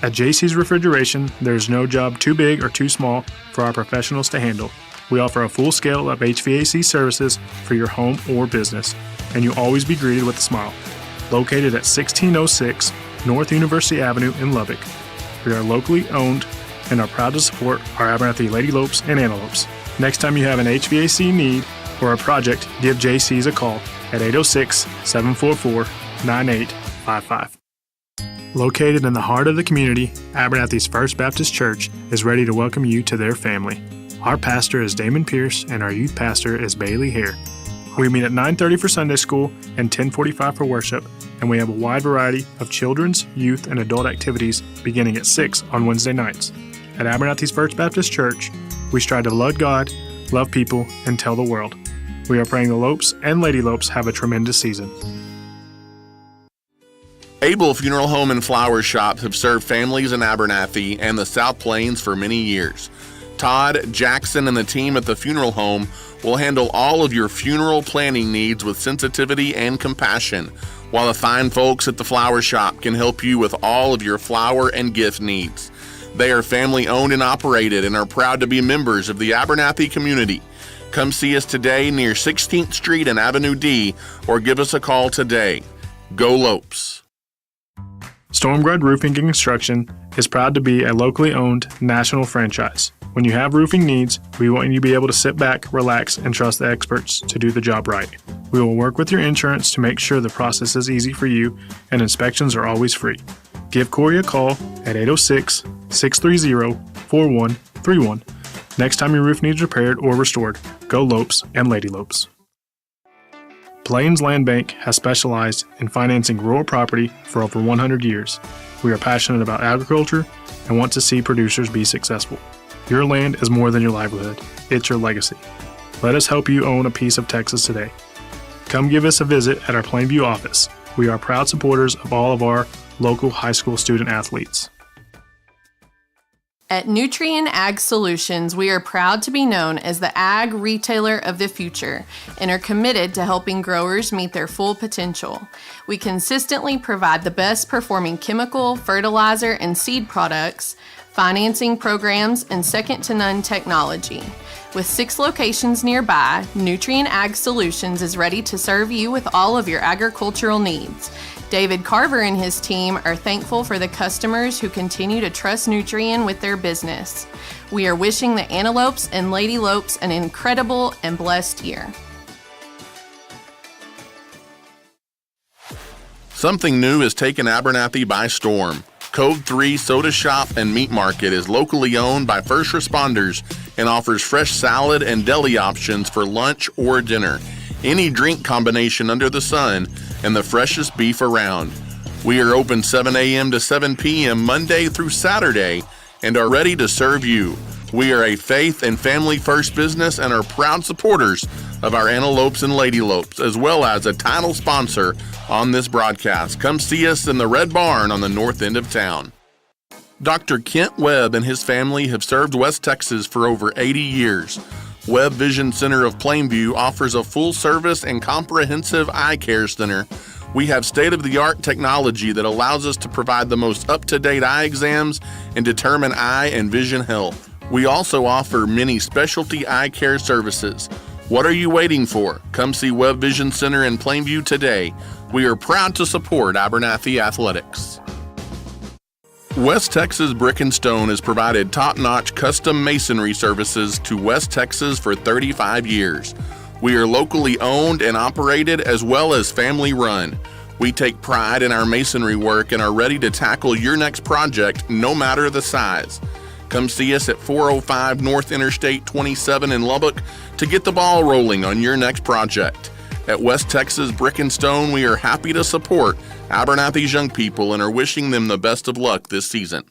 At JC's Refrigeration, there's no job too big or too small for our professionals to handle. We offer a full scale of HVAC services for your home or business, and you'll always be greeted with a smile. Located at 1606 North University Avenue in Lubbock. We are locally owned and are proud to support our Abernathy Lady Lopes and Antelopes. Next time you have an HVAC need or a project, give JC's a call at 806-744-9855. Located in the heart of the community, Abernathy's First Baptist Church is ready to welcome you to their family. Our pastor is Damon Pierce and our youth pastor is Bailey Hare. We meet at 9:30 for Sunday school and 10:45 for worship, and we have a wide variety of children's, youth, and adult activities beginning at 6 on Wednesday nights. At Abernathy's First Baptist Church, we strive to love God, love people, and tell the world. We are praying the Lopes and Lady Lopes have a tremendous season.
Abel Funeral Home and Flower Shops have served families in Abernathy and the South Plains for many years. Todd, Jackson, and the team at the funeral home will handle all of your funeral planning needs with sensitivity and compassion, while the fine folks at the flower shop can help you with all of your flower and gift needs. They are family owned and operated and are proud to be members of the Abernathy community. Come see us today near 16th Street and Avenue D, or give us a call today. Go Lopes!
Stormguard Roofing and Construction is proud to be a locally owned national franchise. When you have roofing needs, we want you to be able to sit back, relax, and trust the experts to do the job right. We will work with your insurance to make sure the process is easy for you and inspections are always free. Give Corey a call at 806-630-4131 Next time your roof needs repaired or restored, go Lopes and Lady Lopes. Plains Land Bank has specialized in financing rural property for over 100 years. We are passionate about agriculture and want to see producers be successful. Your land is more than your livelihood. It's your legacy. Let us help you own a piece of Texas today. Come give us a visit at our Plainview office. We are proud supporters of all of our local high school student athletes.
At Nutrien Ag Solutions, we are proud to be known as the ag retailer of the future and are committed to helping growers meet their full potential. We consistently provide the best performing chemical, fertilizer, and seed products, financing programs, and second-to-none technology. With 6 locations nearby, Nutrien Ag Solutions is ready to serve you with all of your agricultural needs. David Carver and his team are thankful for the customers who continue to trust Nutrien with their business. We are wishing the Antelopes and Lady Lopes an incredible and blessed year.
Something new has taken Abernathy by storm. Code 3 Soda Shop and Meat Market is locally owned by first responders and offers fresh salad and deli options for lunch or dinner, any drink combination under the sun, and the freshest beef around. We are open 7 a.m. to 7 p.m. Monday through Saturday and are ready to serve you. We are a faith and family first business and are proud supporters of our Antelopes and Lady Lopes, as well as a title sponsor on this broadcast. Come see us in the Red Barn on the north end of town. Dr. Kent Webb and his family have served West Texas for over 80 years. Webb Vision Center of Plainview offers a full-service and comprehensive eye care center. We have state-of-the-art technology that allows us to provide the most up-to-date eye exams and determine eye and vision health. We also offer many specialty eye care services. What are you waiting for? Come see Webb Vision Center in Plainview today. We are proud to support Abernathy Athletics. West Texas Brick and Stone has provided top-notch custom masonry services to West Texas for 35 years. We are locally owned and operated as well as family run. We take pride in our masonry work and are ready to tackle your next project no matter the size. Come see us at 405 North Interstate 27 in Lubbock to get the ball rolling on your next project. At West Texas Brick and Stone, we are happy to support Abernathy's young people and are wishing them the best of luck this season.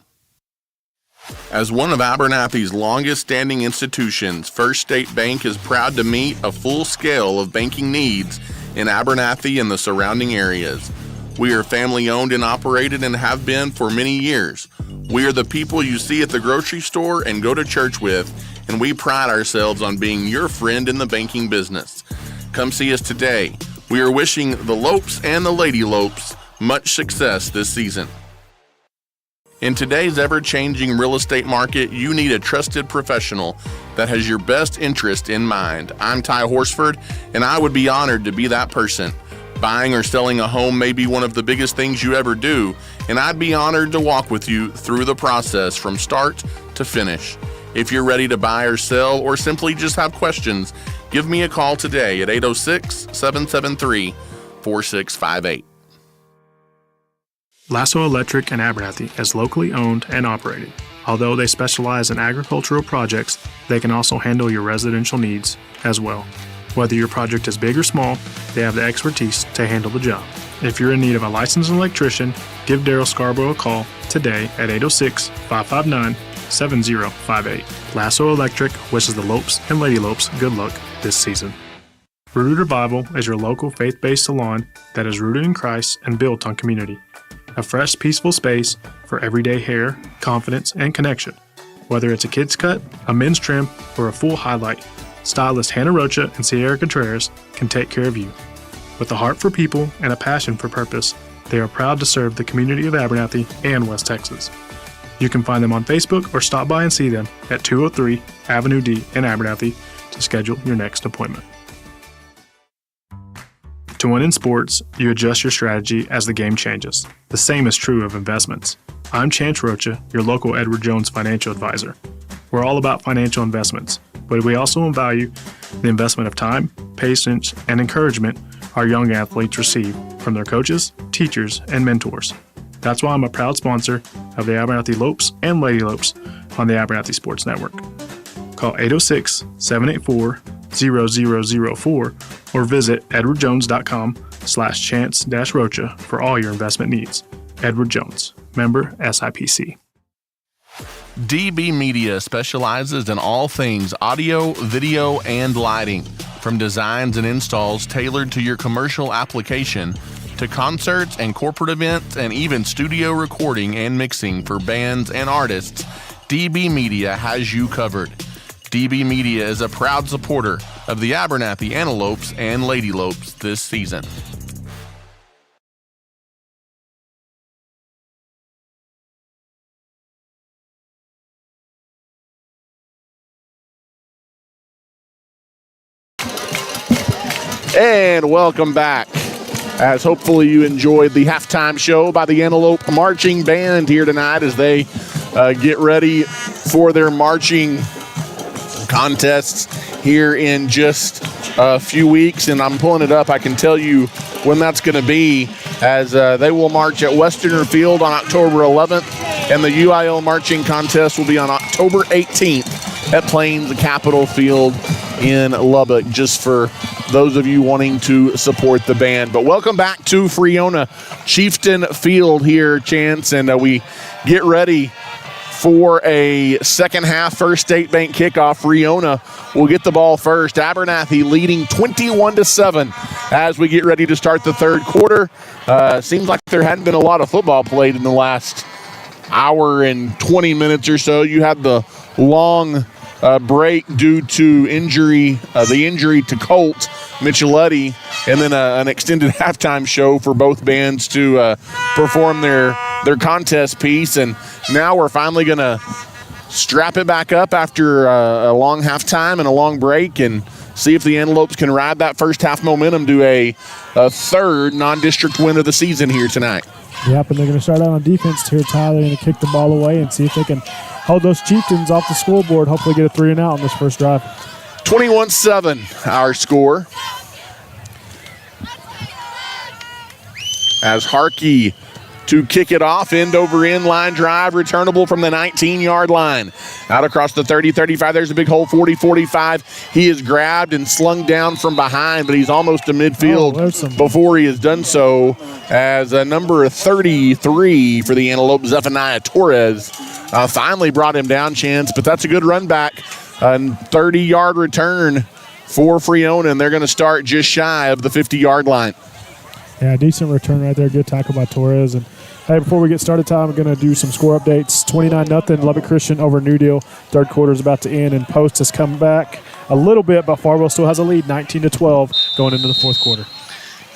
As one of Abernathy's longest-standing institutions, First State Bank is proud to meet a full scale of banking needs in Abernathy and the surrounding areas. We are family-owned and operated and have been for many years. We are the people you see at the grocery store and go to church with, and we pride ourselves on being your friend in the banking business. Come see us today. We are wishing the Lopes and the Lady Lopes much success this season. In today's ever-changing real estate market, you need a trusted professional that has your best interest in mind. I'm Ty Horsford, and I would be honored to be that person. Buying or selling a home may be one of the biggest things you ever do, and I'd be honored to walk with you through the process from start to finish. If you're ready to buy or sell or simply just have questions, give me a call today at 806-773-4658.
Lasso Electric in Abernathy is locally owned and operated. Although they specialize in agricultural projects, they can also handle your residential needs as well. Whether your project is big or small, they have the expertise to handle the job. If you're in need of a licensed electrician, give Daryl Scarborough a call today at 806-559-7058. Lasso Electric wishes the Lopes and Lady Lopes good luck this season. Rooted Revival is your local faith-based salon that is rooted in Christ and built on community. A fresh, peaceful space for everyday hair, confidence, and connection. Whether it's a kid's cut, a men's trim, or a full highlight, stylist Hannah Rocha and Sierra Contreras can take care of you. With a heart for people and a passion for purpose, they are proud to serve the community of Abernathy and West Texas. You can find them on Facebook or stop by and see them at 203 Avenue D in Abernathy to schedule your next appointment. To win in sports, you adjust your strategy as the game changes. The same is true of investments. I'm Chance Rocha, your local Edward Jones financial advisor. We're all about financial investments, but we also value the investment of time, patience, and encouragement our young athletes receive from their coaches, teachers, and mentors. That's why I'm a proud sponsor of the Abernathy Lopes and Lady Lopes on the Abernathy Sports Network. Call 806-784-0004 or visit edwardjones.com/chance-rocha for all your investment needs. Edward Jones, member SIPC.
DB Media specializes in all things audio, video, and lighting. From designs and installs tailored to your commercial application to concerts and corporate events and even studio recording and mixing for bands and artists, DB Media has you covered. DB Media is a proud supporter of the Abernathy Antelopes and Lady Lopes this season.
And welcome back, as hopefully you enjoyed the halftime show by the Antelope Marching Band here tonight as they get ready for their marching contests here in just a few weeks. And I'm pulling it up. I can tell you when that's going to be, as they will march at Westerner Field on October 11th, and the UIL marching contest will be on October 18th at Plains Capitol Field in Lubbock, just for those of you wanting to support the band. But welcome back to Friona Chieftain Field here, Chance, and we get ready for a second half First State Bank kickoff. Friona will get the ball first. Abernathy leading 21-7 as we get ready to start the third quarter. Seems like there hadn't been a lot of football played in the last hour and 20 minutes or so. You had the long break due to injury, the injury to Colt Micheletti, and then an extended halftime show for both bands to perform their contest piece. And now we're finally going to strap it back up after a long halftime and a long break and see if the Antelopes can ride that first half momentum to a third non-district win of the season here tonight.
Yep, and they're going to start out on defense here, Ty. They're going to kick the ball away and see if they can hold those Chieftains off the scoreboard, hopefully get a 3-and-out on this first drive.
21-7, our score. As Harkey to kick it off, end-over-end line drive, returnable from the 19-yard line. Out across the 30-35, there's a big hole, 40-45. He is grabbed and slung down from behind, but he's almost to midfield before he has done so, as number 33 for the Antelope, Zephaniah Torres, finally brought him down, Chance, but that's a good run back. A 30-yard return for Friona, and they're going to start just shy of the 50-yard line.
Yeah, decent return right there. Good tackle by Torres. And hey, before we get started, Tom, I'm going to do some score updates. 29-0 Lubbock Christian over New Deal. Third quarter is about to end, and Post has come back a little bit, but Farwell still has a lead, 19-12, going into the fourth quarter.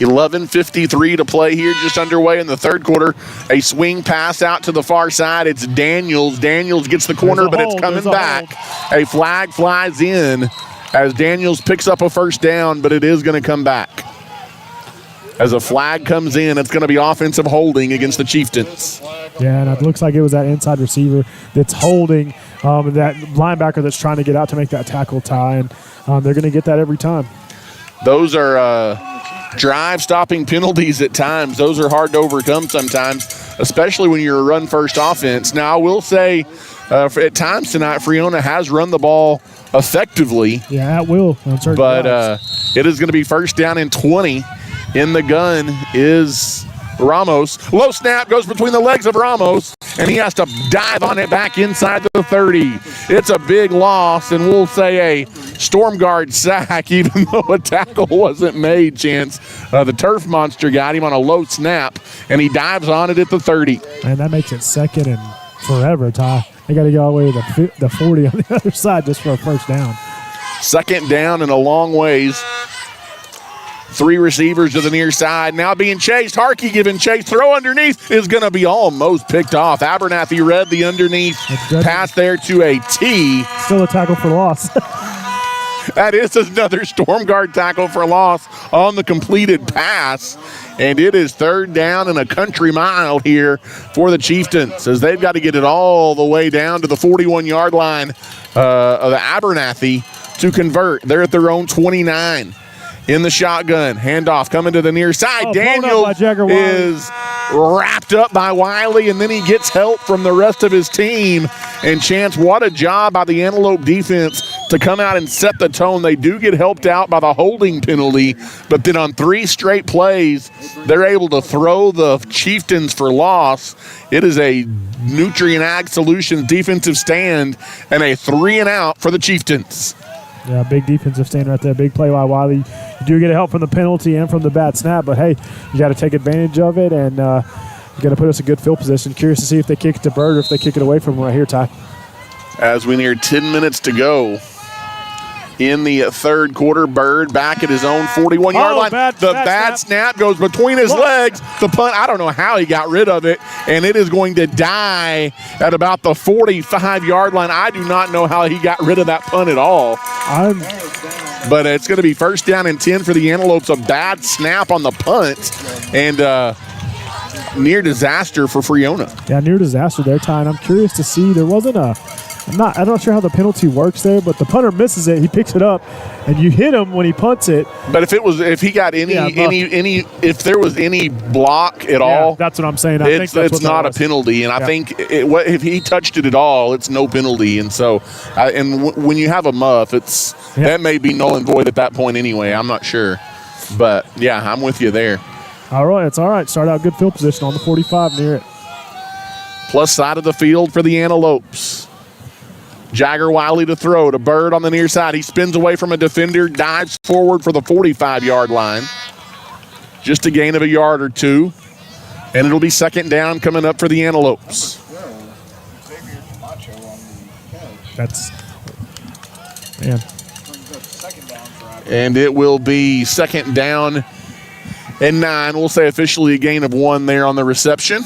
11:53 to play here, just underway in the third quarter. A swing pass out to the far side. It's Daniels. Daniels gets the corner, but it's coming back. A flag flies in as Daniels picks up a first down, but it is going to come back. As a flag comes in, it's going to be offensive holding against the Chieftains.
Yeah, and it looks like it was that inside receiver that's holding that linebacker that's trying to get out to make that tackle, Ty, and they're going to get that every time.
Those are drive-stopping penalties at times. Those are hard to overcome sometimes, especially when you're a run-first offense. Now, I will say at times tonight, Friona has run the ball effectively.
Yeah, at will.
But it is going to be first down and 20. In the gun is Ramos. Low snap goes between the legs of Ramos, and he has to dive on it back inside the 30. It's a big loss, and we'll say a storm guard sack, even though a tackle wasn't made, Chance. The turf monster got him on a low snap, and he dives on it at the 30.
And that makes it second and forever, Ty. They got to go all the way to the 40 on the other side just for a first down.
Second down and a long ways. Three receivers to the near side. Now being chased. Harkey giving chase. Throw underneath is going to be almost picked off. Abernathy read the underneath pass there to a T.
Still a tackle for loss.
That is another storm guard tackle for loss on the completed pass. And it is third down and a country mile here for the Chieftains, as they've got to get it all the way down to the 41-yard line of the Abernathy to convert. They're at their own 29. In the shotgun, handoff coming to the near side. Daniels is wrapped up by Wiley, and then he gets help from the rest of his team. And Chance, what a job by the Antelope defense to come out and set the tone. They do get helped out by the holding penalty, but then on 3 straight plays, they're able to throw the Chieftains for loss. It is a Nutrien Ag Solutions defensive stand and a 3-and-out for the Chieftains.
Yeah, big defensive stand right there. Big play by Wiley. You do get help from the penalty and from the bad snap, but hey, you got to take advantage of it, and you got to put us in good field position. Curious to see if they kick it to Bird or if they kick it away from him right here, Ty.
As we near 10 minutes to go in the third quarter, Bird back at his own 41-yard line. The bad snap goes between his legs. The punt, I don't know how he got rid of it, and it is going to die at about the 45-yard line. I do not know how he got rid of that punt at all. But it's going to be first down and 10 for the Antelopes. A bad snap on the punt, and near disaster for Friona.
Yeah, near disaster there, Ty. And I'm curious to see, there wasn't I'm not sure how the penalty works there, but the punter misses it, he picks it up, and you hit him when he punts it.
But if he got if there was any block at all,
that's what I'm saying.
It's not a penalty, and I think if he touched it at all, it's no penalty. And so, when you have a muff, that may be null and void at that point anyway. I'm not sure, but yeah, I'm with you there.
All right, it's all right. Start out good field position on the 45 near it.
Plus side of the field for the Antelopes. Jagger Wiley to throw to Bird on the near side. He spins away from a defender, dives forward for the 45-yard line. Just a gain of a yard or two. And it'll be second down coming up for the Antelopes. And it will be second down and 9. We'll say officially a gain of 1 there on the reception.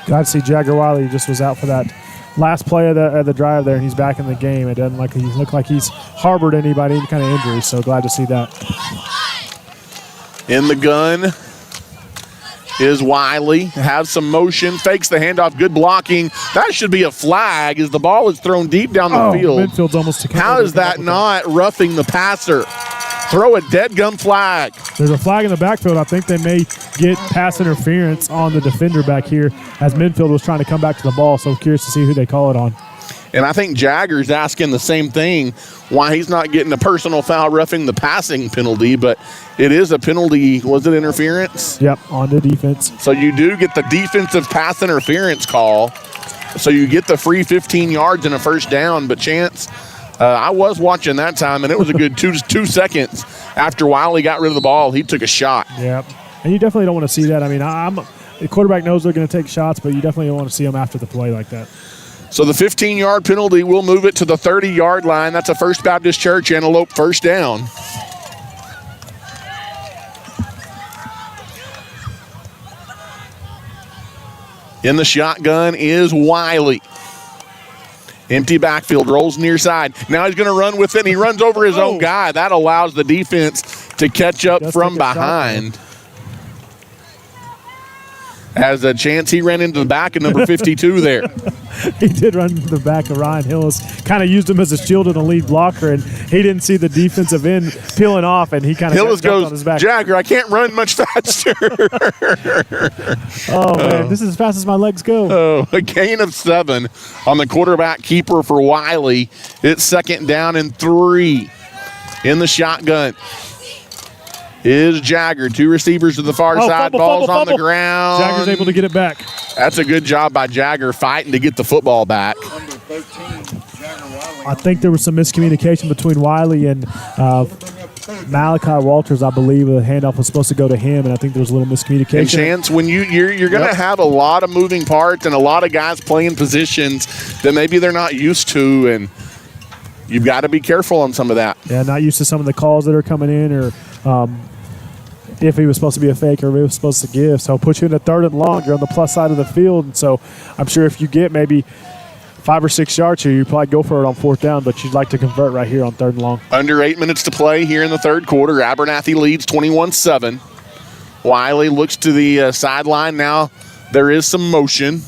Glad to see Jagger Wiley just was out for that last play of the drive there, and he's back in the game. It doesn't look like he's harbored any kind of injury, so glad to see that.
In the gun is Wiley. Has some motion, fakes the handoff, good blocking. That should be a flag as the ball is thrown deep down the field.
Midfield's almost to
How is that not roughing the passer? Throw a dead gum flag.
There's a flag in the backfield. I think they may get pass interference on the defender back here as Minfield was trying to come back to the ball, so curious to see who they call it on.
And I think Jagger's asking the same thing, why he's not getting a personal foul roughing the passing penalty, but it is a penalty. Was it interference?
Yep, on the defense.
So you do get the defensive pass interference call, so you get the free 15 yards and a first down, but Chance, I was watching that time, and it was a good 2 seconds after Wiley got rid of the ball. He took a shot.
Yep, and you definitely don't want to see that. I mean, the quarterback knows they're going to take shots, but you definitely don't want to see them after the play like that.
So the 15-yard penalty will move it to the 30-yard line. That's a First Baptist Church Antelope first down. In the shotgun is Wiley. Empty backfield, rolls near side. Now he's going to run with it, and he runs over his own guy. That allows the defense to catch up from behind. Has a chance he ran into the back of number 52 there.
He did run into the back of Ryan Hillis. Kind of used him as a shield and a lead blocker, and he didn't see the defensive end peeling off, and he kind of
Hillis goes,
on his back.
Jagger, I can't run much faster.
Man, this is as fast as my legs go.
Oh, a gain of 7 on the quarterback keeper for Wiley. It's second down and 3. In the shotgun is Jagger. 2 receivers to the far side. Ball's on the ground.
Jagger's able to get it back.
That's a good job by Jagger fighting to get the football back.
Number 13, Jagger Wiley.
I think there was some miscommunication between Wiley and Malachi Walters, I believe. The handoff was supposed to go to him, and I think there was a little miscommunication.
And Chance, when you're going to have a lot of moving parts and a lot of guys playing positions that maybe they're not used to, and you've got to be careful on some of that.
Yeah, not used to some of the calls that are coming in, or if he was supposed to be a fake or if he was supposed to give. So put you in a 3rd and long. You're on the plus side of the field. And so I'm sure if you get maybe 5 or 6 yards here, you probably go for it on 4th down, but you'd like to convert right here on 3rd and long.
Under 8 minutes to play here in the third quarter. Abernathy leads 21-7. Wiley looks to the sideline now. There is some motion.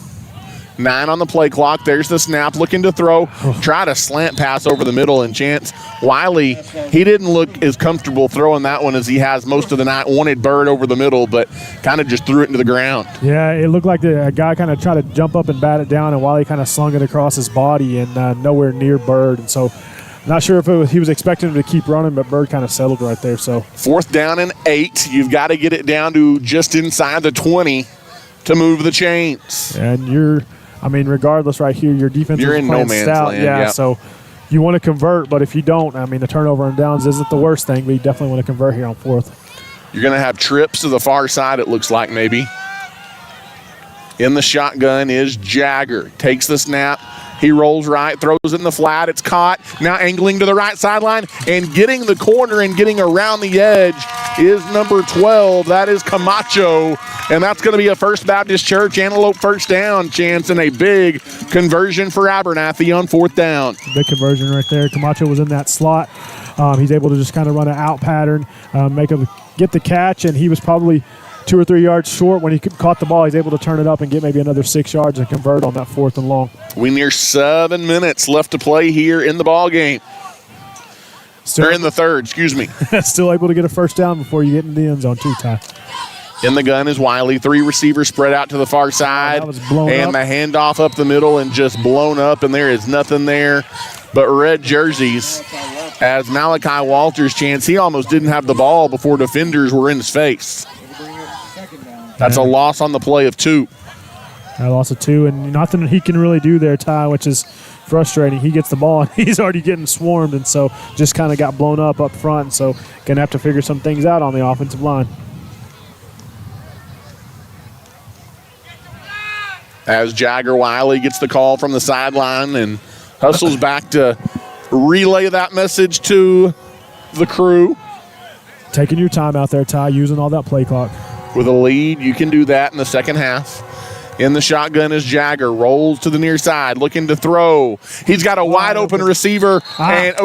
9 on the play clock. There's the snap, looking to throw. Try to slant pass over the middle, and Chance Wiley, he didn't look as comfortable throwing that one as he has most of the night. Wanted Bird over the middle, but kind of just threw it into the ground.
Yeah, it looked like a guy kind of tried to jump up and bat it down, and Wiley kind of slung it across his body and nowhere near Bird. And so not sure if he was expecting him to keep running, but Bird kind of settled right there. So
4th down and 8. You've got to get it down to just inside the 20 to move the chains.
And regardless right here, your defense
You're
is
in
playing
no man's
stout.
land,
Yeah,
yep.
so you want to convert, but if you don't, the turnover and downs isn't the worst thing, but you definitely want to convert here on 4th.
You're going to have trips to the far side, it looks like, maybe. In the shotgun is Jagger. Takes the snap. He rolls right, throws it in the flat. It's caught. Now angling to the right sideline and getting the corner and getting around the edge is number 12. That is Camacho. And that's going to be a First Baptist Church Antelope first down chance and a big conversion for Abernathy on 4th down.
Big conversion right there. Camacho was in that slot. He's able to just kind of run an out pattern, get the catch, and he was probably 2 or 3 yards short when he caught the ball. He's able to turn it up and get maybe another 6 yards and convert on that 4th and long.
We near 7 minutes left to play here in the ball game. Or in the third, excuse me.
Still able to get a first down before you get in the end zone too, Ty.
In the gun is Wiley. 3 receivers spread out to the far side.
That was blown
and
up.
the handoff up the middle and just blown up, and there is nothing there but red jerseys. As Malachi Walters chance, he almost didn't have the ball before defenders were in his face. That's a loss on the play of 2.
A loss of 2, and nothing he can really do there, Ty, which is frustrating. He gets the ball, and he's already getting swarmed, and so just kind of got blown up front, and so going to have to figure some things out on the offensive line.
As Jagger Wiley gets the call from the sideline and hustles back to relay that message to the crew.
Taking your time out there, Ty, using all that play clock.
With a lead, you can do that in the second half. In the shotgun is Jagger. Rolls to the near side, looking to throw. He's got a wide open receiver, and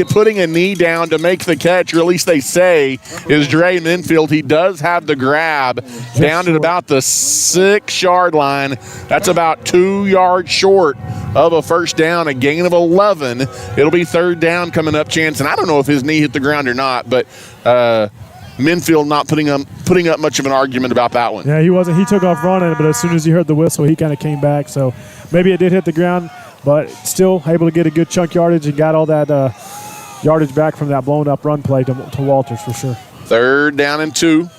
putting a knee down to make the catch, or at least they say, is Dre Minfield. He does have the grab down at about the 6-yard line. That's about 2 yards short of a first down, a gain of 11. It'll be 3rd down coming up, chance. And I don't know if his knee hit the ground or not, but Minfield not putting up much of an argument about that one.
Yeah, he wasn't. He took off running, but as soon as he heard the whistle, he kind of came back. So maybe it did hit the ground, but still able to get a good chunk yardage and got all that yardage back from that blown up run play to Walters for sure.
3rd down and 2.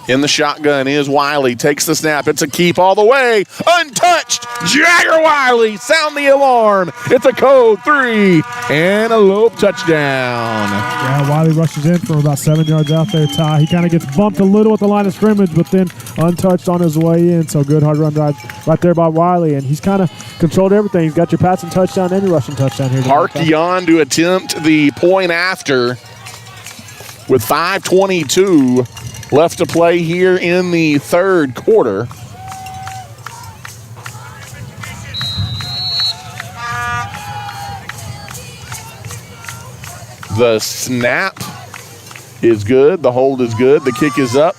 In the shotgun is Wiley. Takes the snap. It's a keep all the way. Untouched. Jagger Wiley. Sound the alarm. It's a code 3. Antelope touchdown.
Yeah, Wiley rushes in from about 7 yards out there, Ty. He kind of gets bumped a little at the line of scrimmage, but then untouched on his way in. So good hard run right there by Wiley. And he's kind of controlled everything. He's got your passing touchdown and your rushing touchdown here.
Harkion to attempt the point after with 5:22 left to play here in the 3rd quarter. The snap is good. The hold is good. The kick is up.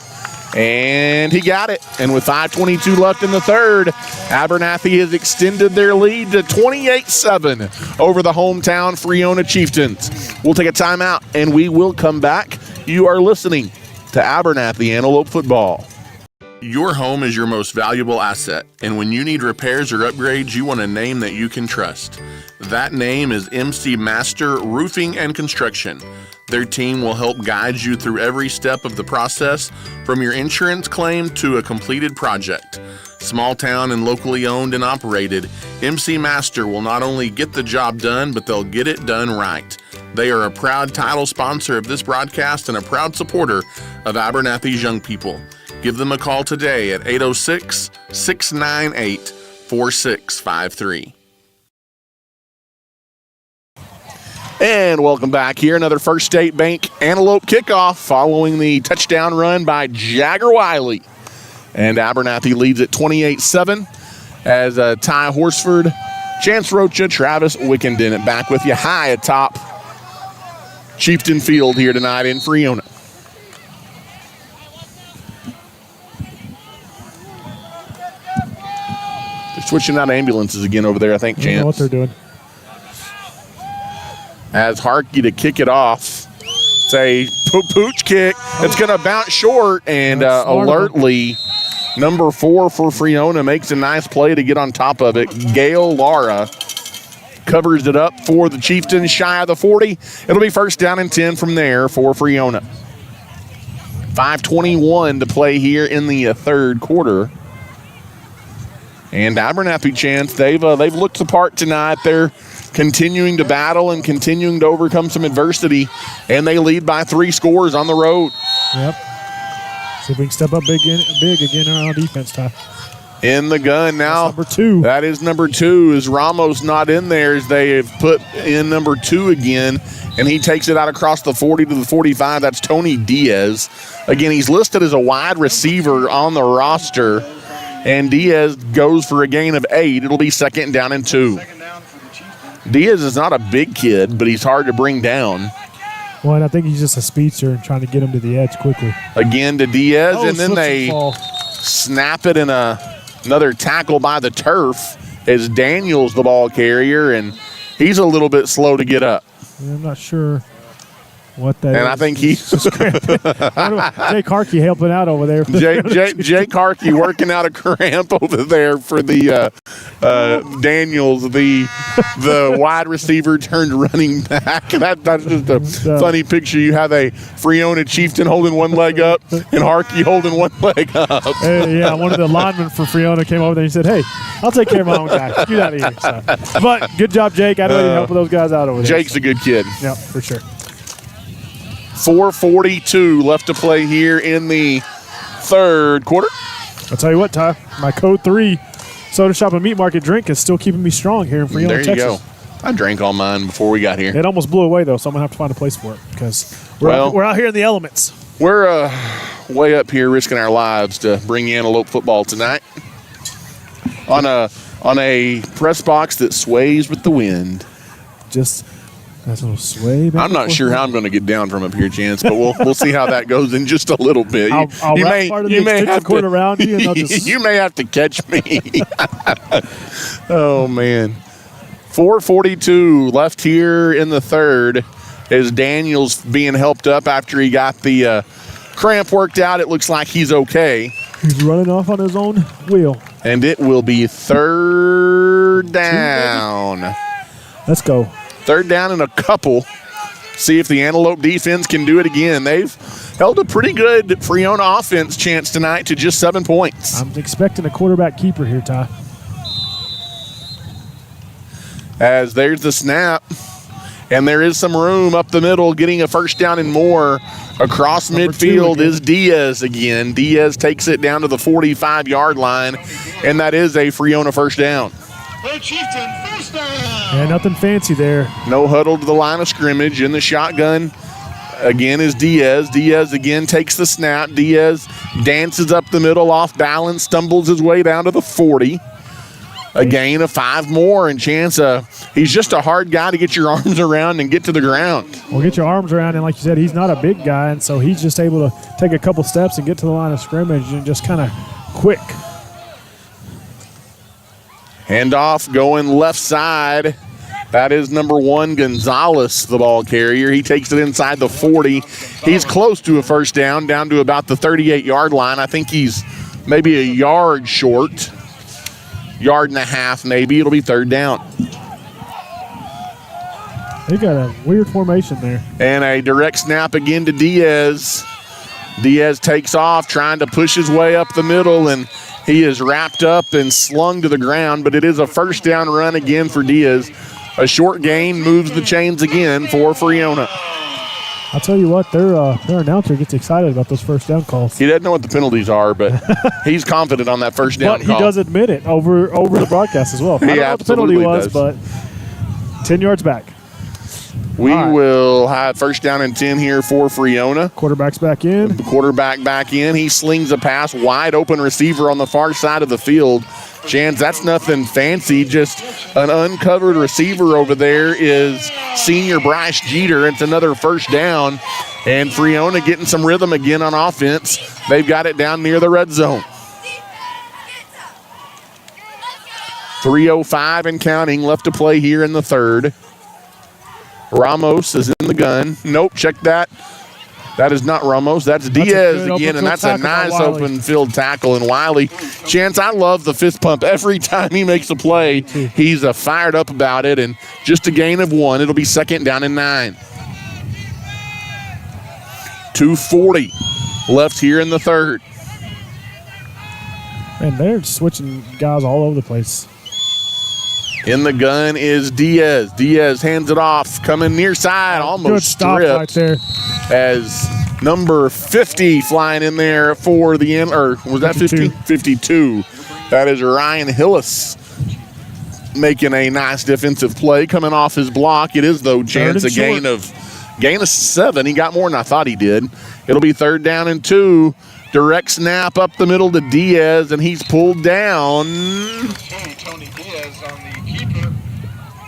And he got it. And with 5:22 left in the 3rd, Abernathy has extended their lead to 28-7 over the hometown Friona Chieftains. We'll take a timeout, and we will come back. You are listening to Abernathy Antelope Football.
Your home is your most valuable asset, and when you need repairs or upgrades, you want a name that you can trust. That name is MC Master Roofing and Construction. Their team will help guide you through every step of the process, from your insurance claim to a completed project. Small town and locally owned and operated, MC Master will not only get the job done, but they'll get it done right. They are a proud title sponsor of this broadcast and a proud supporter of Abernathy's young people. Give them a call today at 806-698-4653.
And welcome back here. Another First State Bank Antelope kickoff following the touchdown run by Jagger Wiley. And Abernathy leads at 28-7 as Ty Horsford, Chance Rocha, Travis Wickenden back with you high atop Chieftain Field here tonight in Friona. The switching out ambulances again over there, I think,
You know what
Chance.
they're doing.
As Harkey to kick it off. It's a pooch kick. It's going to bounce short, and
That's smart of him.
alertly, number 4 for Friona makes a nice play to get on top of it. Gail Lara covers it up for the Chieftains, shy of the 40. It'll be first down and 10 from there for Friona. 5:21 to play here in the third quarter. And Abernathy, Chance, they've looked the part tonight. They're continuing to battle and continuing to overcome some adversity, and they lead by 3 scores on the road.
Yep. See if we can step up big again on defense, Ty.
In the gun now.
That's number 2.
That is number 2. Is Ramos not in there as they have put in number 2 again, and he takes it out across the 40 to the 45. That's Tony Diaz. Again, he's listed as a wide receiver on the roster, and Diaz goes for a gain of 8. It'll be second down and 2. Diaz is not a big kid, but he's hard to bring down.
Well, and I think he's just a speedster and trying to get him to the edge quickly.
Again to Diaz,
Oh,
and then
slips
they
fall.
snap it in another tackle by the turf as Daniels the ball carrier, and he's a little bit slow to get up.
Yeah, I'm not sure what that
And
is.
I think he
Jake Harkey helping out over there.
Jake Harkey working out a cramp over there for the Daniels, the wide receiver turned running back. That's just a funny picture. You have a Friona Chieftain holding one leg up and Harkey holding one leg up.
Yeah, one of the linemen for Friona came over there and he said, "Hey, I'll take care of my own guy. Get out of here." So, but good job, Jake. I know you're helping those guys out over there.
Jake's a good kid.
Yeah, for sure.
4:42 left to play here in the third quarter.
I'll tell you what, Ty, my Code 3 Soda Shop and Meat Market drink is still keeping me strong here in Friona,
There you
Texas.
go. I drank all mine before we got here.
It almost blew away, though, so I'm going to have to find a place for it because we're out here in the elements.
We're way up here risking our lives to bring Antelope football tonight on a press box that sways with the wind.
Just that's a little sway back.
I'm not sure how I'm going to get down from up here, Chance, but we'll see how that goes in just a little bit.
I'll wrap part of the extension cord around you, and I'll just
you may have to catch me. Oh man, 4:42 left here in the third. As Daniels being helped up after he got the cramp worked out, it looks like he's okay.
he's running off on his own wheel.
And it will be third down.
Let's go.
Third down and a couple. See if the Antelope defense can do it again. They've held a pretty good Friona offense chance tonight to just 7 points.
I'm expecting a quarterback keeper here, Ty.
As there's the snap. And there is some room up the middle, getting a first down and more. Across
Number 2
midfield
again.
is Diaz again. Diaz takes it down to the 45-yard line, and that is a Friona first down.
The Chieftain first down.
Yeah, nothing fancy there.
No huddle to the line of scrimmage. In the shotgun again is Diaz. Diaz again takes the snap. Diaz dances up the middle off balance, stumbles his way down to the 40. A gain of 5 more, and Chance, he's just a hard guy to get your arms around and get to the ground.
Well, get your arms around, and like you said, he's not a big guy, and so he's just able to take a couple steps and get to the line of scrimmage and just kind of quick.
Handoff going left side. That is number 1, Gonzalez, the ball carrier. He takes it inside the 40. He's close to a first down to about the 38-yard line. I think he's maybe a yard short. Yard and a half, maybe. It'll be third down.
They got a weird formation there.
And a direct snap again to Diaz. Diaz takes off, trying to push his way up the middle, and he is wrapped up and slung to the ground, but it is a first down run again for Diaz. A short gain moves the chains again for Friona.
I'll tell you what, their announcer gets excited about those first down calls.
He doesn't know what the penalties are, but he's confident on that first down
But
call.
he does admit it over the broadcast as well. I don't know what the penalty
absolutely
was,
does.
but 10 yards back.
We
All right.
will have first down and 10 here for Friona.
Quarterback's back in.
The quarterback back in. He slings a pass, wide open receiver on the far side of the field. Chance, that's nothing fancy, just an uncovered receiver over there is senior Bryce Jeter. It's another first down, and Friona getting some rhythm again on offense. They've got it down near the red zone. 3:05 and counting left to play here in the third. Ramos is in the gun. Nope, check that. That is not Ramos. That's Diaz again, and that's a nice open field tackle. And Wiley, Chance, I love the fist pump. Every time he makes a play, he's fired up about it, and just a gain of 1. It'll be 2nd down and 9. 2:40 left here in the third.
Man, they're switching guys all over the place.
In the gun is Diaz. Diaz hands it off, coming near side, almost
good stop
stripped.
right there.
As number 50 flying in there for the end, or was that 50? 52. That is Ryan Hillis making a nice defensive play, coming off his block. It is, though, Chance, a gain of 7. He got more than I thought he did. It'll be 3rd down and 2. Direct snap up the middle to Diaz, and he's pulled down.
Tony Diaz on the keeper.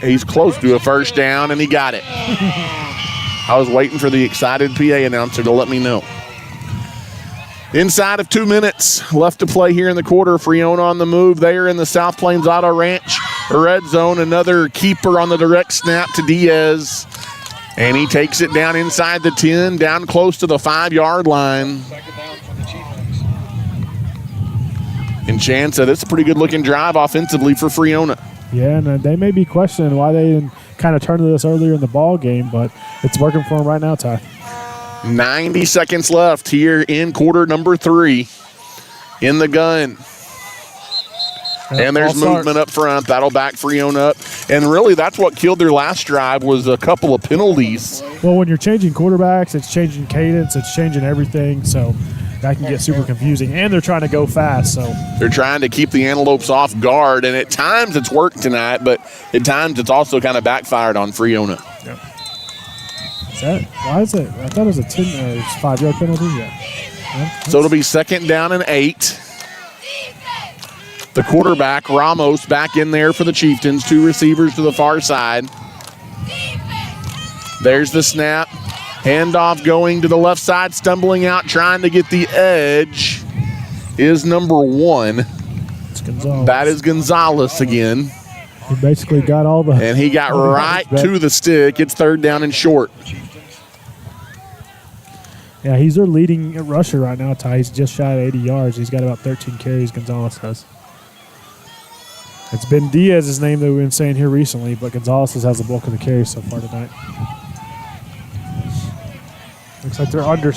He's close to a first down, and he got it. I was waiting for the excited PA announcer to let me know. Inside of 2 minutes left to play here in the quarter. Friona on the move. They are in the South Plains Auto Ranch red zone. Another keeper on the direct snap to Diaz. And he takes it down inside the 10, down close to the 5-yard line.
Second down for the Chieftains.
And Chance said it's a pretty good-looking drive offensively for Friona.
Yeah, and they may be questioning why they didn't kind of turn to this earlier in the ball game, but it's working for them right now, Ty.
90 seconds left here in quarter number 3. In the gun. And there's movement up front. That'll back Friona up. And really, that's what killed their last drive was a couple of penalties.
Well, when you're changing quarterbacks, it's changing cadence, it's changing everything, so that can get super confusing. And they're trying to go fast, so.
They're trying to keep the Antelopes off guard, and at times it's worked tonight, but at times it's also kind of backfired on Friona.
Yep. Why is it? I thought it was a 10 or 5-yard penalty. Yeah.
So it'll be 2nd down and 8. The quarterback, Ramos, back in there for the Chieftains. 2 receivers to the far side. There's the snap. Handoff going to the left side, stumbling out, trying to get the edge is number 1.
It's Gonzalez.
That is Gonzalez again.
He basically got all the.
And he got right to the stick. It's 3rd down and short.
Yeah, he's their leading rusher right now, Ty. He's just shy of 80 yards. He's got about 13 carries, Gonzalez has. It's been Diaz's name that we've been saying here recently, but Gonzalez has the bulk of the carries so far tonight. Looks like they're under.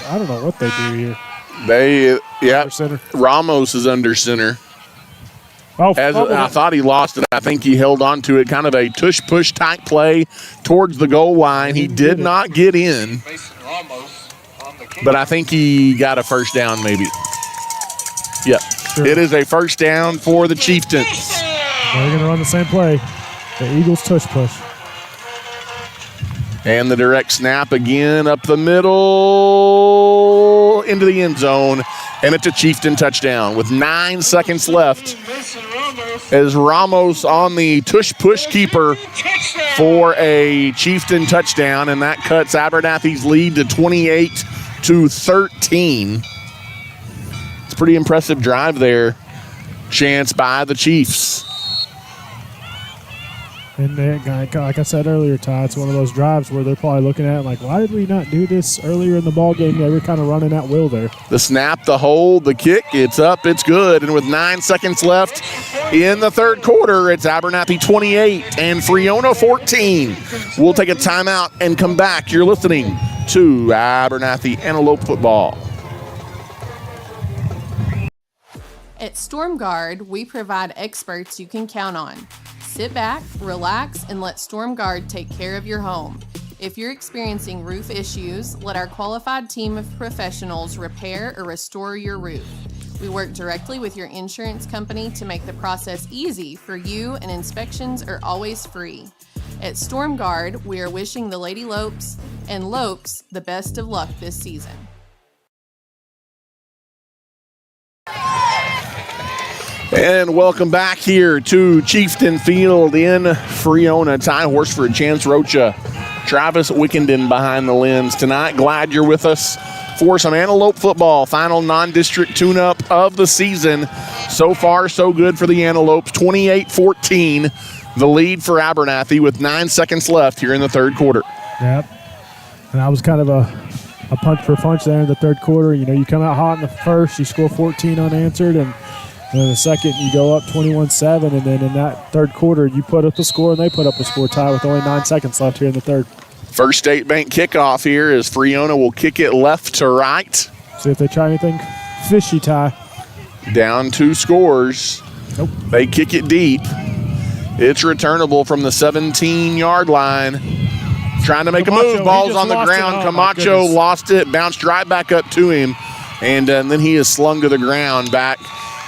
I don't know what they do here.
Center. Ramos is under center.
Oh,
I thought he lost it. I think he held on to it. Kind of a tush-push type play towards the goal line. He did not get in, but I think he got a first down maybe. Yep. Sure. It is a first down for the Chieftains.
They're going to run the same play. The Eagles tush-push.
And the direct snap again up the middle into the end zone. And it's a Chieftain touchdown with 9 seconds left. As Ramos on the tush-push keeper for a Chieftain touchdown. And that cuts Abernathy's lead to 28-13. It's a pretty impressive drive there. Chance by the Chiefs.
And like I said earlier, Ty, it's one of those drives where they're probably looking at it like, why did we not do this earlier in the ball game? Yeah, we're kind of running at will there.
The snap, the hold, the kick, it's up, it's good. And with 9 seconds left in the third quarter, it's Abernathy 28 and Friona 14. We'll take a timeout and come back. You're listening to Abernathy Antelope Football.
At StormGuard, we provide experts you can count on. Sit back, relax, and let StormGuard take care of your home. If you're experiencing roof issues, let our qualified team of professionals repair or restore your roof. We work directly with your insurance company to make the process easy for you, and inspections are always free. At StormGuard, we are wishing the Lady Lopes and Lopes the best of luck this season.
And welcome back here to Chieftain Field in Friona. Ty Horsford, Chance Rocha Travis Wickenden behind the lens tonight. Glad you're with us for some Antelope football. Final non-district tune-up of the season. So far, so good for the Antelopes. 28-14, the lead for Abernathy with 9 seconds left here in the third quarter.
Yep. And that was kind of a punch for punch there in the third quarter. You know, you come out hot in the first, you score 14 unanswered, and then in the second you go up 21-7, and then in that third quarter you put up a score and they put up a score, tie with only 9 seconds left here in the third.
First State Bank kickoff here as Friona will kick it left to right.
See if they try anything fishy, Ty.
Down 2 scores.
Nope.
They kick it deep. It's returnable from the 17-yard line. Trying to make
Camacho,
a move. Ball's on the ground. Camacho lost it, bounced right back up to him, and then he is slung to the ground back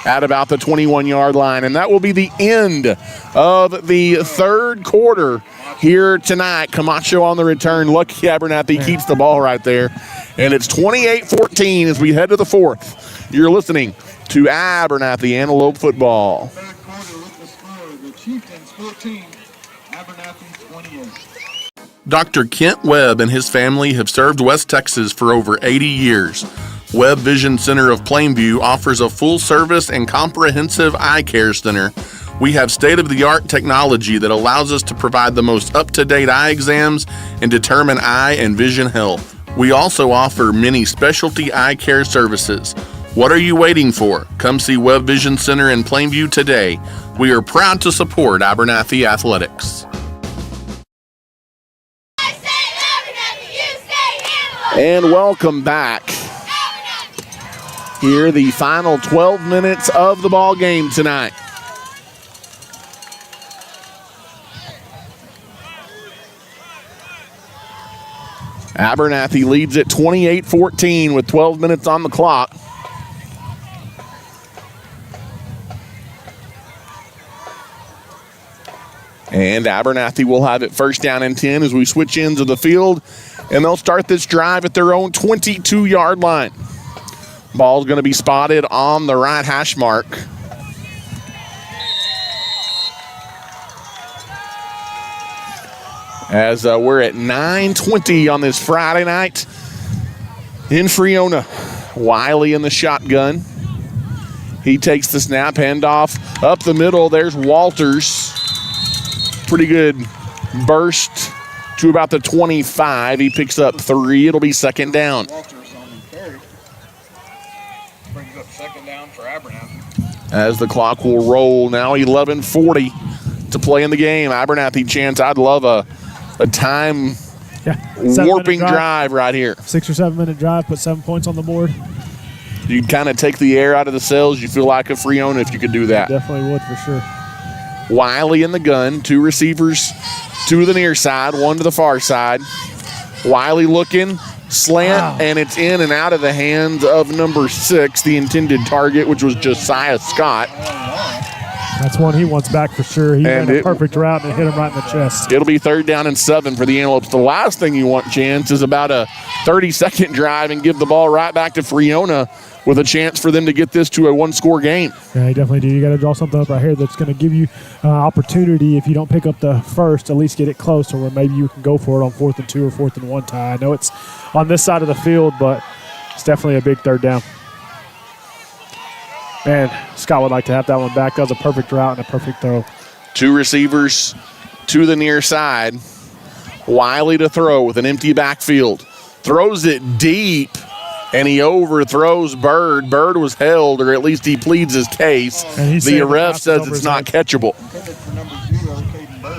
at about the 21-yard line. And that will be the end of the third quarter here tonight. Camacho on the return. Lucky Abernathy keeps the ball right there. And it's 28-14 as we head to the fourth. You're listening to Abernathy Antelope football.
Third quarter with the score, the Chieftains 14, Abernathy 28.
Dr. Kent Webb and his family have served West Texas for over 80 years. Webb Vision Center of Plainview offers a full-service and comprehensive eye care center. We have state-of-the-art technology that allows us to provide the most up-to-date eye exams and determine eye and vision health. We also offer many specialty eye care services. What are you waiting for? Come see Webb Vision Center in Plainview today. We are proud to support Abernathy Athletics.
And welcome back. Here, the final 12 minutes of the ball game tonight. Abernathy leads at 28-14 with 12 minutes on the clock. And Abernathy will have it first down and 10 as we switch ends of the field. And they'll start this drive at their own 22-yard line. Ball's going to be spotted on the right hash mark. As we're at 9:20 on this Friday night in Friona. Wiley in the shotgun. He takes the snap, handoff up the middle. There's Walters. Pretty good burst to about the 25. He picks up 3. It'll be second down.
Walters on the carry. Brings up second down for Abernathy.
As the clock will roll now, 11:40 to play in the game. Abernathy Chance, I'd love a time warping drive right here.
6 or 7 minute drive, put 7 points on the board.
You'd kind of take the air out of the sails. You feel like a Friona if you could do that.
Definitely would for sure.
Wiley in the gun, 2 receivers, 2 to the near side, 1 to the far side. Wiley looking, slant, and it's in and out of the hands of number 6, the intended target, which was Josiah Scott.
That's one he wants back for sure. He ran a perfect route and it hit him right in the chest.
It'll be third down and 7 for the Antelopes. The last thing you want, Chance, is about a 30-second drive and give the ball right back to Friona with a chance for them to get this to a 1-score game.
Yeah, you definitely do. You got to draw something up right here that's going to give you opportunity. If you don't pick up the first, at least get it close to where maybe you can go for it on 4th and 2 or 4th and 1 tie. I know it's on this side of the field, but it's definitely a big third down. Man, Scott would like to have that one back. That was a perfect route and a perfect throw.
2 receivers to the near side. Wiley to throw with an empty backfield. Throws it deep, and he overthrows Bird. Bird was held, or at least he pleads his case. The ref says it's not catchable.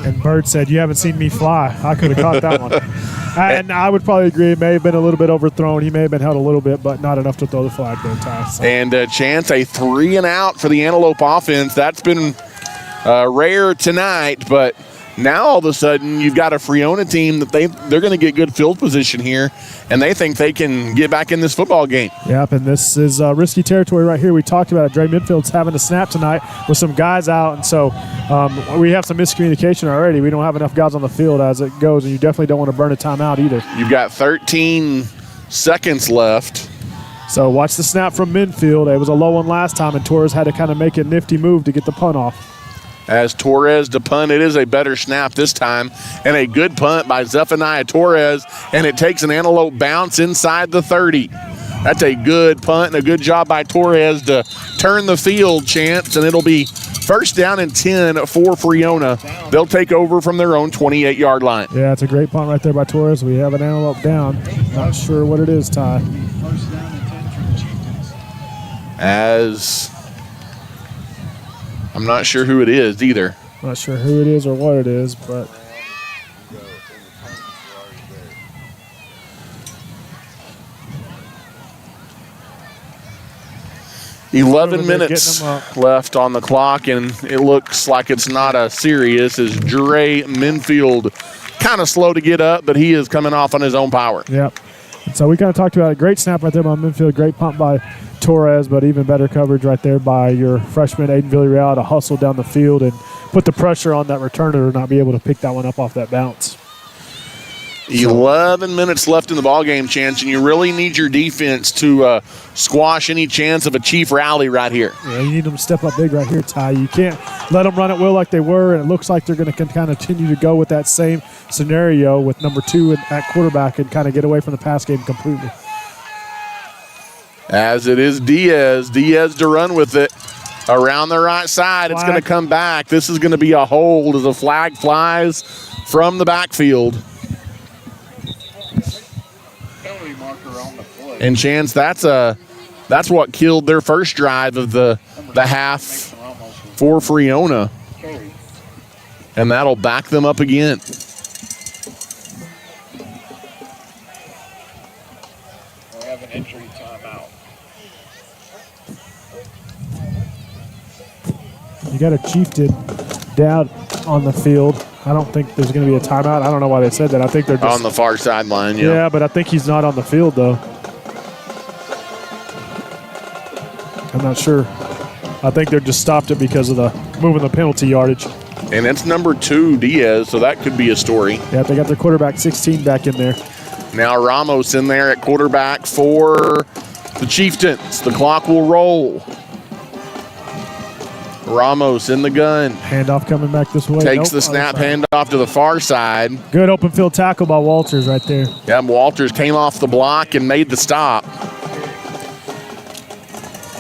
And Bird said, "You haven't seen me fly. I could have caught that one." And I would probably agree. It may have been a little bit overthrown. He may have been held a little bit, but not enough to throw the flag there, Ty. So.
And Chance, a 3-and-out for the Antelope offense. That's been rare tonight, but now all of a sudden you've got a Friona team that they're going to get good field position here, and they think they can get back in this football game.
Yep, and this is risky territory right here. We talked about it. Dre Midfield's having a snap tonight with some guys out, and so we have some miscommunication already. We don't have enough guys on the field as it goes, and you definitely don't want to burn a timeout either.
You've got 13 seconds left.
So watch the snap from Midfield. It was a low one last time, and Torres had to kind of make a nifty move to get the punt off.
as Torres to punt. It is a better snap this time, and a good punt by Zephaniah Torres, and it takes an Antelope bounce inside the 30. That's a good punt and a good job by Torres to turn the field, Chance, and it'll be first down and 10 for Friona. They'll take over from their own 28-yard line.
Yeah, it's a great punt right there by Torres. We have an Antelope down. Not sure what it is, Ty.
First down and 10 for the Chieftains.
As I'm not sure who it is either.
Not sure who it is or what it is, but
11 minutes left on the clock, and it looks like it's not a serious as Dre Minfield kind of slow to get up, but he is coming off on his own power.
Yep. And so we kind of talked about a great snap right there by Minfield, great pump by Torres, but even better coverage right there by your freshman Aiden Villarreal to hustle down the field and put the pressure on that returner to not be able to pick that one up off that bounce.
11 minutes left in the ballgame, Chance, and you really need your defense to squash any chance of a Chief rally right here.
Yeah, you need them to step up big right here, Ty. You can't let them run at will like they were, and it looks like they're going to kind of continue to go with that same scenario with number 2 at quarterback and kind of get away from the pass game completely.
As it is Diaz to run with it around the right side. It's going to come back. This is going to be a hold as a flag flies from the backfield. And Chance, that's what killed their first drive of the half for Friona. And that'll back them up again.
We have an injury timeout.
You got a Chieftain down on the field. I don't think there's going to be a timeout. I don't know why they said that. I think they're just
on the far sideline,
yeah, but I think he's not on the field, though. I'm not sure. I think they just stopped it because of the moving the penalty yardage.
And it's number 2, Diaz, so that could be a story.
Yeah, they got their quarterback 16 back in there.
Now Ramos in there at quarterback for the Chieftains. The clock will roll. Ramos in the gun.
Handoff coming back this way.
Takes the snap, handoff to the far side.
Good open field tackle by Walters right there.
Yeah, Walters came off the block and made the stop.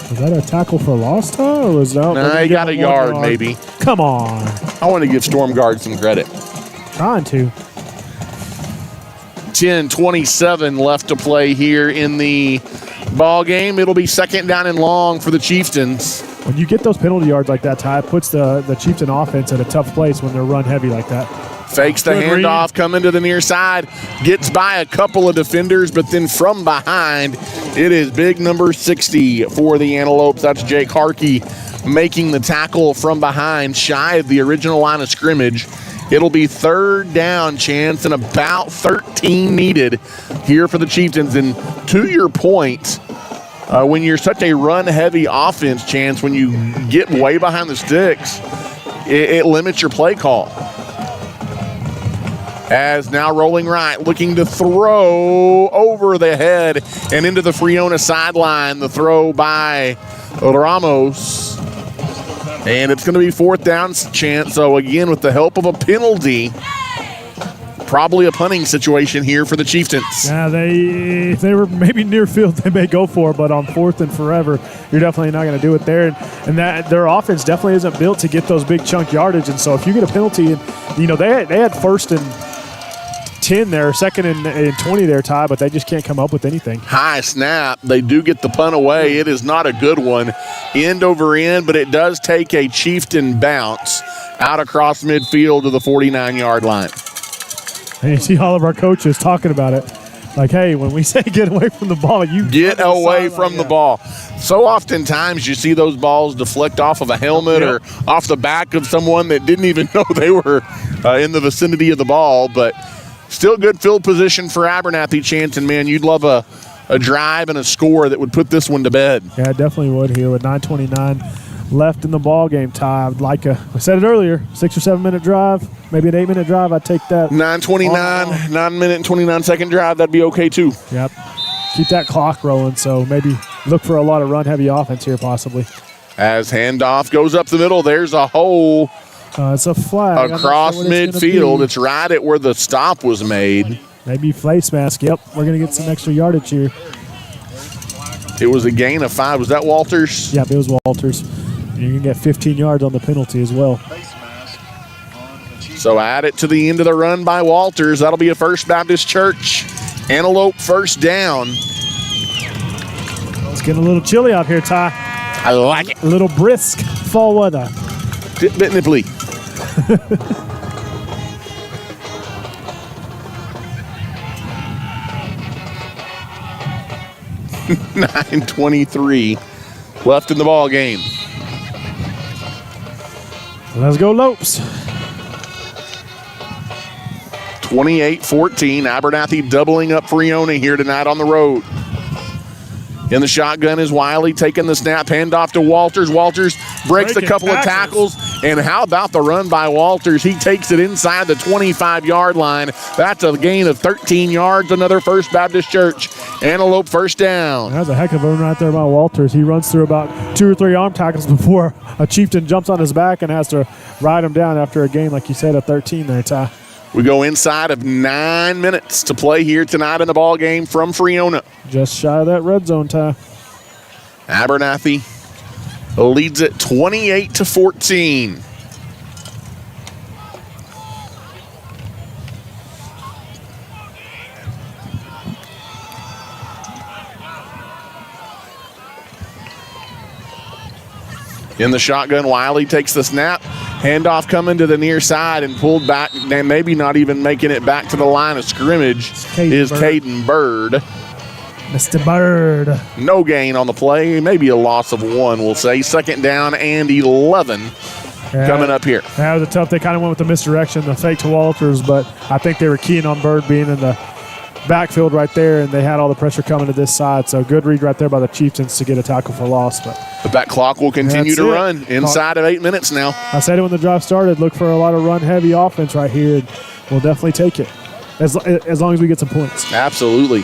Was that a tackle for loss, Ty, or was that?
No, he got a yard, maybe.
Come on.
I want to give Storm Guard some credit.
Trying to.
10:27 left to play here in the ball game. It'll be second down and long for the Chieftains.
When you get those penalty yards like that, Ty, it puts the Chieftain offense at a tough place when they're run heavy like that.
Fakes the handoff, coming to the near side, gets by a couple of defenders, but then from behind, it is big number 60 for the Antelopes. That's Jake Harkey making the tackle from behind, shy of the original line of scrimmage. It'll be third down, Chance, and about 13 needed here for the Chieftains. And to your point, when you're such a run-heavy offense, Chance, when you get way behind the sticks, it limits your play call. As now rolling right, looking to throw over the head and into the Friona sideline. The throw by Ramos. And it's going to be fourth down, Chance. So again, with the help of a penalty, probably a punting situation here for the Chieftains.
Yeah, if they were maybe near field, they may go for it, but on fourth and forever, you're definitely not going to do it there. And that their offense definitely isn't built to get those big chunk yardage. And so if you get a penalty, and they had first and 10 there, second and 20 there, Ty, but they just can't come up with anything.
High snap. They do get the punt away. It is not a good one, end over end, but it does take a Chieftain bounce out across midfield to the 49-yard line.
And you see all of our coaches talking about it. Like, hey, when we say get away from the ball, you
get away from the ball. So oftentimes you see those balls deflect off of a helmet or off the back of someone that didn't even know they were in the vicinity of the ball, but still good field position for Abernathy, Chance, and man, you'd love a drive and a score that would put this one to bed.
Yeah, I definitely would here with 9:29 left in the ball game, Ty. I'd like I said it earlier, 6 or 7 minute drive, maybe an 8 minute drive. I'd take that.
9:29, 9 minute and 29 second drive. That'd be okay too.
Yep. Keep that clock rolling. So maybe look for a lot of run heavy offense here possibly.
As handoff goes up the middle, there's a hole
It's a flag.
Across midfield. It's right at where the stop was made.
Maybe face mask. Yep, we're going to get some extra yardage here.
It was a gain of 5. Was that Walters?
Yep, it was Walters. You can get 15 yards on the penalty as well.
So add it to the end of the run by Walters. That'll be a First Baptist Church Antelope first down.
It's getting a little chilly out here, Ty.
I like it.
A little brisk fall weather.
Bit nipply. 9:23 left in the ball game.
Let's go, Lopes.
28-14. Abernathy doubling up Friona here tonight on the road. In the shotgun is Wiley taking the snap, handoff to Walters. Walters breaks a couple of tackles. And how about the run by Walters? He takes it inside the 25-yard line. That's a gain of 13 yards, another First Baptist Church Antelope first down.
That's a heck of a run right there by Walters. He runs through about 2 or 3 arm tackles before a Chieftain jumps on his back and has to ride him down after a gain, like you said, of 13 there, Ty.
We go inside of 9 minutes to play here tonight in the ball game from Friona.
Just shy of that red zone, Ty.
Abernathy leads it 28-14. In the shotgun, Wiley takes the snap. Handoff coming to the near side and pulled back, and maybe not even making it back to the line of scrimmage is Caden Bird.
Mr. Bird.
No gain on the play, maybe a loss of 1, we'll say. Second down and 11 coming up here.
That was a tough. They kind of went with the misdirection, the fake to Walters, but I think they were keying on Bird being in the backfield right there, and they had all the pressure coming to this side. So good read right there by the Chieftains to get a tackle for loss. But
that clock will continue to run inside of 8 minutes now.
I said it when the drive started. Look for a lot of run-heavy offense right here. We'll definitely take it as long as we get some points.
Absolutely.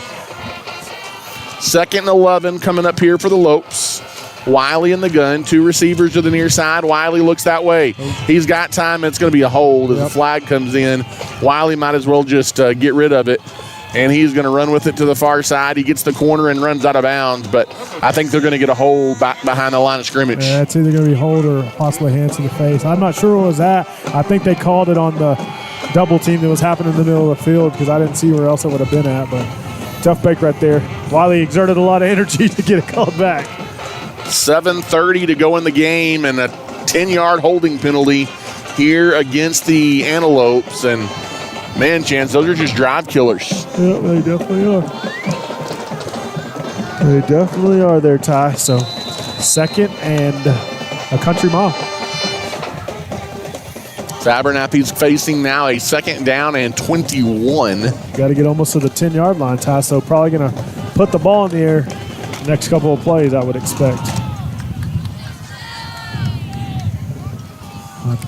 Second and 11 coming up here for the Lopes. Wiley in the gun, 2 receivers to the near side. Wiley looks that way. He's got time. It's going to be a hold as the flag comes in. Wiley might as well just get rid of it. And he's going to run with it to the far side. He gets the corner and runs out of bounds, but I think they're going to get a hold back behind the line of scrimmage.
Yeah, it's either going to be hold or possibly hands to the face. I'm not sure what was that. I think they called it on the double team that was happening in the middle of the field because I didn't see where else it would have been at, but tough break right there. Wiley exerted a lot of energy to get it called back.
7:30 to go in the game and a 10-yard holding penalty here against the Antelopes. And man, Chance, those are just drive killers.
Yeah, they definitely are. They definitely are there, Ty. So, second and a country mile.
So Abernathy's facing now a second down and 21.
Got to get almost to the 10-yard line, Ty. So, probably going to put the ball in the air the next couple of plays, I would expect.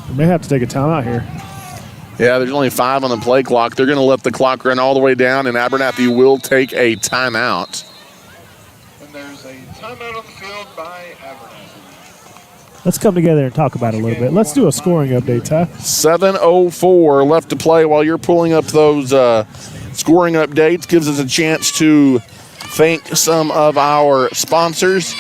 We may have to take a timeout here.
Yeah, there's only 5 on the play clock. They're going to let the clock run all the way down, and Abernathy will take a timeout.
And there's a timeout on the field by Abernathy.
Let's come together and talk about it a little bit. Let's do a scoring update, Ty.
7:04 left to play. While you're pulling up those scoring updates, gives us a chance to thank some of our sponsors.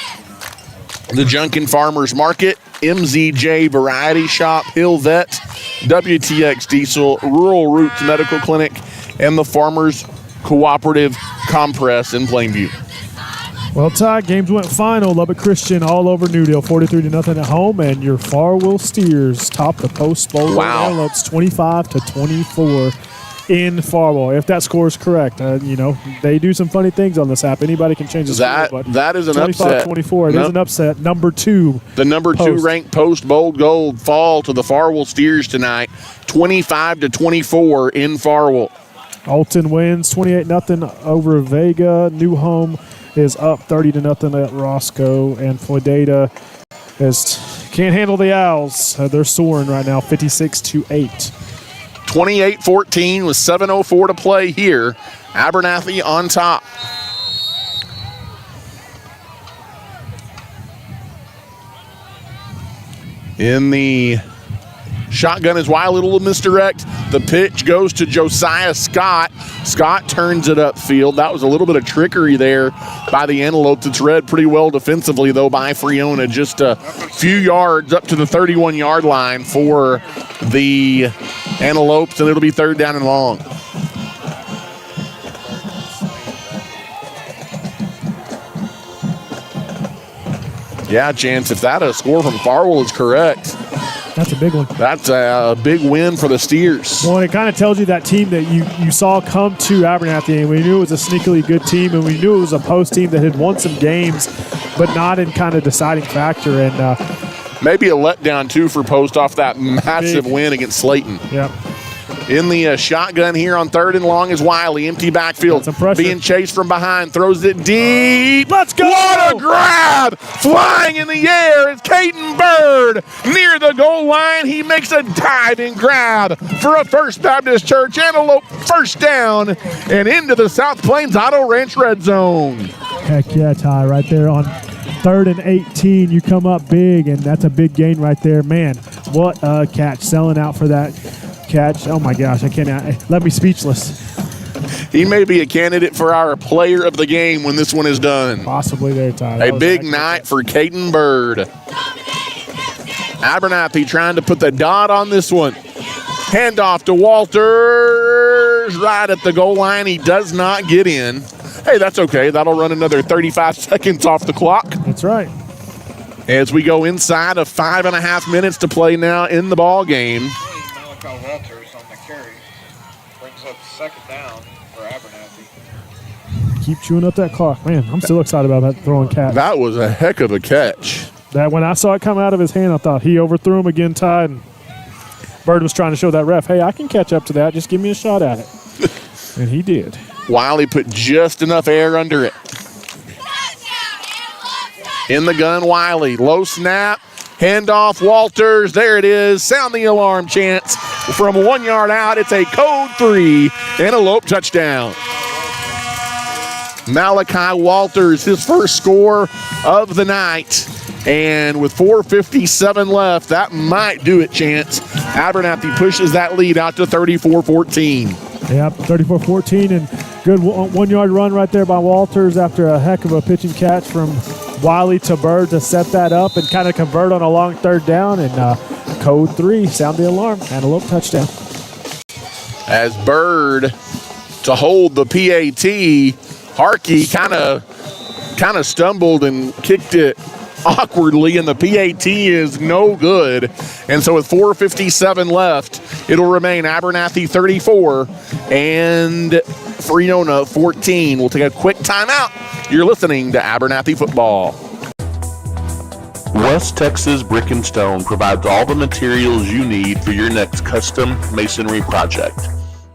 The Junkin Farmers Market, MZJ Variety Shop, Hill Vet, WTX Diesel, Rural Roots Medical Clinic, and the Farmers Cooperative Compress in Plainview.
Well, Ty, games went final. Lubbock Christian all over Newdale, 43-0 at home, and your Farwell Steers top the Post Bowl.
Wow.
Antelopes 25-24 in Farwell. If that score is correct, they do some funny things on this app. Anybody can change the score, but
that is an upset.
25-24. It is an upset. Number 2.
The number 2 ranked Post Bold Gold fall to the Farwell Steers tonight, 25-24 in Farwell.
Alton wins 28-0 over Vega. New Home is up 30-0 at Roscoe, and Floydada can't handle the Owls. They're soaring right now, 56-8.
28-14 with 7:04 to play here. Abernathy on top. In the Shotgun is Wiley, a little misdirect. The pitch goes to Josiah Scott. Scott turns it upfield. That was a little bit of trickery there by the Antelopes. It's read pretty well defensively, though, by Friona. Just a few yards up to the 31-yard line for the Antelopes, and it'll be 3rd down and long. Yeah, Chance, if that score from Farwell is correct,
that's a big one.
That's a big win for the Steers.
Well, it kind of tells you that team that you saw come to Abernathy, and we knew it was a sneakily good team, and we knew it was a post team that had won some games, but not in kind of deciding factor. And
maybe a letdown, too, for Post off that massive win against Slayton.
Yeah.
In the shotgun here on 3rd and long is Wiley. Empty backfield. Being chased from behind. Throws it deep.
Let's go!
What a grab! Flying in the air is Caden Bird. Near the goal line, he makes a diving grab for a First Baptist Church Antelope 1st down and into the South Plains Auto Ranch red zone.
Heck yeah, Ty, right there on 3rd and 18. You come up big, and that's a big gain right there. Man, what a catch. Selling out for that catch. Oh my gosh, I can't. Left me speechless.
He may be a candidate for our player of the game when this one is done.
Possibly there, Ty.
A big night for Caden Bird. Abernathy trying to put the dot on this one. Handoff to Walters right at the goal line. He does not get in. Hey, that's okay. That'll run another 35 seconds off the clock.
That's right.
As we go inside of 5.5 minutes to play now in the ball game.
Walters on the carry brings up 2nd down for Abernathy.
Keep chewing up that clock. Man, I'm still excited about that throwing catch.
That was a heck of a catch.
That when I saw it come out of his hand, I thought he overthrew him again, Ty, and Bird was trying to show that ref, hey, I can catch up to that. Just give me a shot at it. And he did.
Wiley put just enough air under it. In the gun, Wiley. Low snap. Handoff, Walters. There it is. Sound the alarm, Chance. From 1 yard out, it's a code 3 Antelope touchdown. Malachi Walters, his first score of the night. And with 4:57 left, that might do it, Chance. Abernathy pushes that lead out to 34-14.
Yep, 34-14, and good 1 yard run right there by Walters after a heck of a pitching catch from Wiley to Bird to set that up and kind of convert on a long 3rd down. And code 3, sound the alarm, Antelope touchdown.
As Bird to hold the PAT, Harkey kind of stumbled and kicked it awkwardly, and the PAT is no good. And so with 4:57 left, it'll remain Abernathy 34 and Friona 14. We'll take a quick timeout. You're listening to Abernathy Football.
West Texas Brick and Stone provides all the materials you need for your next custom masonry project.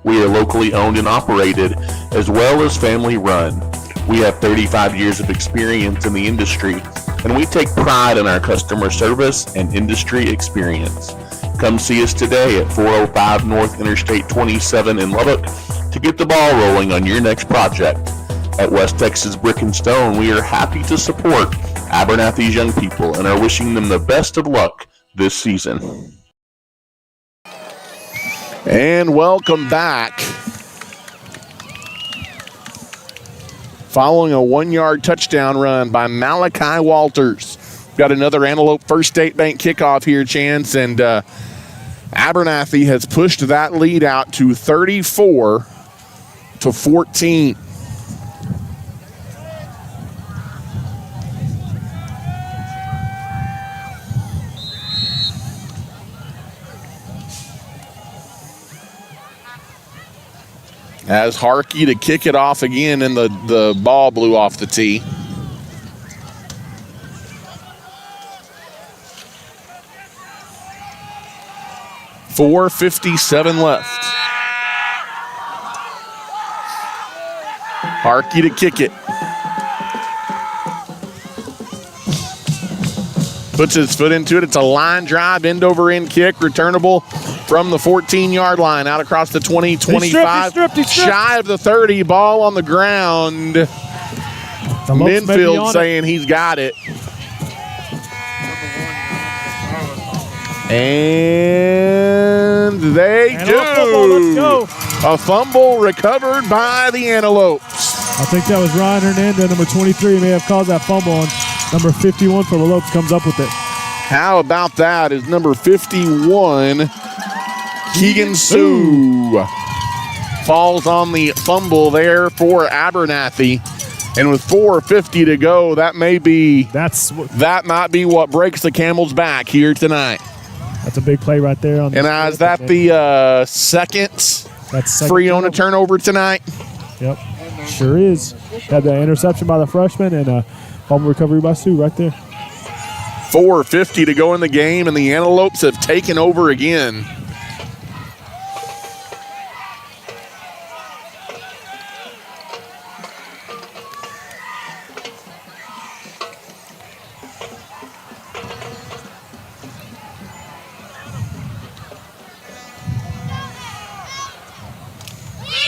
We are locally owned and operated as well as family run. We have 35 years of experience in the industry, and we take pride in our customer service and industry experience. Come see us today at 405 North Interstate 27 in Lubbock to get the ball rolling on your next project. At West Texas Brick and Stone, we are happy to support Abernathy's young people and are wishing them the best of luck this season.
And welcome back. Following a 1 yard touchdown run by Malachi Walters. Got another Antelope First State Bank kickoff here, Chance, and Abernathy has pushed that lead out to 34-14. As Harkey to kick it off again, and the ball blew off the tee. .457 left. Harkey to kick it. Puts his foot into it. It's a line drive, end over end kick, returnable from the 14-yard line out across the 20, 25.
He stripped.
Shy of the 30, ball on the ground. Minfield saying he's got it. And they do.
Let's go.
A fumble recovered by the Antelopes.
I think that was Ryan Hernandez, number 23, may have caused that fumble, and number 51 for the Lopes comes up with it.
How about that is number 51, Keegan Sue. Falls on the fumble there for Abernathy. And with 4:50 to go, that might be what breaks the camel's back here tonight.
That's a big play right there.
And is that the second Friona turnover tonight?
Yep, sure is. Had the interception by the freshman and a fumble recovery by Sue right there.
4:50 to go in the game, and the Antelopes have taken over again.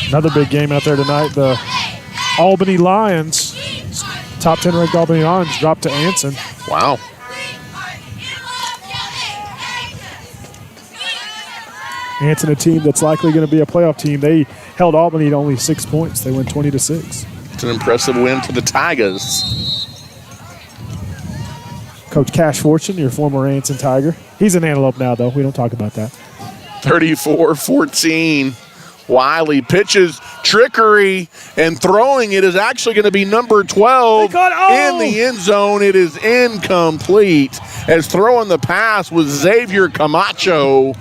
Another big game out there tonight. The Albany Lions, top 10 ranked Albany Lions, dropped to Anson.
Wow.
Anson, a team that's likely going to be a playoff team. They held Albany to only 6 points. They win 20-6.
It's an impressive win for the Tigers.
Coach Cash Fortune, your former Anson Tiger. He's an Antelope now, though. We don't talk about that.
34-14. Wiley pitches, trickery, and throwing it is actually going to be number 12 in the end zone. It is incomplete, as throwing the pass was Xavier Camacho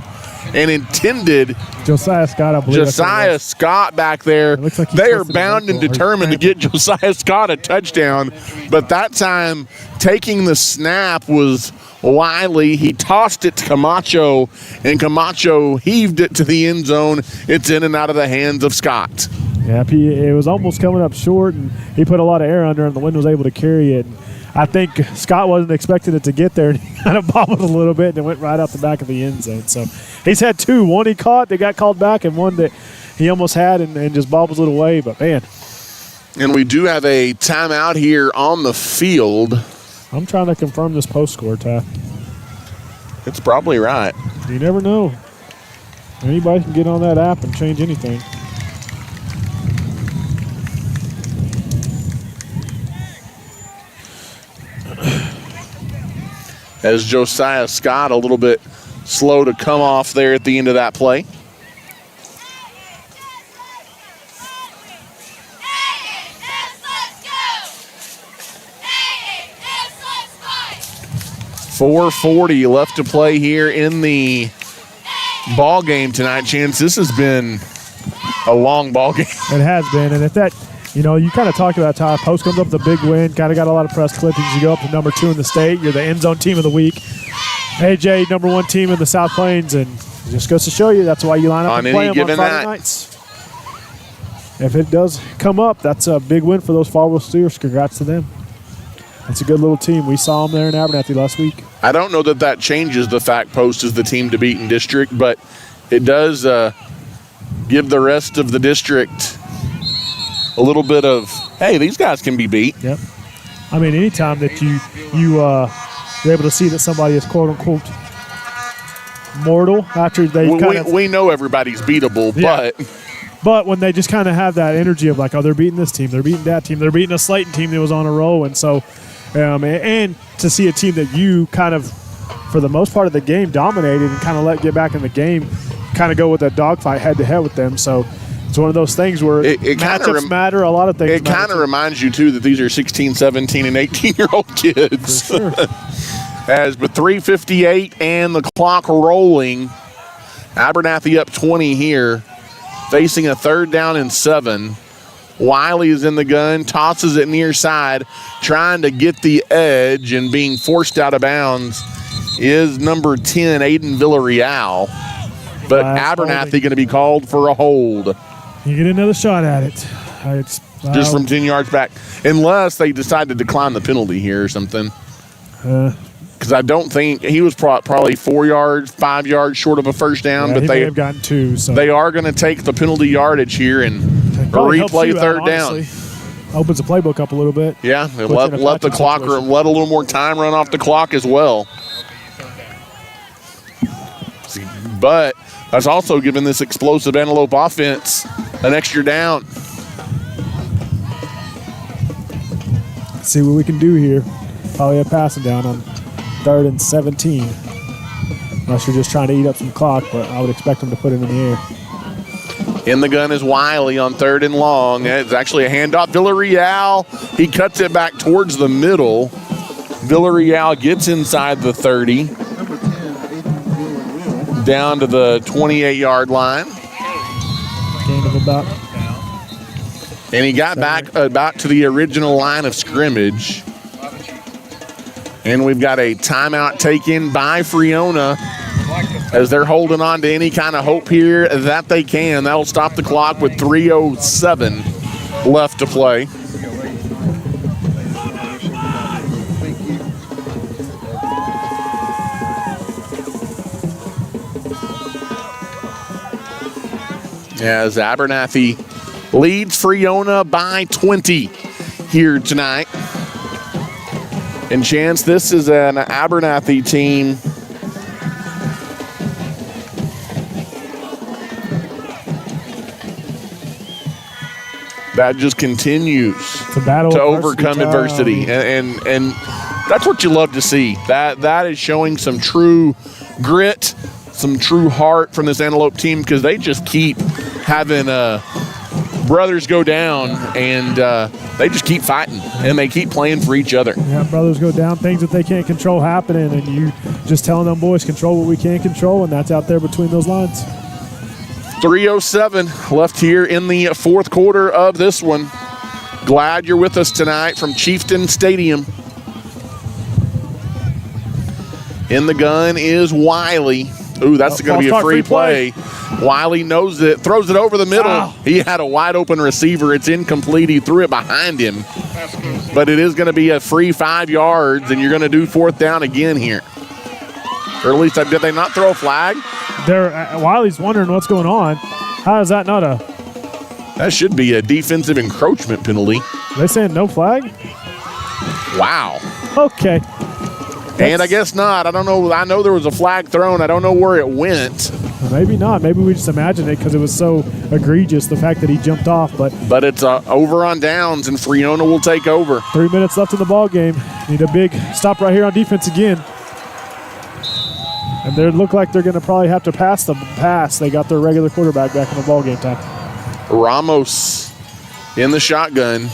and intended
Josiah Scott, I believe.
Josiah Scott back there.
Like
they are bound and determined to get Josiah Scott a touchdown, but that time taking the snap was Wiley. He tossed it to Camacho, and Camacho heaved it to the end zone. It's in and out of the hands of Scott.
Yeah, it was almost coming up short, and he put a lot of air under it, and the wind was able to carry it. And I think Scott wasn't expecting it to get there, and he kind of bobbled a little bit, and it went right out the back of the end zone. So he's had two. One he caught that got called back, and one that he almost had and just bobbles it away. But, man.
And we do have a timeout here on the field.
I'm trying to confirm this post score, Ty.
It's probably right.
You never know. Anybody can get on that app and change anything.
As Josiah Scott a little bit slow to come off there at the end of that play. 4:40 left to play here in the ball game tonight. Chance, this has been a long ball game.
It has been, and if that, you kind of talked about Ty. Post comes up with a big win, kind of got a lot of press clippings. You go up to number 2 in the state. You're the end zone team of the week. AJ, number 1 team in the South Plains, and it just goes to show you that's why you line up and play them on Friday nights. If it does come up, that's a big win for those Farwell Steers. Congrats to them. It's a good little team. We saw them there in Abernathy last week.
I don't know that changes the fact Post is the team to beat in district, but it does give the rest of the district a little bit of, hey, these guys can be beat.
Yep. I mean, anytime that you're able to see that somebody is quote unquote mortal after they
we know everybody's beatable,
yeah. But when they just kind of have that energy of like, oh, they're beating this team, they're beating that team, they're beating a Slayton team that was on a roll, and so and to see a team that you kind of, for the most part of the game, dominated and kind of let get back in the game, kind of go with a dogfight head-to-head with them. So it's one of those things where matchups matter, a lot of things
It kind of reminds you, too, that these are 16, 17, and 18-year-old kids.
For sure.
As with 3:58 and the clock rolling, Abernathy up 20 here, facing a 3rd down and 7. Wiley is in the gun, tosses it near side, trying to get the edge, and being forced out of bounds is number 10, Aiden Villarreal. But Abernathy going to be called for a hold.
You get another shot at it.
Just from 10 yards back. Unless they decide to decline the penalty here or something. Because I don't think he was probably 4 yards, 5 yards short of a first down.
Yeah,
but they
have gotten 2. So
they are going to take the penalty yardage here and replay 3rd down.
Opens the playbook up a little bit.
Yeah, let the clock, let a little more time run off the clock as well. but that's also given this explosive Antelope offense an extra down.
Let's see what we can do here. Probably a passing down on 3rd and 17. Unless you're just trying to eat up some clock, but I would expect them to put it in the air.
In the gun is Wiley on 3rd and long. It's actually a handoff. Villarreal, he cuts it back towards the middle. Villarreal gets inside the 30. Down to the 28-yard line.
Gain of about.
And he got back about to the original line of scrimmage. And we've got a timeout taken by Friona as they're holding on to any kind of hope here that they can. That'll stop the clock with 3:07 left to play. As Abernathy leads Friona by 20 here tonight. And Chance, this is an Abernathy team that just continues to overcome adversity. And that's what you love to see. That is showing some true grit, some true heart from this Antelope team, because they just keep having brothers go down, and they just keep fighting, and they keep playing for each other.
Yeah, brothers go down, things that they can't control happening, and you just telling them boys control what we can control, and that's out there between those lines.
3:07 left here in the fourth quarter of this one. Glad you're with us tonight from Chieftain Stadium. In the gun is Wiley. Ooh, that's going to be a free play. Wiley knows it, throws it over the middle. He had a wide open receiver. It's incomplete. He threw it behind him. But it is going to be a free 5 yards, and you're going to do 4th down again here. Or at least, did they not throw a flag?
Wiley's wondering what's going on. How is that not a...
That should be a defensive encroachment penalty.
They saying no flag?
Wow.
Okay.
And I guess not. I don't know. I know there was a flag thrown. I don't know where it went.
Maybe not. Maybe we just imagined it because it was so egregious, the fact that he jumped off. But
it's over on downs, and Friona will take over.
3 minutes left in the ball game. Need a big stop right here on defense again. And they look like they're going to probably have to pass the pass. They got their regular quarterback back in the ball game time.
Ramos in the shotgun.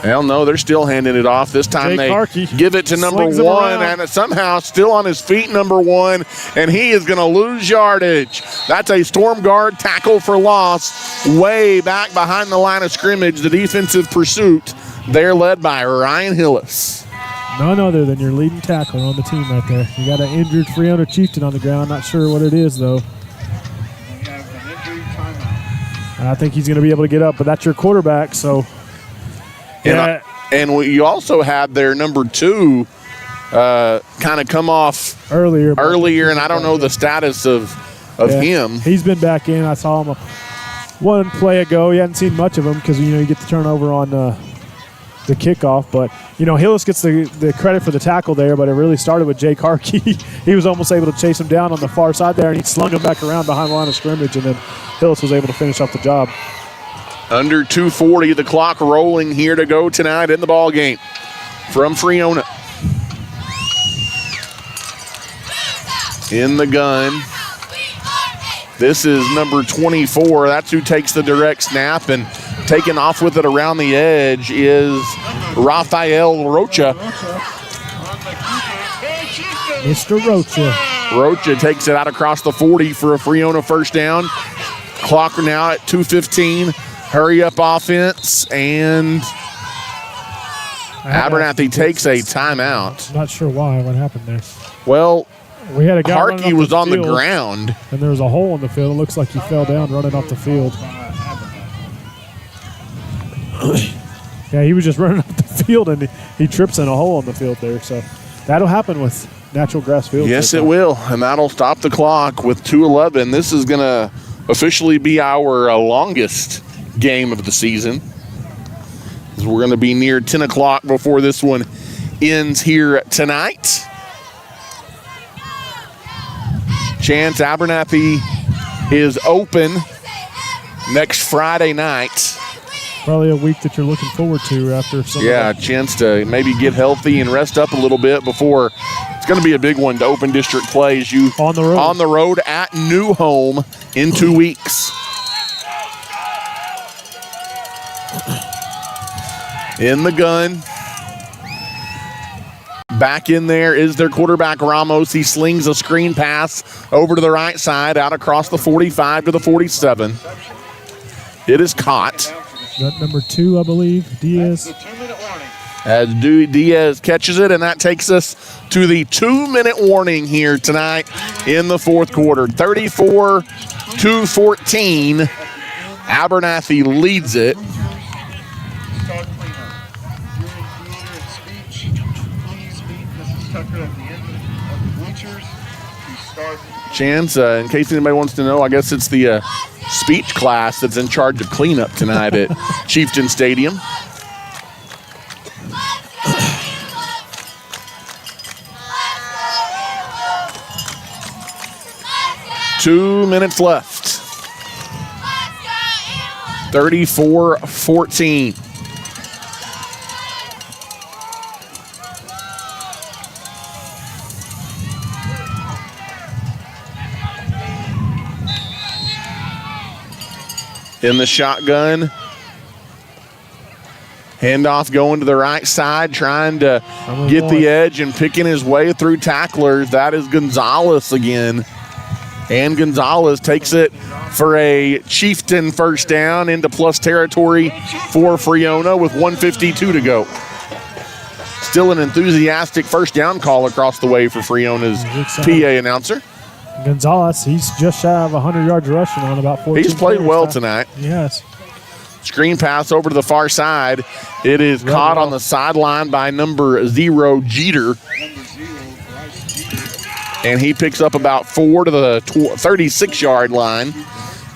Hell no, they're still handing it off. This time they give it to number 1, and it's somehow still on his feet, number 1, and he is going to lose yardage. That's a storm guard tackle for loss way back behind the line of scrimmage. The defensive pursuit, they're led by Ryan Hillis.
None other than your leading tackler on the team right there. You got an injured Friona Chieftain on the ground. Not sure what it is, though. I think he's going to be able to get up, but that's your quarterback, so...
Yeah. And you also had their number 2 kind of come off earlier, and I don't know the status of him.
He's been back in. I saw him one play ago. You hadn't seen much of him because, you get the turnover on the kickoff. But, Hillis gets the credit for the tackle there, but it really started with Jake Harkey. He was almost able to chase him down on the far side there, and he slung him back around behind the line of scrimmage, and then Hillis was able to finish off the job.
Under 2:40, the clock rolling here to go tonight in the ball game from Friona. In the gun, this is number 24. That's who takes the direct snap, and taking off with it around the edge is Rafael Rocha.
Mr. Rocha.
Rocha takes it out across the 40 for a Friona first down. Clock now at 2:15. Hurry up offense, and Abernathy takes a timeout.
Not sure why. What happened there?
Well,
we had a guy
Harkey was on the ground.
And there was a hole in the field. It looks like he fell down running off the field. Yeah, he was just running off the field, and he trips in a hole in the field there. So that'll happen with natural grass fields.
Yes, it will, and that'll stop the clock with 2:11. This is going to officially be our longest game of the season. We're going to be near 10 o'clock before this one ends here tonight. Chance, Abernathy is open next Friday night.
Probably a week that you're looking forward to after some.
Yeah, a chance to maybe get healthy and rest up a little bit before it's going to be a big one to open district play as you
On the road
at New Home in 2 weeks. In the gun. Back in there is their quarterback, Ramos. He slings a screen pass over to the right side, out across the 45 to the 47. It is caught.
That number 2, I believe, Diaz.
As Diaz catches it, and that takes us to the 2-minute warning here tonight in the fourth quarter. 34-14. Abernathy leads it.
Start cleanup. If you're in theater and speech, please meet Mrs. Tucker at the end of the bleachers to start.
Chance, in case anybody wants to know, I guess it's the speech class that's in charge of cleanup tonight at Chieftain Stadium. Two minutes left. 34-14. In the shotgun. Handoff going to the right side, trying to get the edge and picking his way through tacklers. That is Gonzalez again. And Gonzalez takes it for a Chieftain first down into plus territory for Friona with 1:52 to go. Still an enthusiastic first down call across the way for Friona's PA announcer.
Gonzalez, he's just shy of 100 yards rushing on about 14.
He's played well tonight.
Yes.
Screen pass over to the far side. It is caught on the sideline by number 0, Jeter. And he picks up about 4 to the 36-yard line.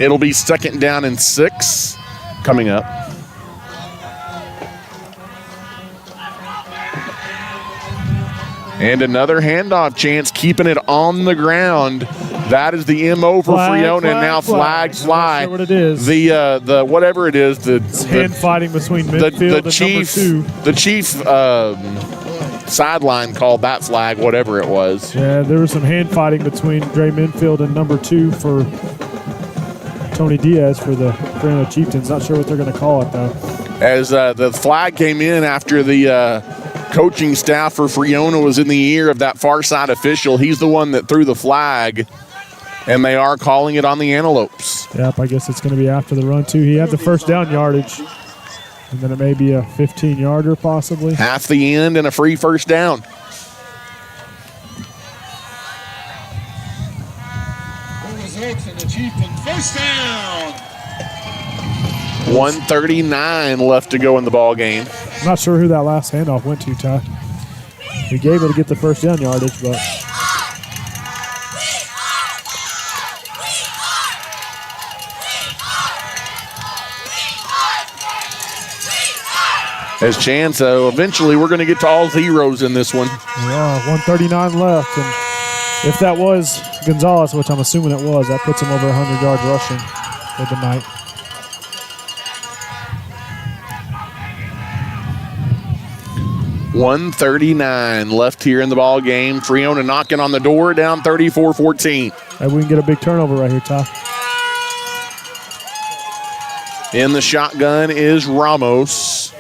It'll be second down and 6 coming up. And another handoff chance, keeping it on the ground. That is the MO for Friona, and now flags fly.
I'm not sure what it is.
The whatever it is,
it's hand fighting between midfield and
chief,
number 2.
The chief sideline called that flag, whatever it was.
Yeah, there was some hand fighting between Dre Minfield and number 2 for Tony Diaz for the Friona Chieftains. Not sure what they're going to call it, though.
As the flag came in after the coaching staff for Friona was in the ear of that far side official. He's the one that threw the flag, and they are calling it on the Antelopes.
Yep, I guess it's going to be after the run, too. He had the first down yardage, and then it may be a 15-yarder possibly.
Half the end and a free first down.
The results in the Chieftain first down.
1:39 left to go in the ball game.
I'm not sure who that last handoff went to, Ty. He gave it to get the first down yardage, but
as Chance, eventually we're going to get to all zeros in this one.
yeah, 1:39 left, and if that was Gonzalez, which I'm assuming it was, that puts him over 100 yards rushing for the night.
$1:39 left here in the ball game. Friona knocking on the door, down 34-14.
Maybe we can get a big turnover right here, Ty.
In the shotgun is Ramos.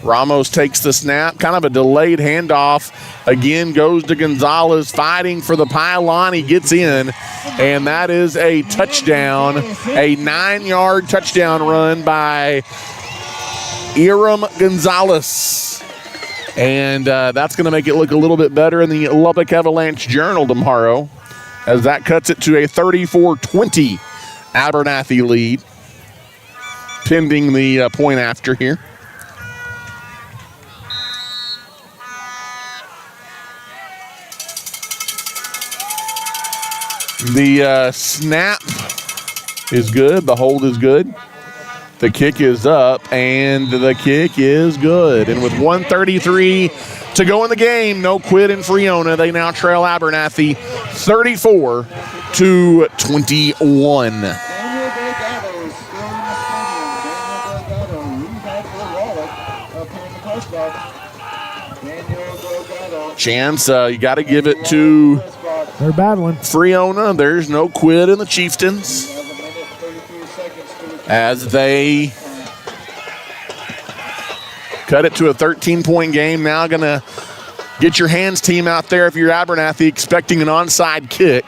Ramos takes the snap, kind of a delayed handoff. Again, goes to Gonzalez, fighting for the pylon. He gets in, and that is a touchdown, a 9-yard touchdown run by Iram Gonzalez. And that's going to make it look a little bit better in the Lubbock Avalanche Journal tomorrow, as that cuts it to a 34-20 Abernathy lead, pending the point after here. The snap is good. The hold is good. The kick is up, and the kick is good. And with 1:33 to go in the game. No quit in Friona. They now trail Abernathy 34-21.
Daniel Delgado is still in the stadium. Daniel Delgado, lead back for Wallach up here in the press box. Daniel Delgado.
Chance, you got to give it to
They're battling.
Friona. There's no quit in the Chieftains as they cut it to a 13-point game. Now going to get your hands team out there if you're Abernathy expecting an onside kick.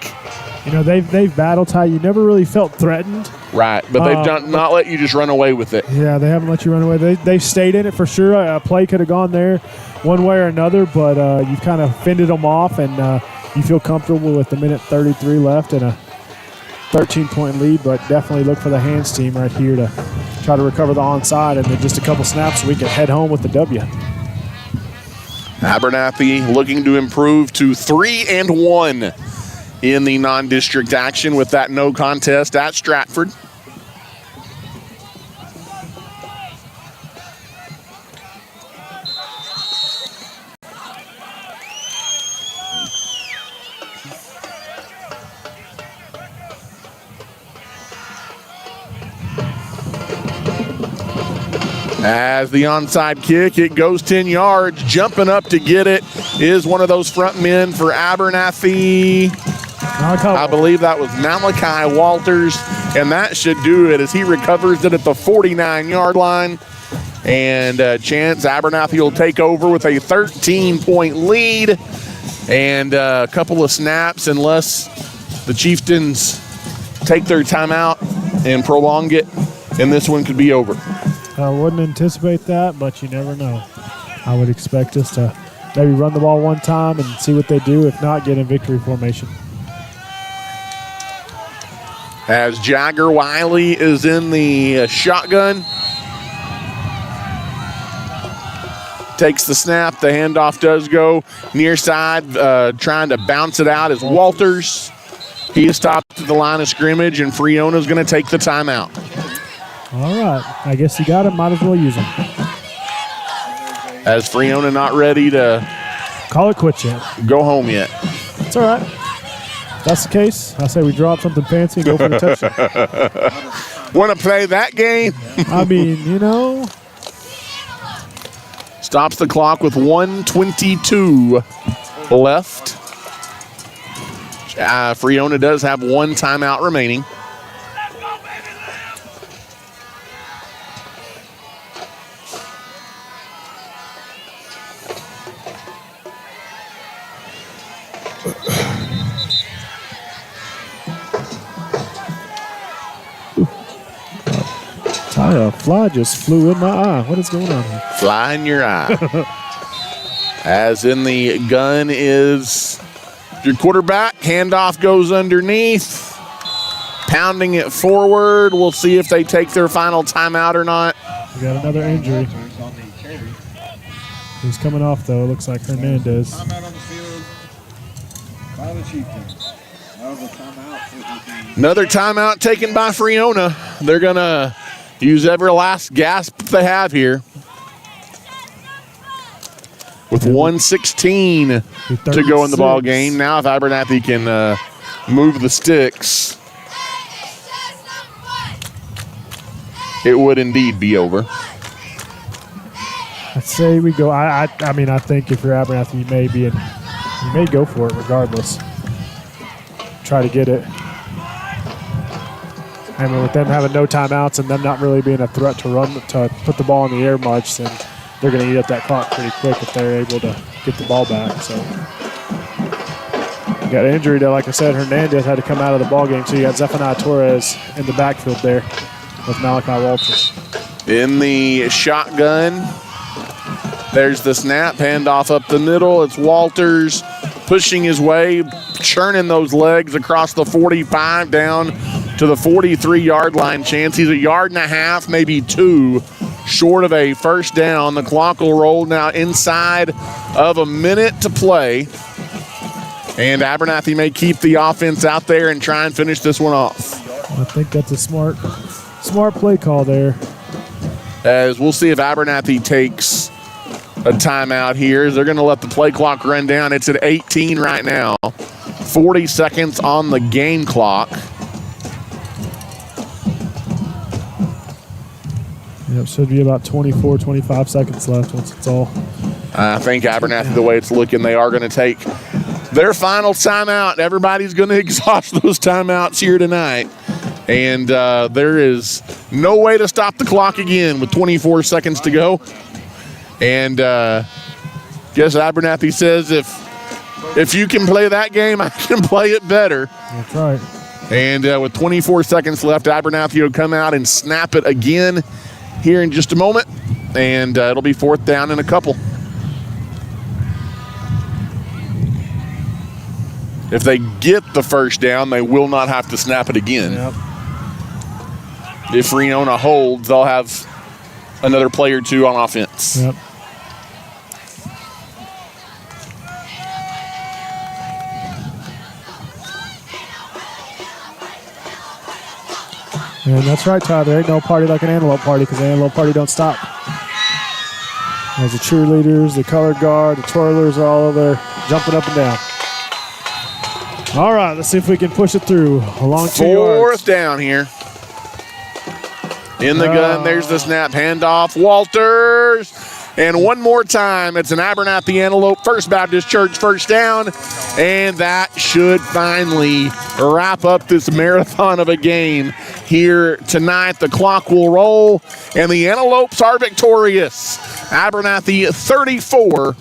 You know, they've battled, Ty. You never really felt threatened.
Right, but they've not let you just run away with it.
Yeah, they haven't let you run away. They've stayed in it for sure. A play could have gone there one way or another, but you've kind of fended them off, and you feel comfortable with the minute 33 left and a 13-point lead, but definitely look for the hands team right here to try to recover the onside, and then just a couple snaps so we can head home with the W.
Abernathy looking to improve to 3-1 in the non-district action with that no contest at Stratford. As the onside kick, it goes 10 yards. Jumping up to get it is one of those front men for Abernathy. I believe that was Malachi Walters, and that should do it as he recovers it at the 49-yard line. And Chance, Abernathy will take over with a 13-point lead and a couple of snaps unless the Chieftains take their timeout and prolong it, and this one could be over.
I wouldn't anticipate that, but you never know. I would expect us to maybe run the ball one time and see what they do. If not, get in victory formation.
As Jagger Wiley is in the shotgun. Takes the snap. The handoff does go near side. Trying to bounce it out is Walters. He is stopped at the line of scrimmage, and Friona's going to take the timeout.
All right. I guess you got him. Might as well use him.
As Friona not ready to
call it quits yet.
Go home yet.
It's all right. If that's the case, I say we drop something fancy and go for the touchdown.
Want to play that game?
I mean, you know.
Stops the clock with 1:22 left. Friona does have one timeout remaining.
A fly just flew in my eye. What is going on here?
Fly in your eye. As in the gun is your quarterback. Handoff goes underneath. Pounding it forward. We'll see if they take their final timeout or not.
We got another injury. He's coming off, though. It looks like Hernandez.
Timeout on the field by the Chieftains.
Another timeout taken by Friona. They're going to use every last gasp they have here. With 1:16 to go in the ball game. Now if Abernathy can move the sticks, it would indeed be over.
I'd say we go. I mean, I think if you're Abernathy, you may go for it regardless. Try to get it. I mean, with them having no timeouts and them not really being a threat to put the ball in the air much, then they're going to eat up that clock pretty quick if they're able to get the ball back. So, you got an injury to, like I said, Hernandez had to come out of the ball game. So you got Zephaniah Torres in the backfield there with Malachi Walters.
In the shotgun, there's the snap, handoff up the middle. It's Walters pushing his way, churning those legs across the 45 down to the 43-yard line. Chance, he's 1.5 yards, maybe 2, short of a first down. The clock will roll now inside of a minute to play. And Abernathy may keep the offense out there and try and finish this one off.
I think that's a smart play call there.
As we'll see if Abernathy takes a timeout here. They're going to let the play clock run down. It's at 18 right now. 40 seconds on the game clock.
Yep, should be about 24, 25 seconds left once it's all.
I think Abernathy, the way it's looking, they are going to take their final timeout. Everybody's going to exhaust those timeouts here tonight. And there is no way to stop the clock again with 24 seconds to go. And guess Abernathy says if you can play that game, I can play it better.
That's right.
And with 24 seconds left, Abernathy will come out and snap it again here in just a moment. And it'll be 4th down and a couple. If they get the first down, they will not have to snap it again.
Yep.
If Friona holds, they'll have another play or two on offense.
Yep. And that's right, Todd. There ain't no party like an Antelope party because the Antelope party don't stop. There's the cheerleaders, the color guard, the twirlers are all over there jumping up and down. All right, let's see if we can push it through along 2 yards.
4th down here. In the gun, there's the snap, handoff, Walters. And one more time, it's an Abernathy Antelope First Baptist Church first down. And that should finally wrap up this marathon of a game here tonight. The clock will roll, and the Antelopes are victorious. Abernathy 34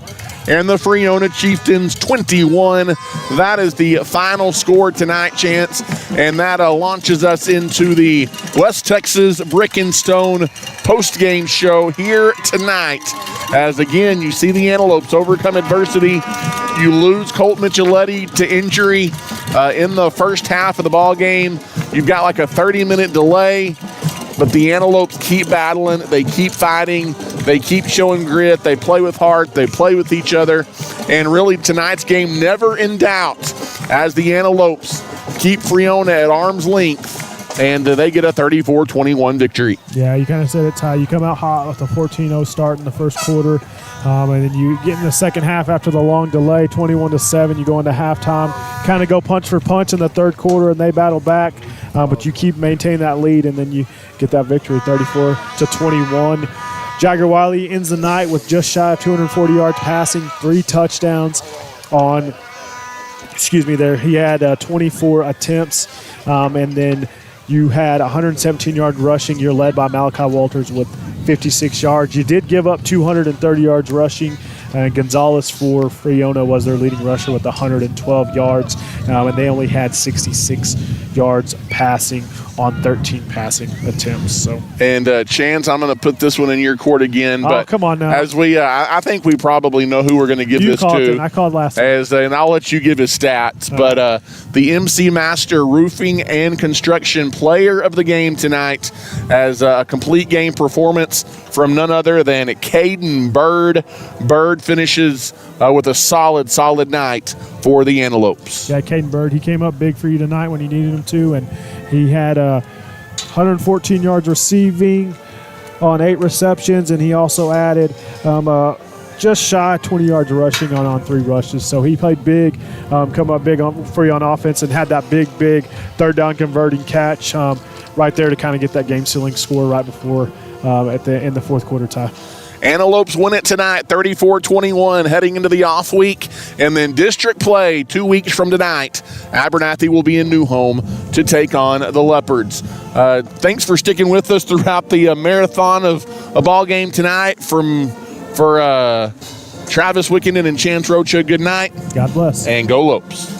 and the Friona Chieftains 21. That is the final score tonight, Chance. And that launches us into the West Texas Brick and Stone post-game show here tonight. As again, you see the Antelopes overcome adversity. You lose Colt Micheletti to injury in the first half of the ball game. You've got like a 30-minute delay. But the Antelopes keep battling. They keep fighting. They keep showing grit. They play with heart. They play with each other. And really, tonight's game never in doubt as the Antelopes keep Friona at arm's length. And they get a 34-21 victory.
Yeah, you kind of said it, Ty. You come out hot with a 14-0 start in the first quarter. And then you get in the second half after the long delay, 21-7. You go into halftime, kind of go punch for punch in the third quarter, and they battle back. But you keep maintaining that lead, and then you get that victory, 34-21. Jagger Wiley ends the night with just shy of 240 yards passing, 3 touchdowns on, he had 24 attempts, and then you had 117 yards rushing. You're led by Malachi Walters with 56 yards. You did give up 230 yards rushing. Gonzalez for Friona was their leading rusher with 112 yards, and they only had 66 yards passing on 13 passing attempts. So,
and Chance, I'm going to put this one in your court again. But
come on now.
As we, I think we probably know who we're going to give this to.
I called last time.
And I'll let you give his stats. But the MC Master Roofing and Construction Player of the game tonight, as a complete game performance from none other than Caden Bird. Bird finishes with a solid night for the Antelopes.
Yeah, Caden Bird, he came up big for you tonight when you needed him to, and he had 114 yards receiving on 8 receptions, and he also added just shy of 20 yards rushing on 3 rushes. So he played big, come up big for you on offense, and had that big third down converting catch right there to kind of get that game-sealing score right before in the fourth quarter tie.
Antelopes win it tonight, 34-21, heading into the off week. And then district play 2 weeks from tonight. Abernathy will be in New Home to take on the Leopards. Thanks for sticking with us throughout the marathon of a ball game tonight. For Travis Wickenden and Chance Rocha, good night.
God bless.
And go Lopes.